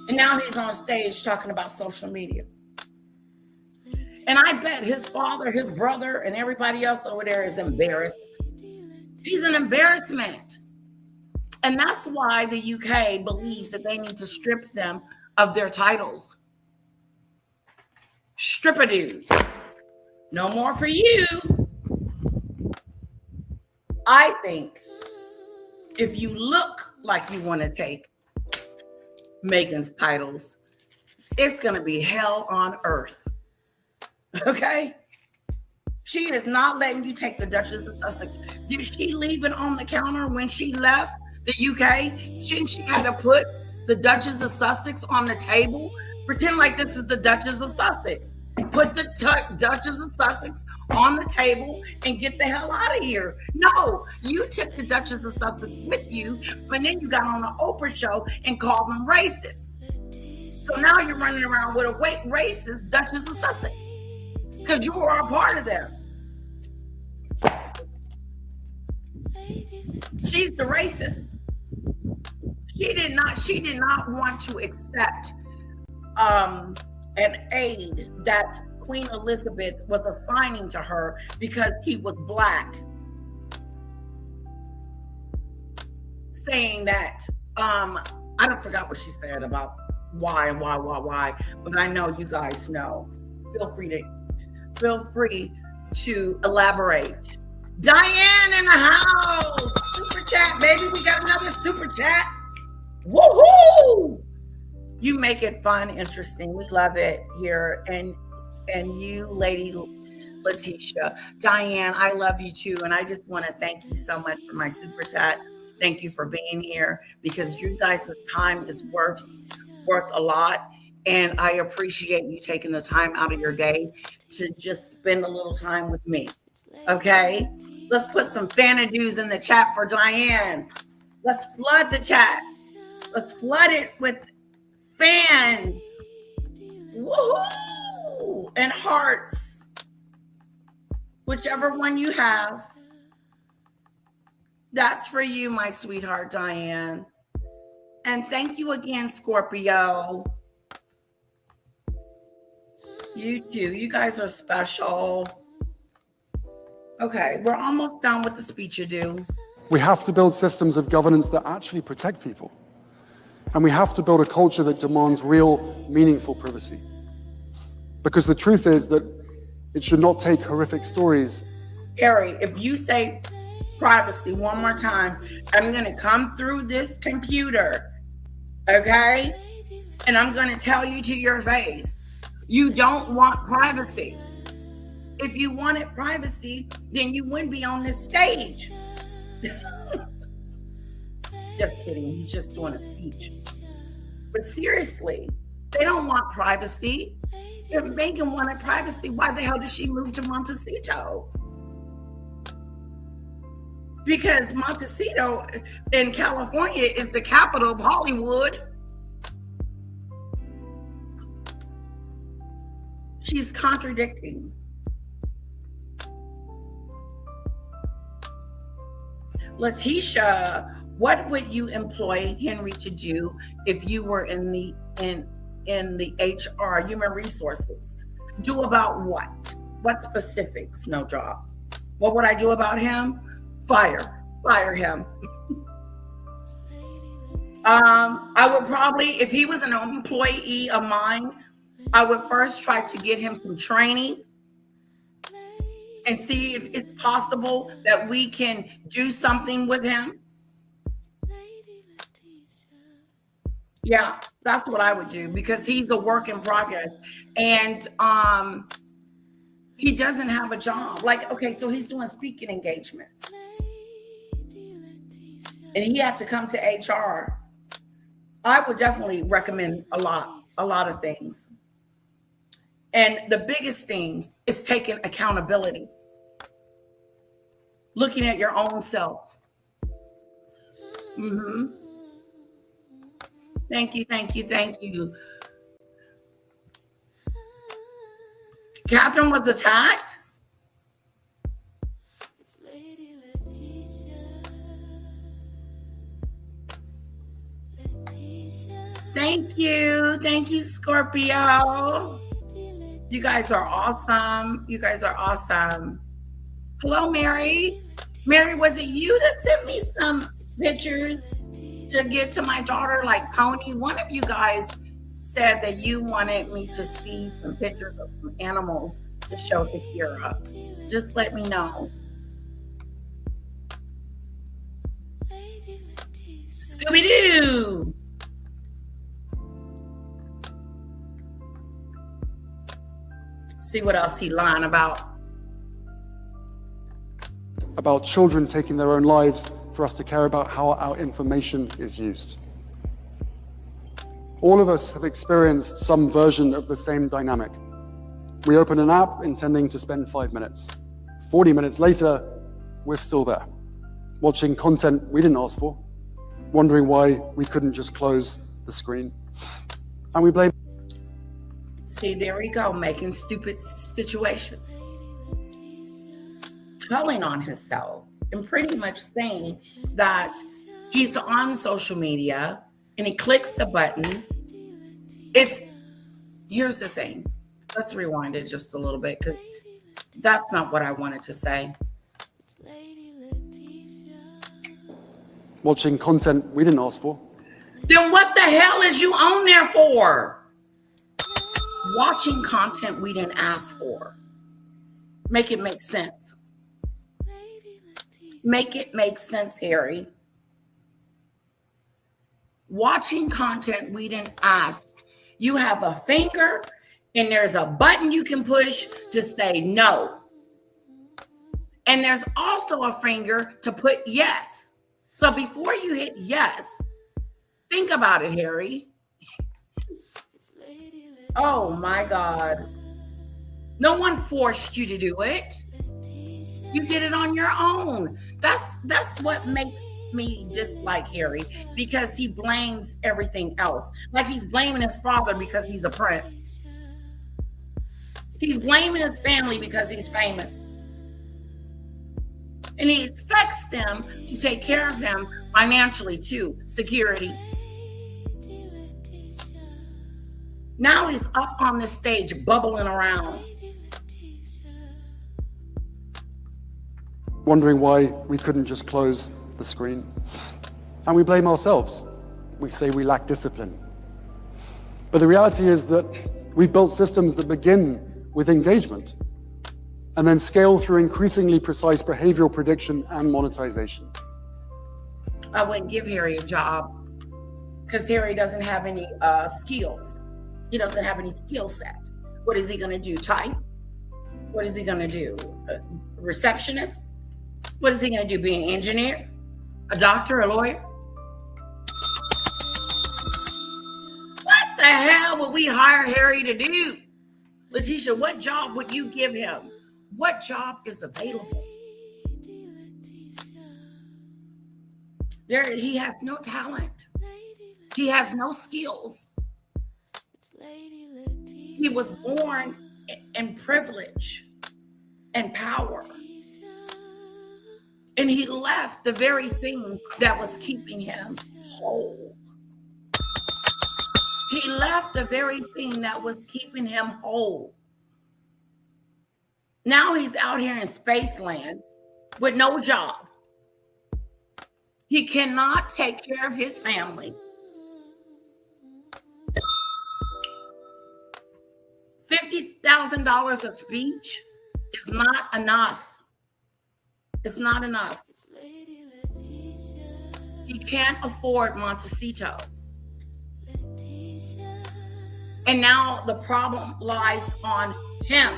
And now he's on stage talking about social media. And I bet his father, his brother, and everybody else over there is embarrassed. He's an embarrassment. And that's why the UK believes that they need to strip them of their titles. Strip-a-doo. No more for you. I think if you look like you want to take Meghan's titles, it's going to be hell on earth. Okay? She is not letting you take the Duchess of Sussex. Did she leave it on the counter when she left the UK? Shouldn't she have to put the Duchess of Sussex on the table? Pretend like this is the Duchess of Sussex. put the Duchess of Sussex on the table and get the hell out of here. No, you took the Duchess of Sussex with you, but then you got on the Oprah show and called them racist. So now you're running around with a racist Duchess of Sussex because you were a part of them. She's the racist. She did not want to accept an aid that Queen Elizabeth was assigning to her because he was black, saying that I don't forgot what she said about why, but I know you guys know. Feel free to elaborate. Diane in the house, super chat, baby. We got another super chat. Woohoo! You make it fun, interesting. We love it here. And you, Lady Letitia, Diane, I love you too. And I just want to thank you so much for my super chat. Thank you for being here because you guys' time is worth a lot. And I appreciate you taking the time out of your day to just spend a little time with me. Okay? Let's put some fanadoos in the chat for Diane. Let's flood the chat. Let's flood it with fans. Woohoo! And hearts. Whichever one you have. That's for you, my sweetheart, Diane. And thank you again, Scorpio. You too. You guys are special. Okay, we're almost done with the speech you do. We have to build systems of governance that actually protect people. And we have to build a culture that demands real, meaningful privacy. Because the truth is that it should not take horrific stories. Harry, if you say privacy one more time, I'm going to come through this computer, okay? And I'm going to tell you to your face, you don't want privacy. If you wanted privacy, then you wouldn't be on this stage. Just kidding. He's just doing a speech. But seriously, they don't want privacy. If Meghan wanted privacy, why the hell did she move to Montecito? Because Montecito in California is the capital of Hollywood. She's contradicting. Letitia, what would you employ Henry to do if you were in the HR, human resources? Do about what? What specifics? No job. What would I do about him? Fire him. I would probably, if he was an employee of mine, I would first try to get him some training and see if it's possible that we can do something with him. Yeah, that's what I would do because he's a work in progress and he doesn't have a job. Like, okay, so he's doing speaking engagements and he had to come to HR. I would definitely recommend a lot of things. And the biggest thing is taking accountability. Looking at your own self. Mm-hmm. Thank you. Catherine was attacked? Thank you, Scorpio. You guys are awesome. Hello, Mary. Mary, was it you that sent me some pictures to give to my daughter, like Pony? One of you guys said that you wanted me to see some pictures of some animals to show to Kira. Just let me know. Scooby-Doo. See what else he lying about. About children taking their own lives for us to care about how our information is used. All of us have experienced some version of the same dynamic. We open an app intending to spend 5 minutes. 40 minutes later, we're still there, watching content we didn't ask for, wondering why we couldn't just close the screen. And we blame. See, there we go, making stupid situations. Telling on himself and pretty much saying that he's on social media and he clicks the button. Here's the thing. Let's rewind it just a little bit because that's not what I wanted to say. Watching content we didn't ask for. Then what the hell is you on there for? Watching content we didn't ask for. Make it make sense. Make it make sense, Harry. Watching content we didn't ask. You have a finger and there's a button you can push to say no. And there's also a finger to put yes. So before you hit yes, think about it, Harry. Oh my God. No one forced you to do it. You did it on your own. That's what makes me dislike Harry, because he blames everything else. Like he's blaming his father because he's a prince. He's blaming his family because he's famous. And he expects them to take care of him financially too, security. Now he's up on the stage bubbling around. Wondering why we couldn't just close the screen. And we blame ourselves. We say we lack discipline. But the reality is that we've built systems that begin with engagement and then scale through increasingly precise behavioral prediction and monetization. I wouldn't give Harry a job because Harry doesn't have any skills. He doesn't have any skill set. What is he going to do? Type? What is he going to do? A receptionist? What is he going to do? Be an engineer? A doctor? A lawyer? What the hell would we hire Harry to do? Letitia, what job would you give him? What job is available? He has no talent. He has no skills. He was born in privilege and power. And he left the very thing that was keeping him whole. He left the very thing that was keeping him whole. Now he's out here in Spaceland with no job. He cannot take care of his family. $50,000 a speech is not enough. It's not enough. He can't afford Montecito. And now the problem lies on him.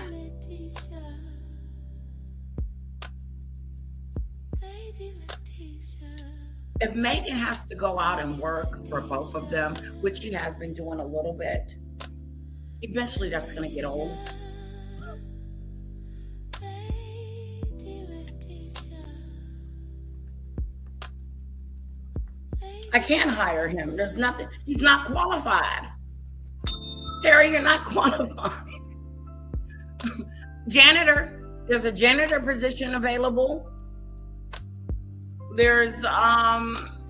If Megan has to go out and work for both of them, which she has been doing a little bit, eventually that's going to get old. I can't hire him. There's nothing. He's not qualified. Harry, you're not qualified. Janitor. There's a janitor position available. There's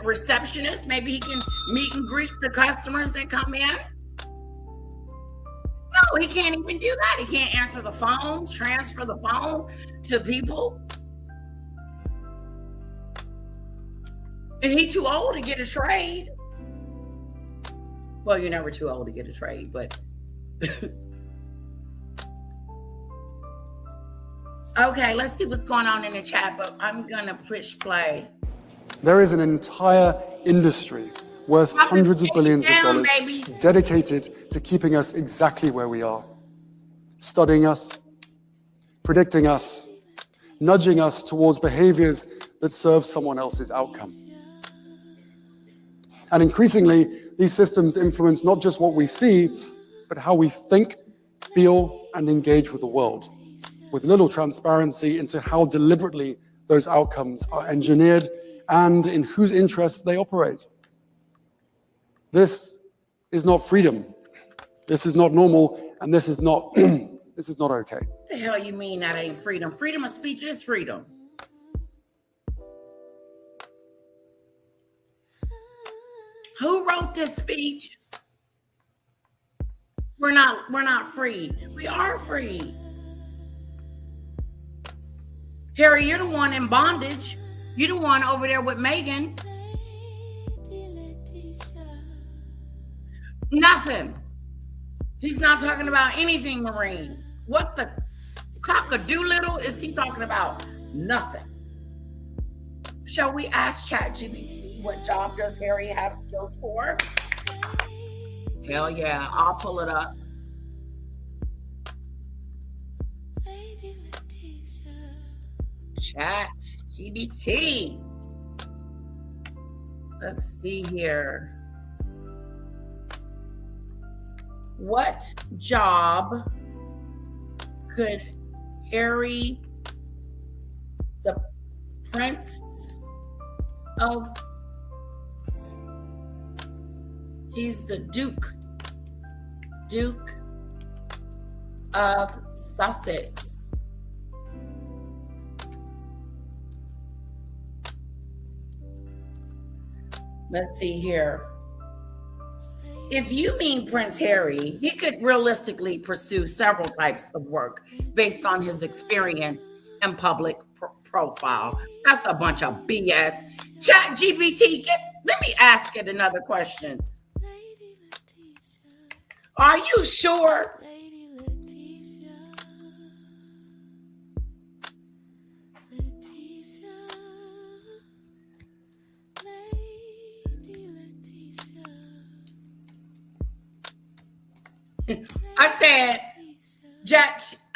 receptionist. Maybe he can meet and greet the customers that come in. No, he can't even do that. He can't answer the phone, transfer the phone to people. And he's too old to get a trade. Well, you're never too old to get a trade, but okay, let's see what's going on in the chat, but I'm gonna push play. There is an entire industry worth hundreds of billions of dollars dedicated to keeping us exactly where we are, studying us, predicting us, nudging us towards behaviors that serve someone else's outcome. And increasingly, these systems influence not just what we see, but how we think, feel, and engage with the world, with little transparency into how deliberately those outcomes are engineered and in whose interests they operate. This is not freedom. This is not normal, and this is not this is not okay. What the hell you mean that ain't freedom? Freedom of speech is freedom. Who wrote this speech? We're not free. We are free. Harry, you're the one in bondage. You're the one over there with Megan. Nothing. He's not talking about anything, Marine. What the cock-a-doodle is he talking about? Nothing. Shall we ask ChatGPT what job does Harry have skills for? Hell yeah, I'll pull it up. ChatGPT. Let's see here. What job could Harry, the Prince of, he's the Duke of Sussex. Let's see here. If you mean Prince Harry, he could realistically pursue several types of work based on his experience and public profile. That's a bunch of BS. ChatGPT, let me ask it another question. Are you sure?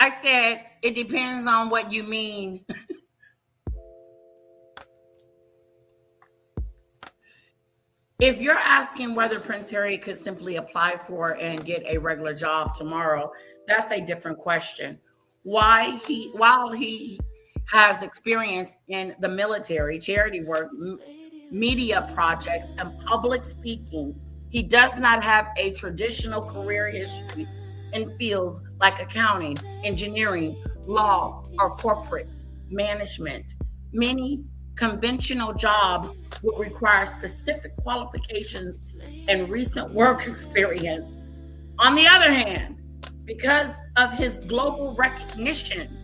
I said, it depends on what you mean. If you're asking whether Prince Harry could simply apply for and get a regular job tomorrow, that's a different question. While he has experience in the military, charity work, media projects, and public speaking, he does not have a traditional career history in fields like accounting, engineering, law, or corporate management. Many conventional jobs would require specific qualifications and recent work experience. On the other hand, because of his global recognition,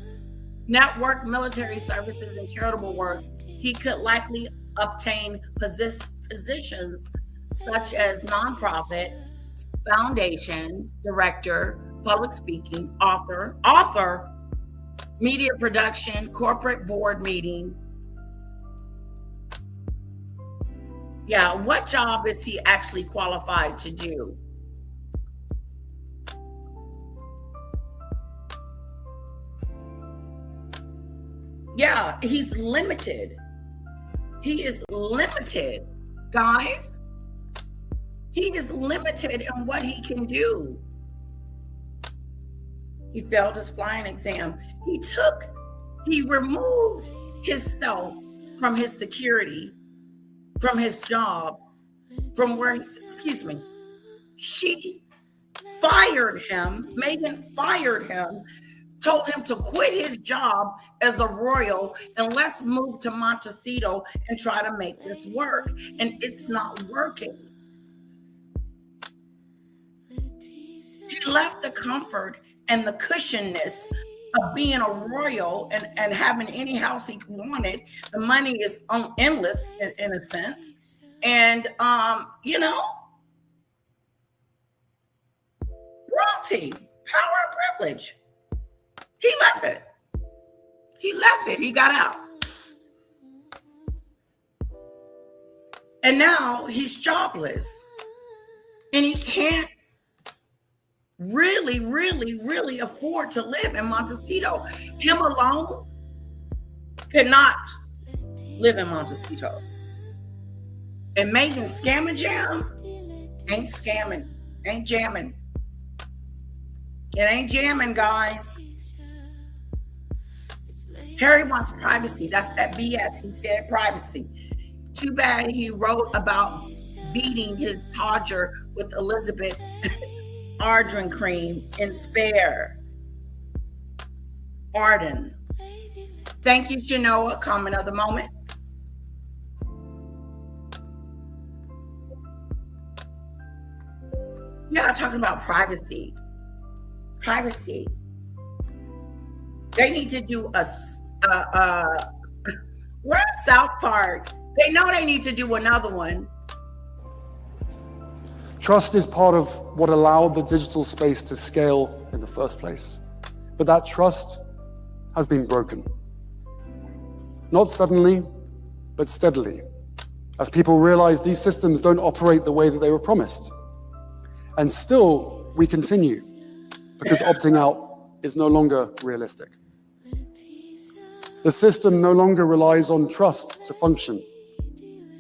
network, military services, and charitable work, he could likely obtain positions such as nonprofit, foundation, director, public speaking, author, media production, corporate board meeting. Yeah, what job is he actually qualified to do? Yeah, he's limited. He is limited, guys. He is limited in what he can do. He failed his flying exam. He removed himself from his security, from his job, from where, she fired him, Megan fired him, told him to quit his job as a royal and let's move to Montecito and try to make this work. And it's not working. He left the comfort and the cushionness of being a royal and having any house he wanted. The money is endless in a sense. And, royalty, power and privilege. He left it. He got out. And now he's jobless. And he can't really afford to live in Montecito. Him alone could not live in Montecito. And Megan's scamming jam ain't jamming. It ain't jamming, guys. Harry wants privacy. That's that BS. He said privacy. Too bad he wrote about beating his Todger with Elizabeth Arden cream in Spare. Arden. Thank you, Shanoa. Comment of the moment. Yeah, talking about privacy. Privacy. They need to do we're in South Park. They know they need to do another one. Trust is part of what allowed the digital space to scale in the first place. But that trust has been broken. Not suddenly, but steadily, as people realize these systems don't operate the way that they were promised. And still, we continue, because opting out is no longer realistic. The system no longer relies on trust to function,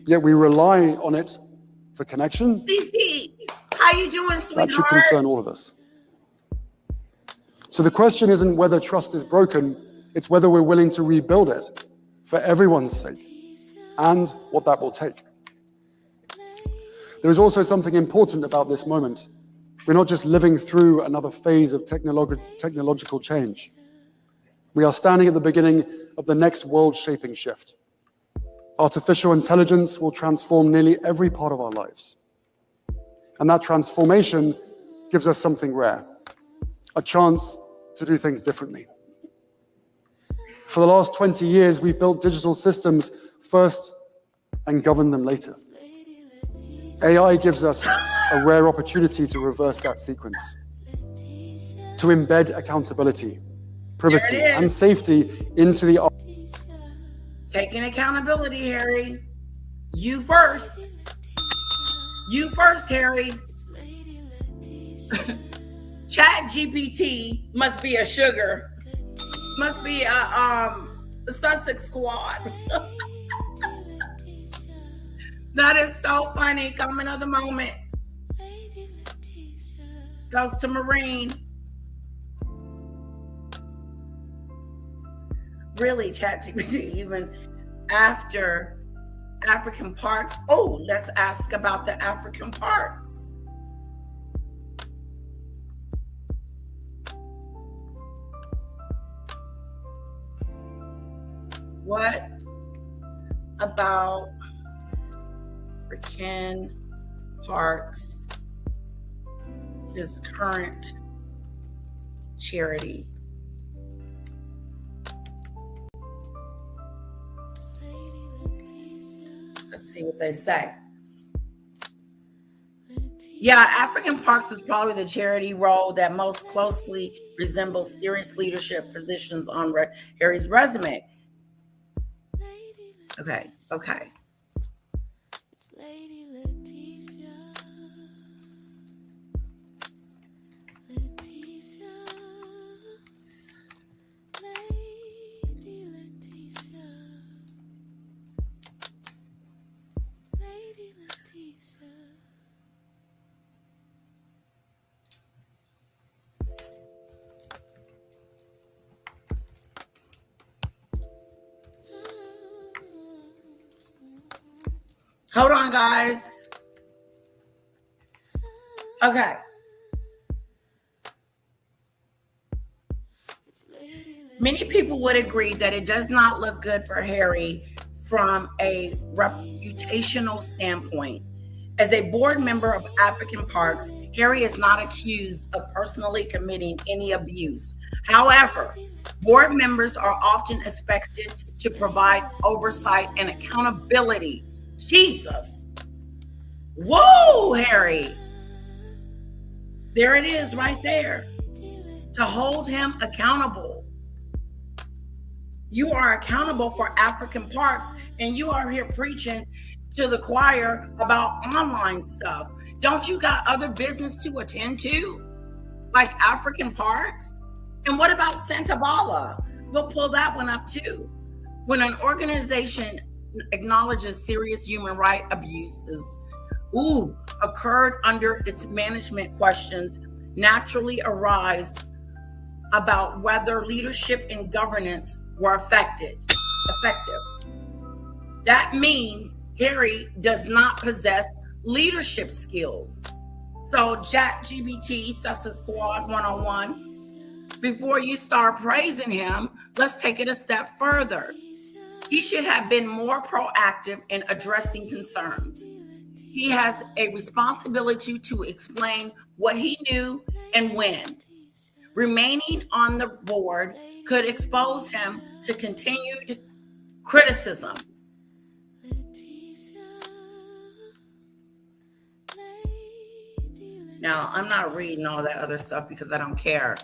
yet we rely on it for connection. CC, how you doing, sweetheart? That should concern all of us. So the question isn't whether trust is broken, it's whether we're willing to rebuild it for everyone's sake and what that will take. There is also something important about this moment. We're not just living through another phase of technological change. We are standing at the beginning of the next world-shaping shift. Artificial intelligence will transform nearly every part of our lives. And that transformation gives us something rare, a chance to do things differently. For the last 20 years, we've built digital systems first and governed them later. AI gives us a rare opportunity to reverse that sequence, to embed accountability, privacy, and safety into the... Taking accountability, Harry. You first. You first, Harry. Chat GPT must be a sugar. Must be a Sussex squad. That is so funny. Comment of the moment. Goes to Marine. Really, ChatGPT, even after African parks. Oh, let's ask about the African parks. What about African parks, this current charity? Let's see what they say. Yeah, African Parks is probably the charity role that most closely resembles serious leadership positions on Harry's resume. Okay. Hold on, guys. Okay. Many people would agree that it does not look good for Harry from a reputational standpoint. As a board member of African Parks, Harry is not accused of personally committing any abuse. However, board members are often expected to provide oversight and accountability. Jesus. Whoa, Harry. There it is right there. To hold him accountable. You are accountable for African Parks, and you are here preaching to the choir about online stuff. Don't you got other business to attend to? Like African Parks? And what about Santa Bala? We'll pull that one up too. When an organization acknowledges serious human rights abuses occurred under its management questions, naturally arise about whether leadership and governance were effective. That means Harry does not possess leadership skills. So ChatGPT, Success Squad 101, before you start praising him, let's take it a step further. He should have been more proactive in addressing concerns. He has a responsibility to explain what he knew and when. Remaining on the board could expose him to continued criticism. Now, I'm not reading all that other stuff because I don't care.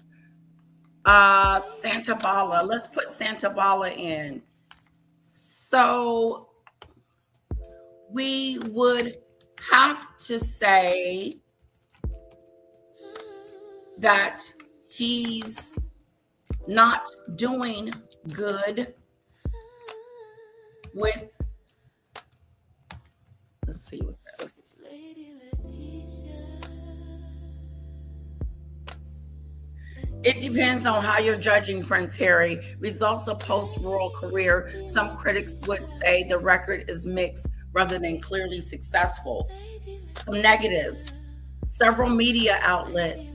Santa Bala. Let's put Santa Bala in. So we would have to say that he's not doing good with, let's see what that is. It depends on how you're judging Prince Harry. Results of post-royal career. Some critics would say the record is mixed rather than clearly successful. Some negatives. Several media outlets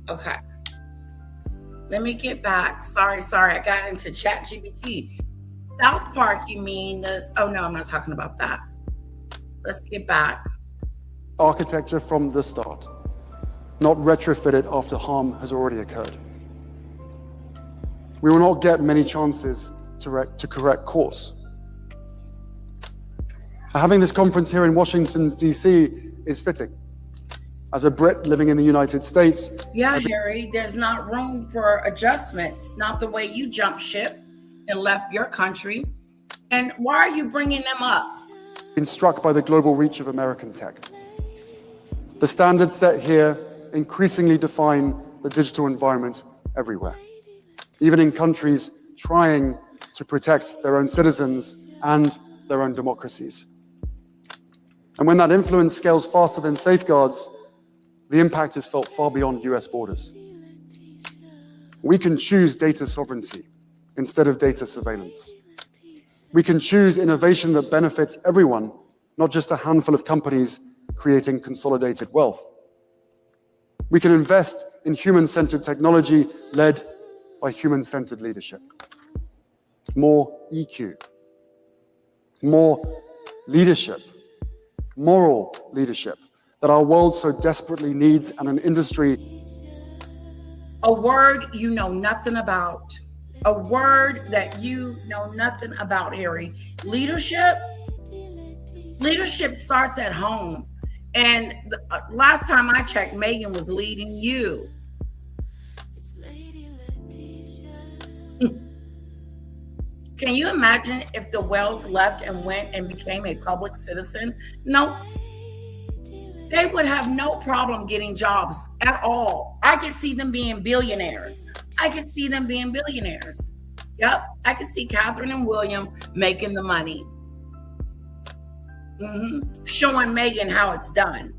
Okay. Let me get back. Sorry. I got into ChatGPT. South Park, you mean this? Oh, no, I'm not talking about that. Let's get back. Architecture from the start, not retrofitted after harm has already occurred. We will not get many chances to correct course. Having this conference here in Washington, D.C. is fitting. As a Brit living in the United States. Yeah, Harry, there's not room for adjustments, not the way you jumped ship and left your country. And why are you bringing them up? Been struck by the global reach of American tech. The standards set here increasingly define the digital environment everywhere, even in countries trying to protect their own citizens and their own democracies. And when that influence scales faster than safeguards, the impact is felt far beyond US borders. We can choose data sovereignty instead of data surveillance. We can choose innovation that benefits everyone, not just a handful of companies creating consolidated wealth. We can invest in human-centered technology led by human-centered leadership. More EQ, more leadership, moral leadership, that our world so desperately needs, and an industry. A word you know nothing about. A word that you know nothing about, Harry. Leadership starts at home. And last time I checked, Megan was leading you. Can you imagine if the Wells left and went and became a public citizen? No. They would have no problem getting jobs at all. I could see them being billionaires. Yep, I could see Catherine and William making the money. Showing Megan how it's done.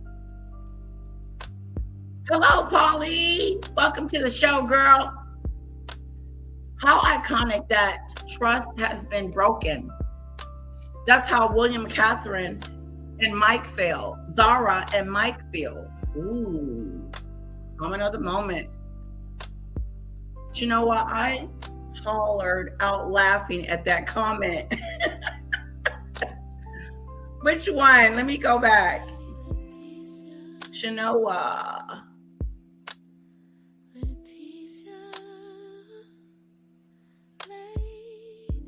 Hello, Polly. Welcome to the show, girl. How iconic that trust has been broken. That's how William, Catherine, and Mike feel. Zara and Mike feel. Ooh, comment of the moment. But you know what? I hollered out laughing at that comment. Which one? Let me go back. Shanoa.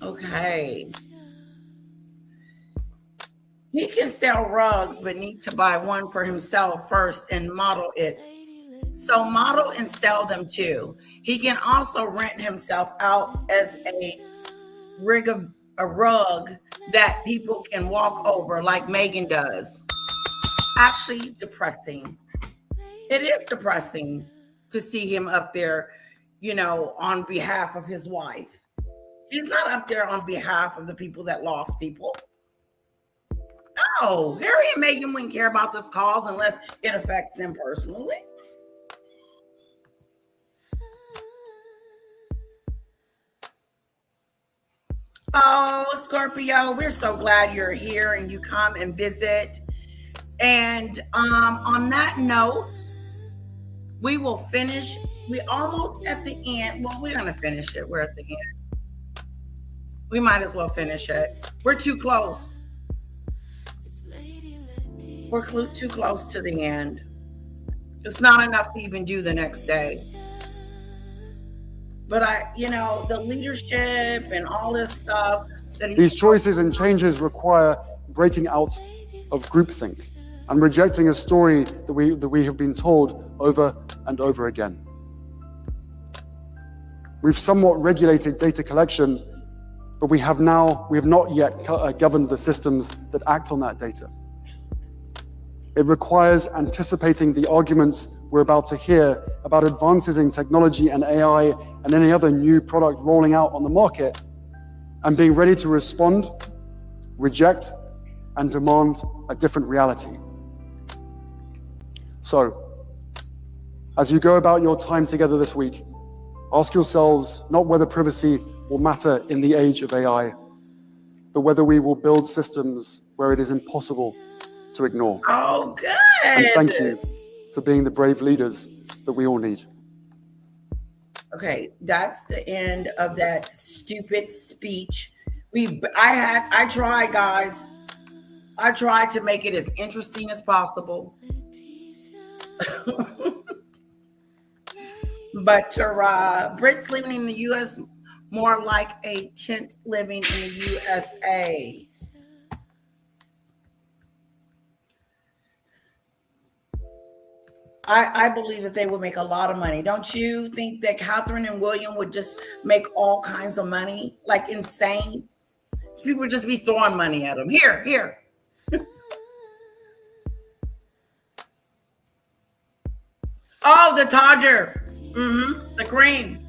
Okay. He can sell rugs, but need to buy one for himself first and model it. So model and sell them too. He can also rent himself out as a rug that people can walk over like Megan does. Actually depressing. It is depressing to see him up there, on behalf of his wife. He's not up there on behalf of the people that lost people. No, Harry and Meghan wouldn't care about this cause unless it affects them personally. Oh, Scorpio, we're so glad you're here and you come and visit. And on that note, we will finish. We almost at the end. Well, we're going to finish it. We're at the end. We might as well finish it. We're too close. We're too close to the end. It's not enough to even do the next day. But the leadership and all this stuff. These choices and changes require breaking out of groupthink and rejecting a story that we have been told over and over again. We've somewhat regulated data collection, but we have not yet governed the systems that act on that data. It requires anticipating the arguments we're about to hear about advances in technology and AI and any other new product rolling out on the market, and being ready to respond, reject, and demand a different reality. So, as you go about your time together this week, ask yourselves not whether privacy will matter in the age of AI, but whether we will build systems where it is impossible to ignore. Oh, good. And thank you for being the brave leaders that we all need. Okay, that's the end of that stupid speech. I tried, guys. I tried to make it as interesting as possible. But Brits living in the U.S. more like a tent living in the USA. I believe that they would make a lot of money. Don't you think that Catherine and William would just make all kinds of money, like insane? People would just be throwing money at them. Here. Oh, the Todger. The cream.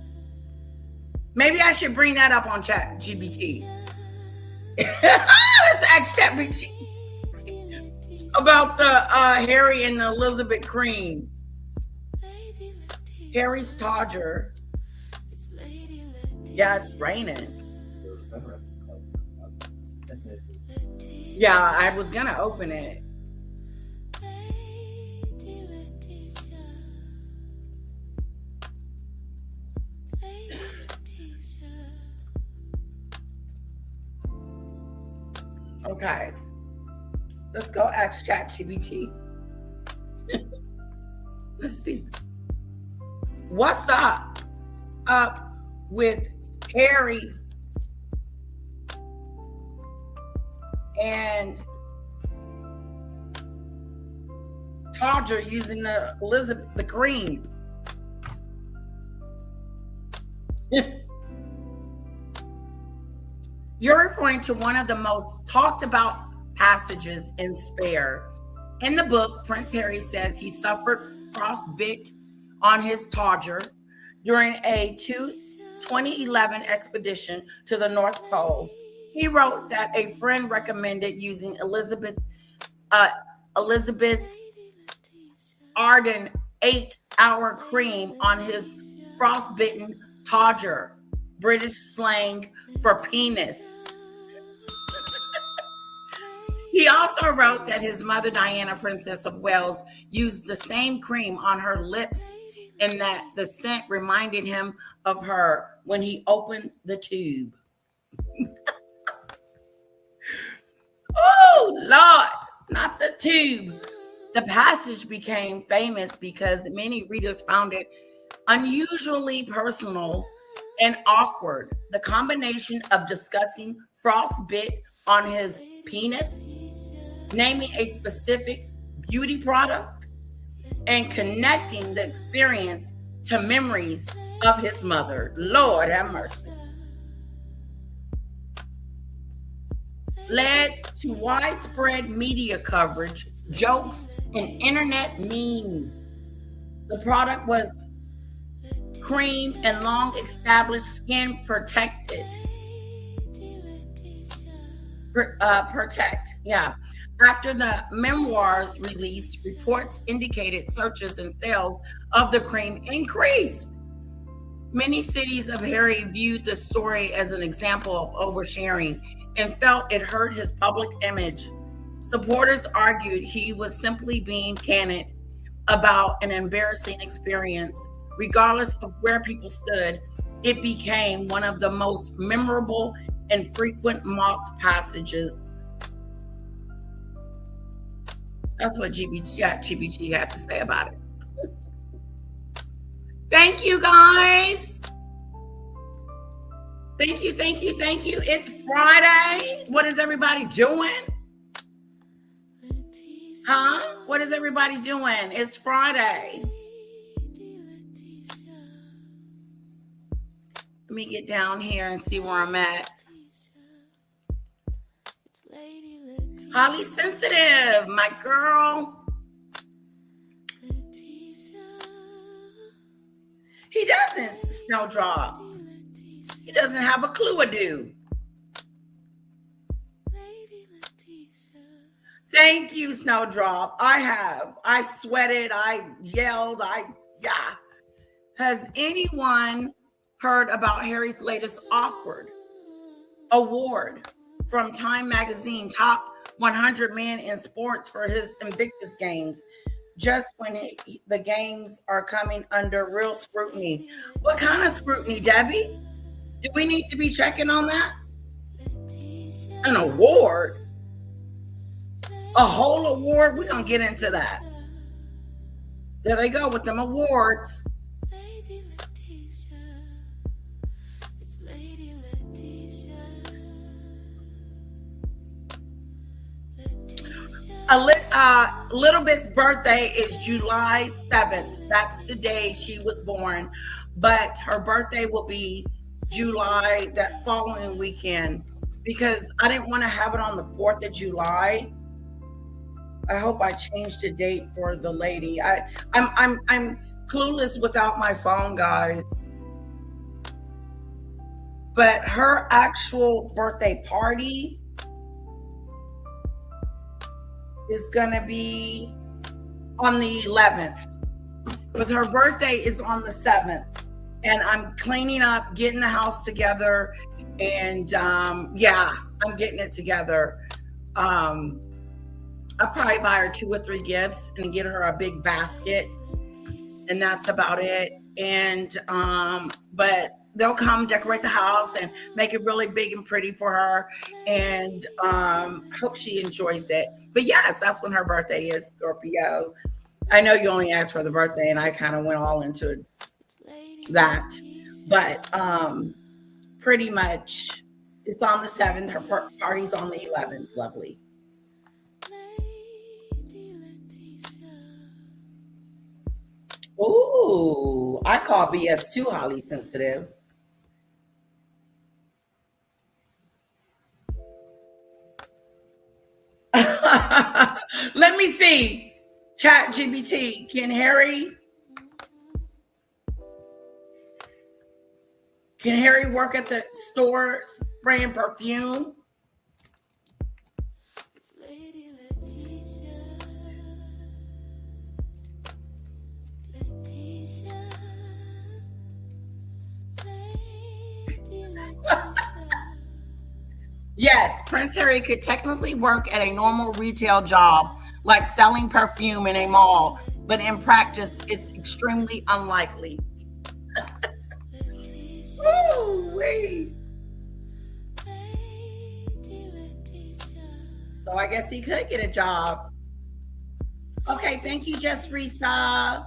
Maybe I should bring that up on ChatGPT. Let's ask ChatGPT about the Harry and the Elizabeth cream. Harry's Todger. Yeah, it's raining. Yeah, I was gonna open it. Okay. Let's go ask ChatGPT. Let's see. What's up with Harry and Todger using the cream? You're referring to one of the most talked about passages in Spare. In the book, Prince Harry says he suffered frostbite on his Todger during a 2011 expedition to the North Pole. He wrote that a friend recommended using Elizabeth Arden 8-hour cream on his frostbitten Todger, British slang for penis. He also wrote that his mother, Diana, Princess of Wales, used the same cream on her lips and that the scent reminded him of her when he opened the tube. Oh, Lord, not the tube. The passage became famous because many readers found it unusually personal and awkward. The combination of discussing frostbite on his penis, naming a specific beauty product, and connecting the experience to memories of his mother. Lord have mercy. led to widespread media coverage, jokes, and internet memes. The product was cream and long established skin protected. After the memoir's release, reports indicated searches and sales of the cream increased. Many cities of Harry viewed the story as an example of oversharing and felt it hurt his public image. Supporters argued he was simply being candid about an embarrassing experience. Regardless of where people stood, it became one of the most memorable and frequent mocked passages. That's what GBT had to say about it. Thank you, guys. Thank you. It's Friday. What is everybody doing? Huh? What is everybody doing? It's Friday. Let me get down here and see where I'm at. Highly sensitive, my girl. He doesn't, Snowdrop. He doesn't have a clue, do. Thank you, Snowdrop. I have. I sweated. I yelled. Has anyone heard about Harry's latest awkward award from Time Magazine, top 100 men in sports for his Invictus Games, just when the games are coming under real scrutiny? What kind of scrutiny, Debbie? Do we need to be checking on that? An award? A whole award? We're going to get into that. There they go with them awards. Little Bit's birthday is July 7th. That's the day she was born. But her birthday will be July, that following weekend, because I didn't want to have it on the 4th of July. I hope I changed the date for the lady. I'm clueless without my phone, guys. But her actual birthday party is gonna be on the 11th, but her birthday is on the 7th, and I'm cleaning up, getting the house together, and I'm getting it together. I'll probably buy her 2 or 3 gifts and get her a big basket, and that's about it. And but they'll come decorate the house and make it really big and pretty for her, and hope she enjoys it. But yes, that's when her birthday is, Scorpio. I know you only asked for the birthday, and I kind of went all into that, but pretty much it's on the 7th. Her party's on the 11th. Lovely. Ooh, I call BS too highly sensitive. Let me see. Chat GBT. Can Harry work at the store spraying perfume? Yes, Prince Harry could technically work at a normal retail job, like selling perfume in a mall, but in practice, it's extremely unlikely. Woo-wee. So I guess he could get a job. Okay, thank you, Jess Risa.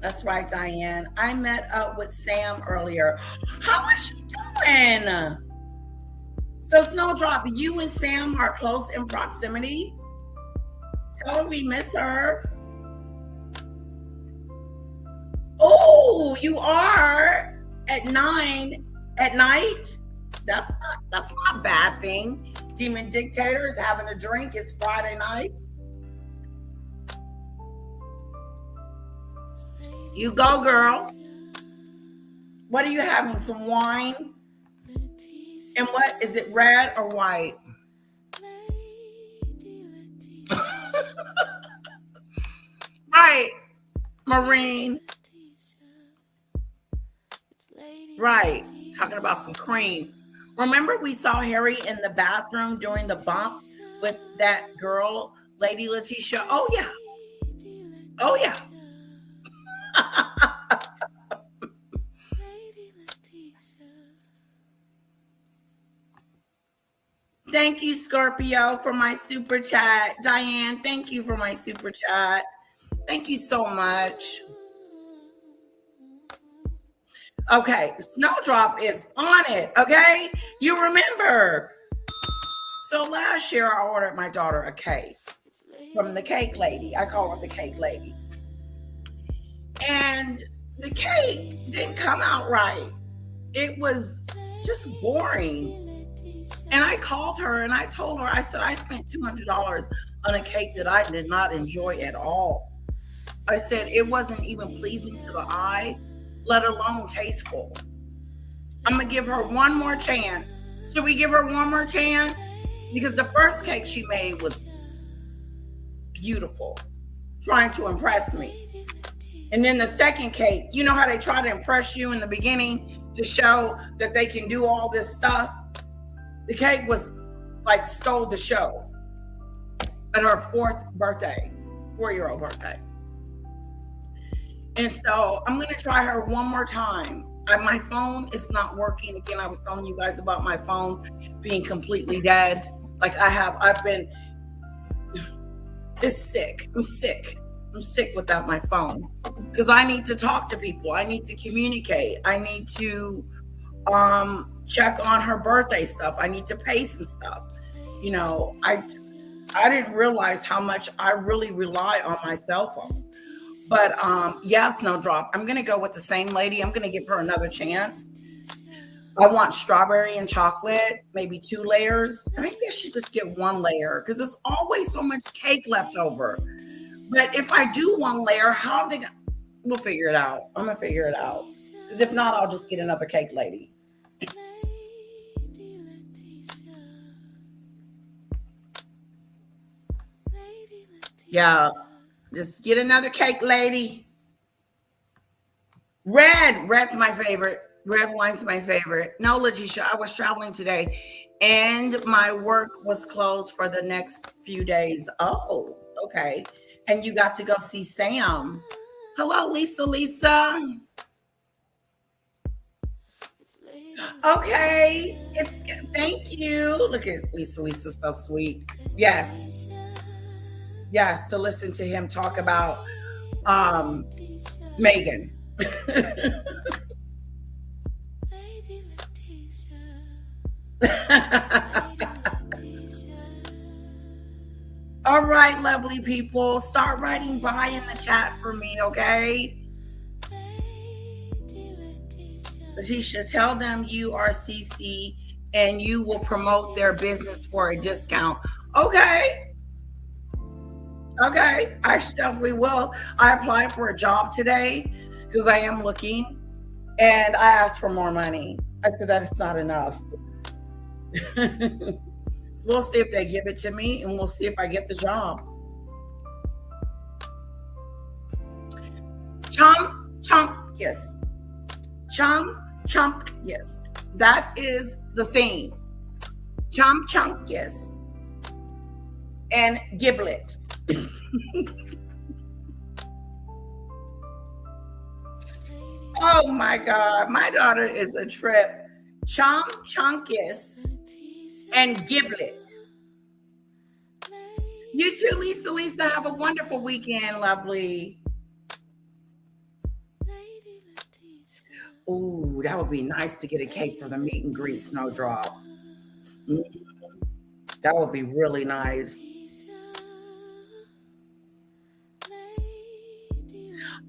That's right, Diane. I met up with Sam earlier. How is she doing? So, Snowdrop, you and Sam are close in proximity. Tell her we miss her. Oh, you are at 9 at night, that's not a bad thing. Demon Dictator is having a drink. It's Friday night. You go, girl. What are you having? Some wine? And what is it, red or white? Right, Marine. Right, talking about some cream. Remember we saw Harry in the bathroom during the bump with that girl, Lady Letitia? Oh, yeah. Oh, yeah. Thank you, Scorpio, for my super chat. Diane, thank you for my super chat. Thank you so much. Okay, Snowdrop is on it, okay? You remember. So last year I ordered my daughter a cake from the cake lady. I call her the cake lady. And the cake didn't come out right. It was just boring. And I called her and I told her, I said, I spent $200 on a cake that I did not enjoy at all. I said, it wasn't even pleasing to the eye, let alone tasteful. I'm going to give her one more chance. Should we give her one more chance? Because the first cake she made was beautiful, trying to impress me. And then the second cake, you know how they try to impress you in the beginning to show that they can do all this stuff? The cake was like stole the show at her 4-year-old birthday. And so I'm going to try her one more time. My phone is not working. Again, I was telling you guys about my phone being completely dead. Like it's sick. I'm sick without my phone because I need to talk to people. I need to communicate. I need to check on her birthday stuff. I need to pay some stuff. You know, I didn't realize how much I really rely on my cell phone. But yeah, Snowdrop, I'm going to go with the same lady. I'm going to give her another chance. I want strawberry and chocolate, maybe 2 layers. Maybe I should just get 1 layer because there's always so much cake left over. But if I do 1 layer, how are they going to? We'll figure it out. I'm going to figure it out. Because if not, I'll just get another cake lady. Yeah, just get another cake lady. Red's my favorite. Red wine's my favorite. No, Letitia, I was traveling today and my work was closed for the next few days. Oh, okay. And you got to go see Sam. Hello, Lisa. Okay, thank you. Look at Lisa, so sweet. Yes, to listen to him talk about Megan. All right, lovely people, start writing bye in the chat for me, okay? Letitia, tell them you are CC and you will promote their business for a discount. Okay, I definitely will. I applied for a job today because I am looking and I asked for more money. I said that it's not enough. So we'll see if they give it to me and we'll see if I get the job. Chomp, yes. Chomp, yes. That is the theme. Chomp, yes. And giblet. Oh my God, my daughter is a trip. Chonkus and giblet. You too, Lisa. Have a wonderful weekend, lovely. Ooh, that would be nice to get a cake for the meet and greet, Snowdrop. That would be really nice.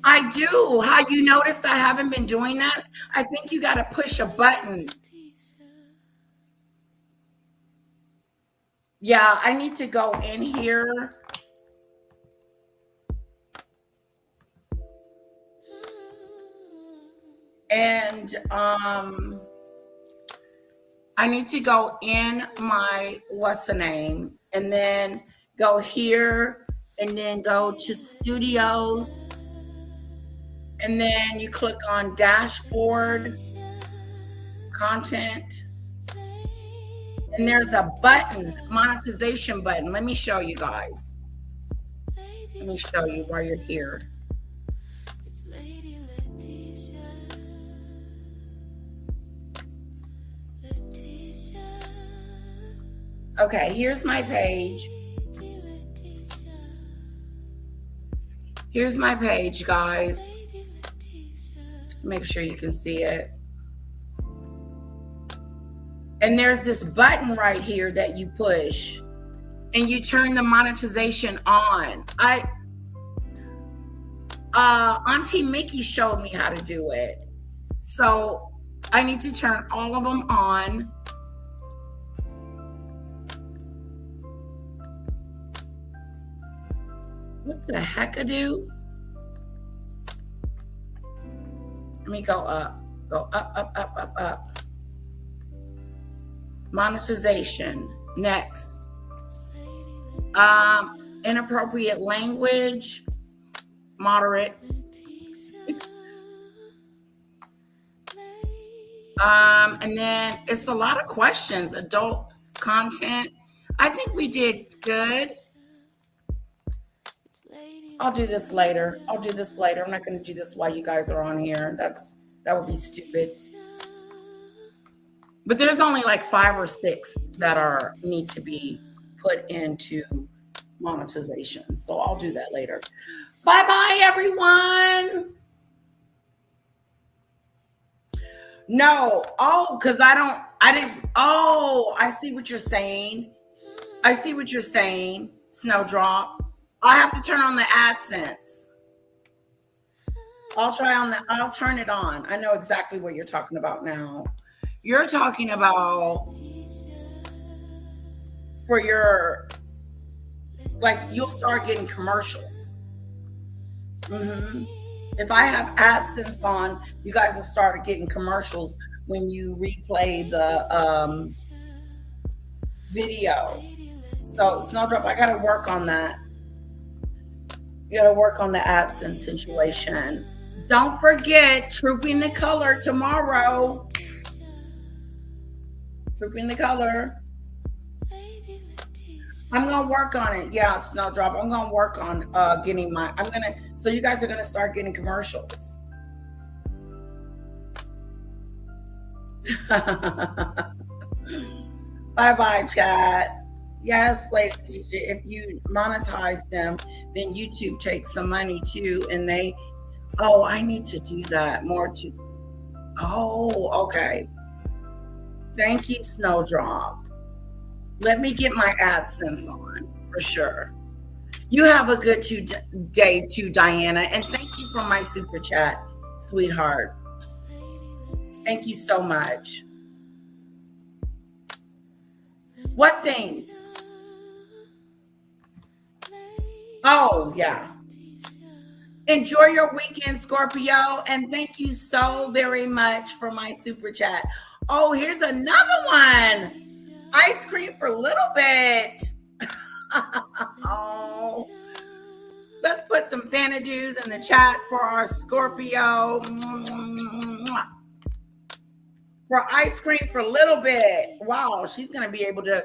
I do. How you noticed I haven't been doing that? I think you got to push a button. Yeah, I need to go in here. And I need to go in my what's the name, and then go here, and then go to studios, and then you click on dashboard, content, and there's a button, monetization button. Let me show you guys. Let me show you while you're here. Okay, here's my page. Here's my page, guys. Make sure you can see it. And there's this button right here that you push, and you turn the monetization on. Auntie Mickey showed me how to do it. So I need to turn all of them on. What the heck-a-do? Let me go up. Go up, up, up, up, up. Monetization. Next. Inappropriate language. Moderate. And then it's a lot of questions. Adult content. I think we did good. I'll do this later. I'm not going to do this while you guys are on here. That would be stupid. But there's only like 5 or 6 that need to be put into monetization. So I'll do that later. Bye-bye, everyone. No. Oh, because I see what you're saying. Snowdrop. I have to turn on the AdSense. I'll turn it on. I know exactly what you're talking about now. You're talking about for your, like, you'll start getting commercials. If I have AdSense on, you guys will start getting commercials when you replay the video. So Snowdrop, I got to work on that. You got to work on the AdSense situation. Don't forget Trooping the Color tomorrow. Trooping the Color. I'm going to work on it. Yeah, Snowdrop. I'm going to work on getting so you guys are going to start getting commercials. Bye-bye, chat. Yes, ladies, if you monetize them, then YouTube takes some money too. And I need to do that more too. Oh, okay. Thank you, Snowdrop. Let me get my AdSense on for sure. You have a good day too, Diana. And thank you for my super chat, sweetheart. Thank you so much. What things? Oh, yeah. Enjoy your weekend, Scorpio. And thank you so very much for my super chat. Oh, here's another one. Ice cream for a little bit. Oh. Let's put some Xanadu's in the chat for our Scorpio. For ice cream for a little bit. Wow, she's going to be able to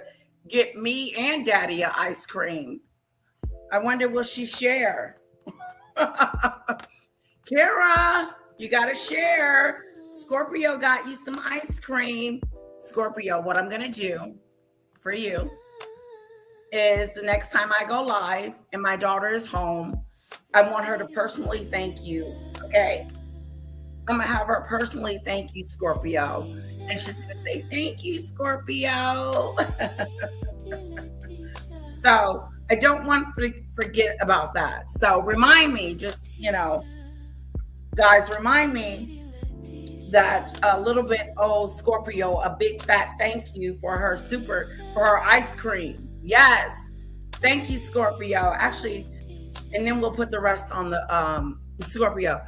get me and Daddy an ice cream. I wonder, will she share? Kara, you got to share. Scorpio got you some ice cream. Scorpio, what I'm going to do for you is the next time I go live and my daughter is home, I want her to personally thank you. Okay. I'm going to have her personally thank you, Scorpio. And she's going to say, thank you, Scorpio. So I don't want to forget about that. So remind me, just, Guys, remind me that a little bit old Scorpio, a big fat thank you for her ice cream. Yes. Thank you, Scorpio. Actually, and then we'll put the rest on the Scorpio.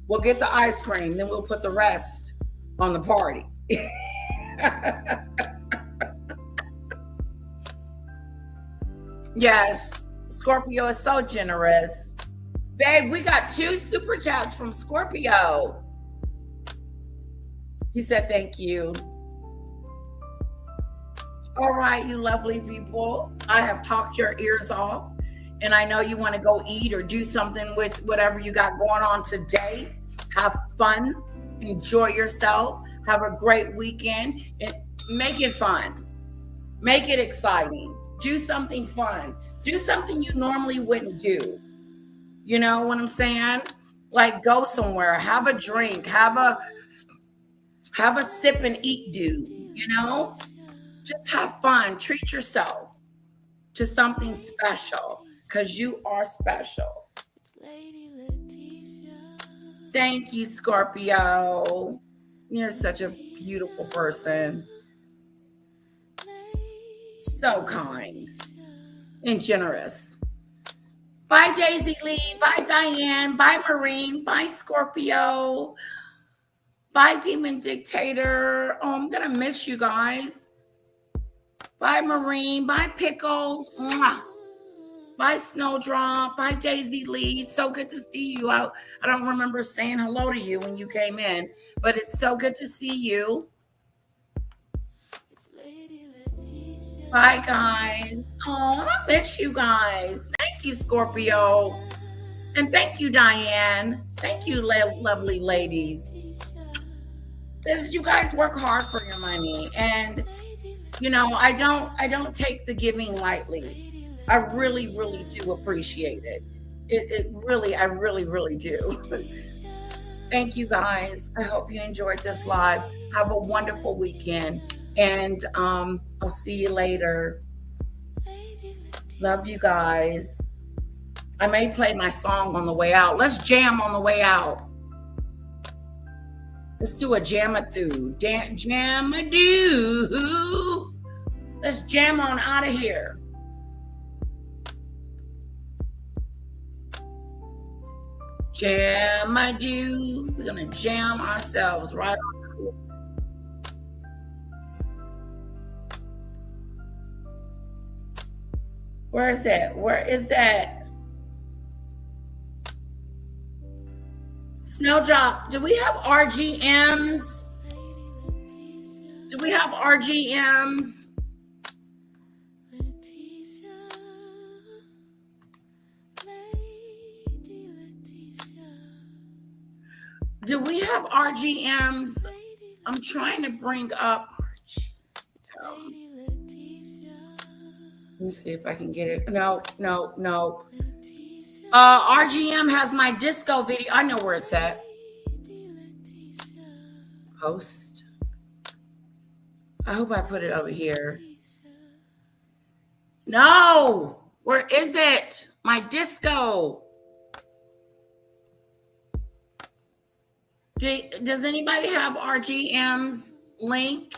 We'll get the ice cream, then we'll put the rest on the party. Yes, Scorpio is so generous. Babe, we got 2 super chats from Scorpio. He said thank you. All right, you lovely people. I have talked your ears off, and I know you want to go eat or do something with whatever you got going on today. Have fun. Enjoy yourself. Have a great weekend. And make it fun. Make it exciting. Do something fun. Do something you normally wouldn't do. You know what I'm saying? Like go somewhere, have a drink, have a sip and eat do, you know? Just have fun. Treat yourself to something special because you are special. Thank you, Scorpio. You're such a beautiful person. So kind and generous. Bye, Daisy Lee. Bye, Diane. Bye, Marine. Bye, Scorpio. Bye, Demon Dictator. Oh, I'm going to miss you guys. Bye, Marine. Bye, Pickles. Mwah. Bye, Snowdrop. Bye, Daisy Lee. It's so good to see you. I don't remember saying hello to you when you came in, but it's so good to see you. Bye, guys. Oh, I miss you guys. Thank you, Scorpio. And thank you, Diane. Thank you, lovely ladies. You guys work hard for your money. And, you know, I don't take the giving lightly. I really, really do appreciate it. I really, really do. Thank you, guys. I hope you enjoyed this live. Have a wonderful weekend. And I'll see you later. Love you guys. I may play my song on the way out. Let's jam on the way out. Let's do a jam-a-thoo. Jam-a-doo. Let's jam on out of here. Jam-a-doo. We're going to jam ourselves right on. Where is that? Where is that? Snowdrop, do we have RGMs? Do we have RGMs? Do we have RGMs? I'm trying to bring up. Let me see if I can get it. No. RGM has my disco video. I know where it's at. Post. I hope I put it over here. No. Where is it? My disco. Does anybody have RGM's link?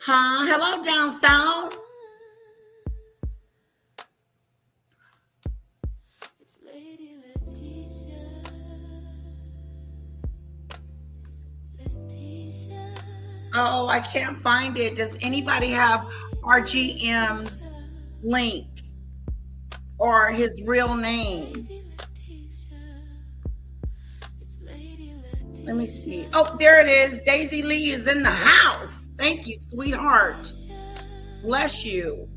Huh? Hello, down south. Oh, I can't find it. Does anybody have RGM's link or his real name? Let me see. Oh, there it is. Daisy Lee is in the house. Thank you, sweetheart. Bless you.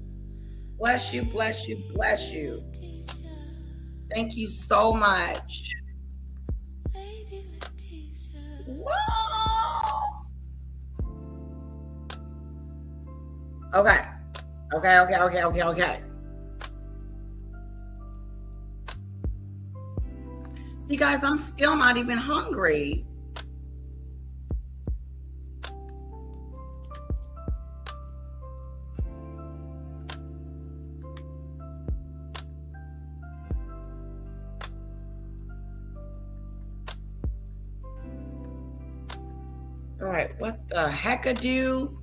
Bless you, bless you, bless you. Thank you so much. Whoa. Okay. See, guys, I'm still not even hungry. All right, what the heck-a-do?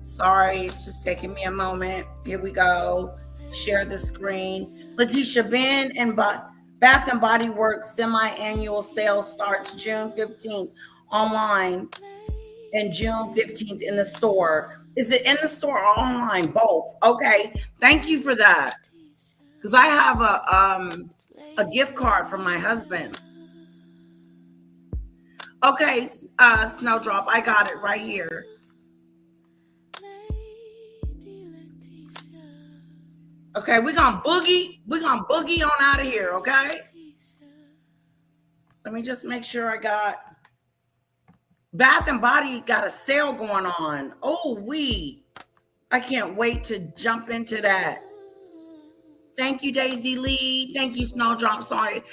Sorry, it's just taking me a moment. Here we go. Share the screen. Letitia, Ben and Bath and Body Works semi-annual sale starts June 15th online and June 15th in the store. Is it in the store or online? Both. Okay. Thank you for that. Because I have a gift card from my husband. Okay, Snowdrop, I got it right here. Okay, we're gonna boogie on out of here, okay? Let me just make sure I got Bath and Body got a sale going on. Oh, I can't wait to jump into that. Thank you, Daisy Lee. Thank you, Snowdrop. Sorry.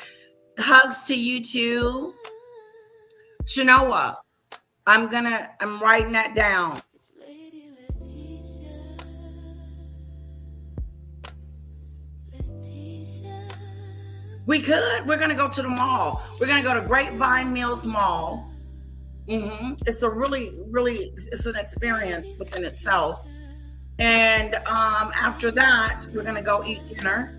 Hugs to you too. Shanoa, I'm writing that down. We're going to go to the mall. We're going to go to Grapevine Mills Mall. It's a really, it's an experience within itself. And after that, we're going to go eat dinner.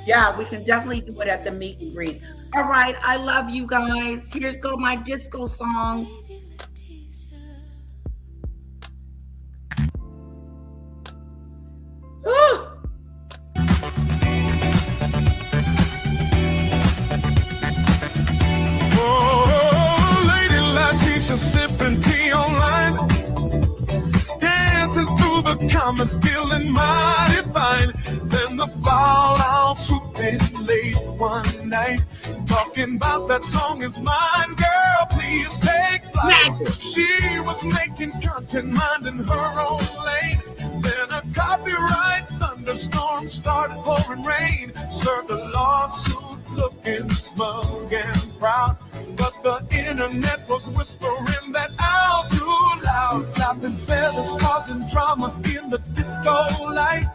Yeah, we can definitely do it at the meet and greet. All right, I love you guys. Here's my disco song. Sipping tea online, dancing through the comments, feeling mighty fine. Then the fallout swooped in late one night, talking about that song is mine, girl, please take flight. She was making content, minding her own lane. Then a copyright thunderstorm started pouring rain. Served a lawsuit looking smug and proud, but the internet was whispering that out too loud. Flapping feathers causing drama in the disco light,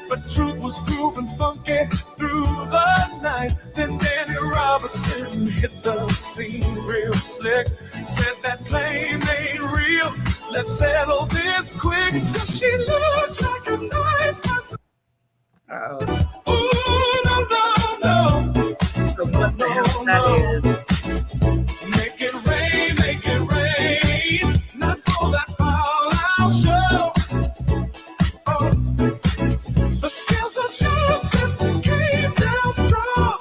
but truth was grooving funky through the night. Then Danny Robertson hit the scene real slick, said that flame ain't real, let's settle this quick. Does she look like a nice person? Ooh, no. So what the hell that is? Make it rain, not for that fallout show. Oh. The scales of justice came down strong,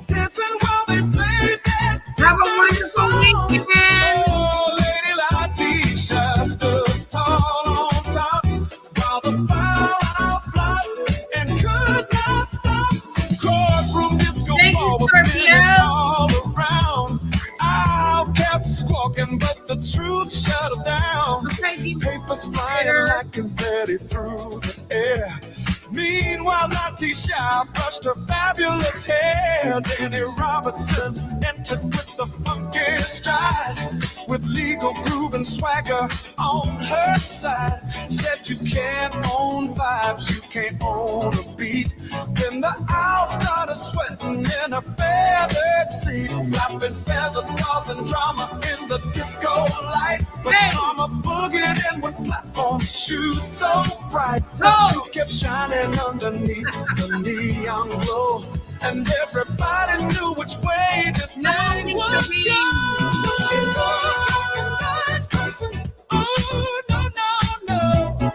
dancing while they played that. Have a wonderful weekend. Oh, Lady Letitia stood tall on top while the fallout flopped and could not stop. Courtroom disco ball was spinning all around. I kept squawking, but the truth shut her down. Papers flying like confetti through the air. Meanwhile, Letitia brushed her fabulous hair. Danny Robertson entered with the funky stride, with legal groove and swagger on her side. Said you can't own vibes, you can't own a beat. Then the owl started sweating in a feathered seat, flapping feathers causing drama in the disco light. But Mama boogied in with platform shoes so bright that you kept shining underneath the neon glow, and everybody knew which way this night would go. She looked like a nice person. Oh, no.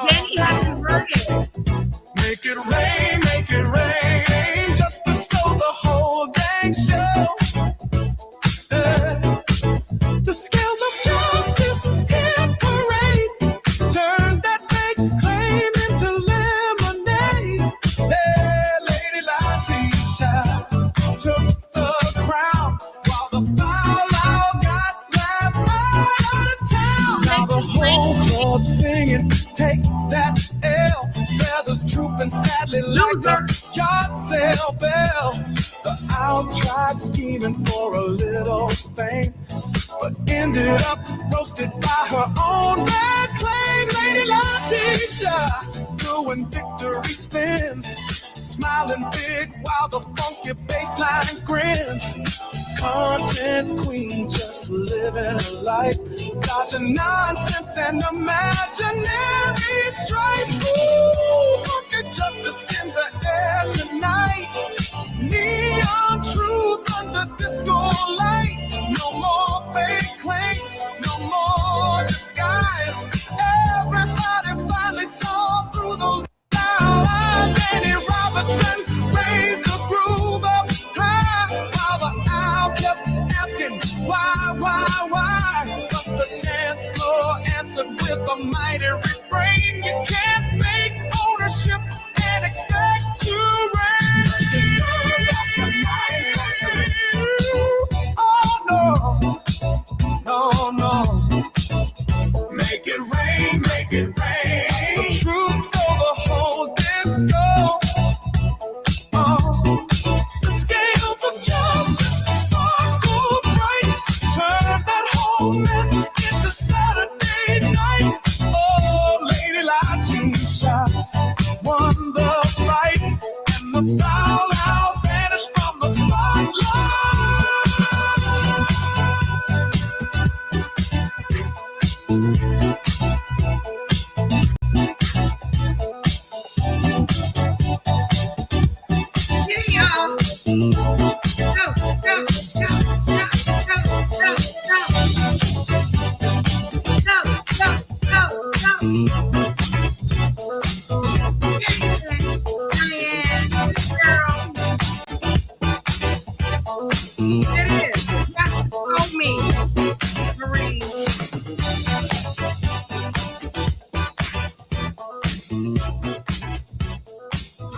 Danny has converted. Make it rain, just to slow the whole dang show. The scales of justice hit parade, turned that fake claim into lemonade. There, Lady Letitia took the crown, while the fallout got left right out of town. Now the whole club singing, take that L. Feathers drooping sadly like a yard sale bell. The owl tried scheming for a little fame, but ended up roasted by her own bad claim. Lady Letitia doing victory spins, smiling big while the funky bassline grins. Content queen, just living her life, dodging nonsense and imaginary strife. Ooh, funky justice in the air tonight. Neon truth under disco light. No more fake claims, no more disguise. Everybody finally saw through those eyes. Eddie Robinson raised the groove up high while the owl kept asking why. But the dance floor answered with a mighty refrain. You can't fake ownership and expect to reign. Oh no. Make it rain, make it rain. The truth stole the whole disco. Oh, the scales of justice sparkle bright. Turn that whole mess into Saturday night. Oh, Lady Latisha won the fight, and the foul out vanished from the spotlight.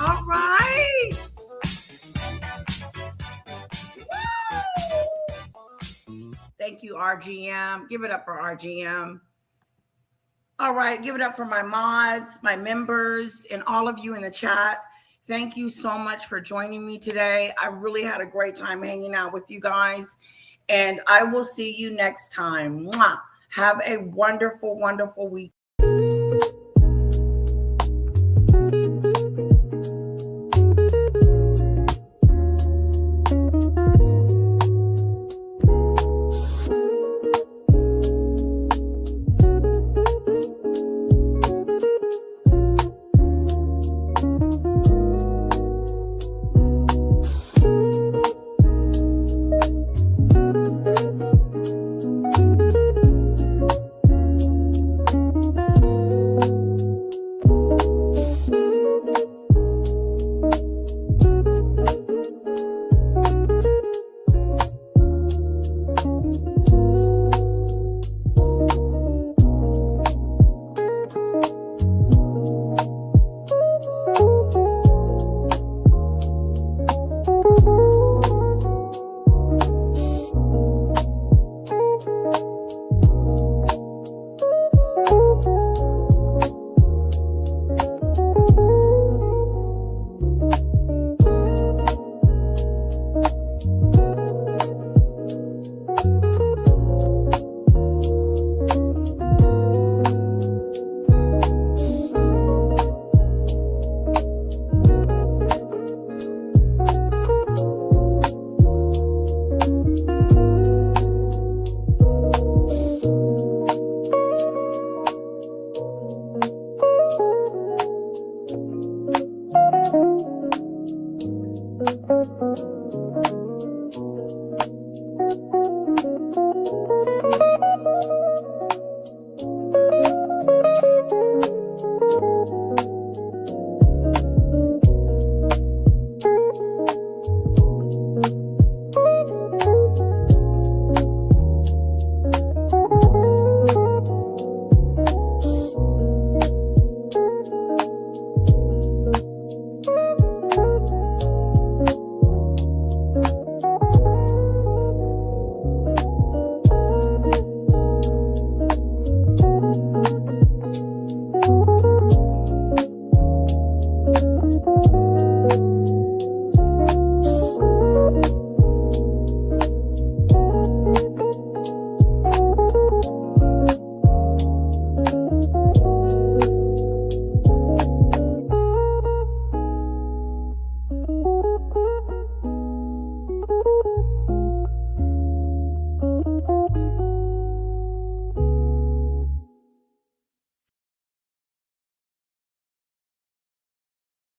All right. Woo! Thank you, RGM. Give it up for RGM. All right. Give it up for my mods, my members, and all of you in the chat. Thank you so much for joining me today. I really had a great time hanging out with you guys, and I will see you next time. Mwah. Have a wonderful, wonderful week.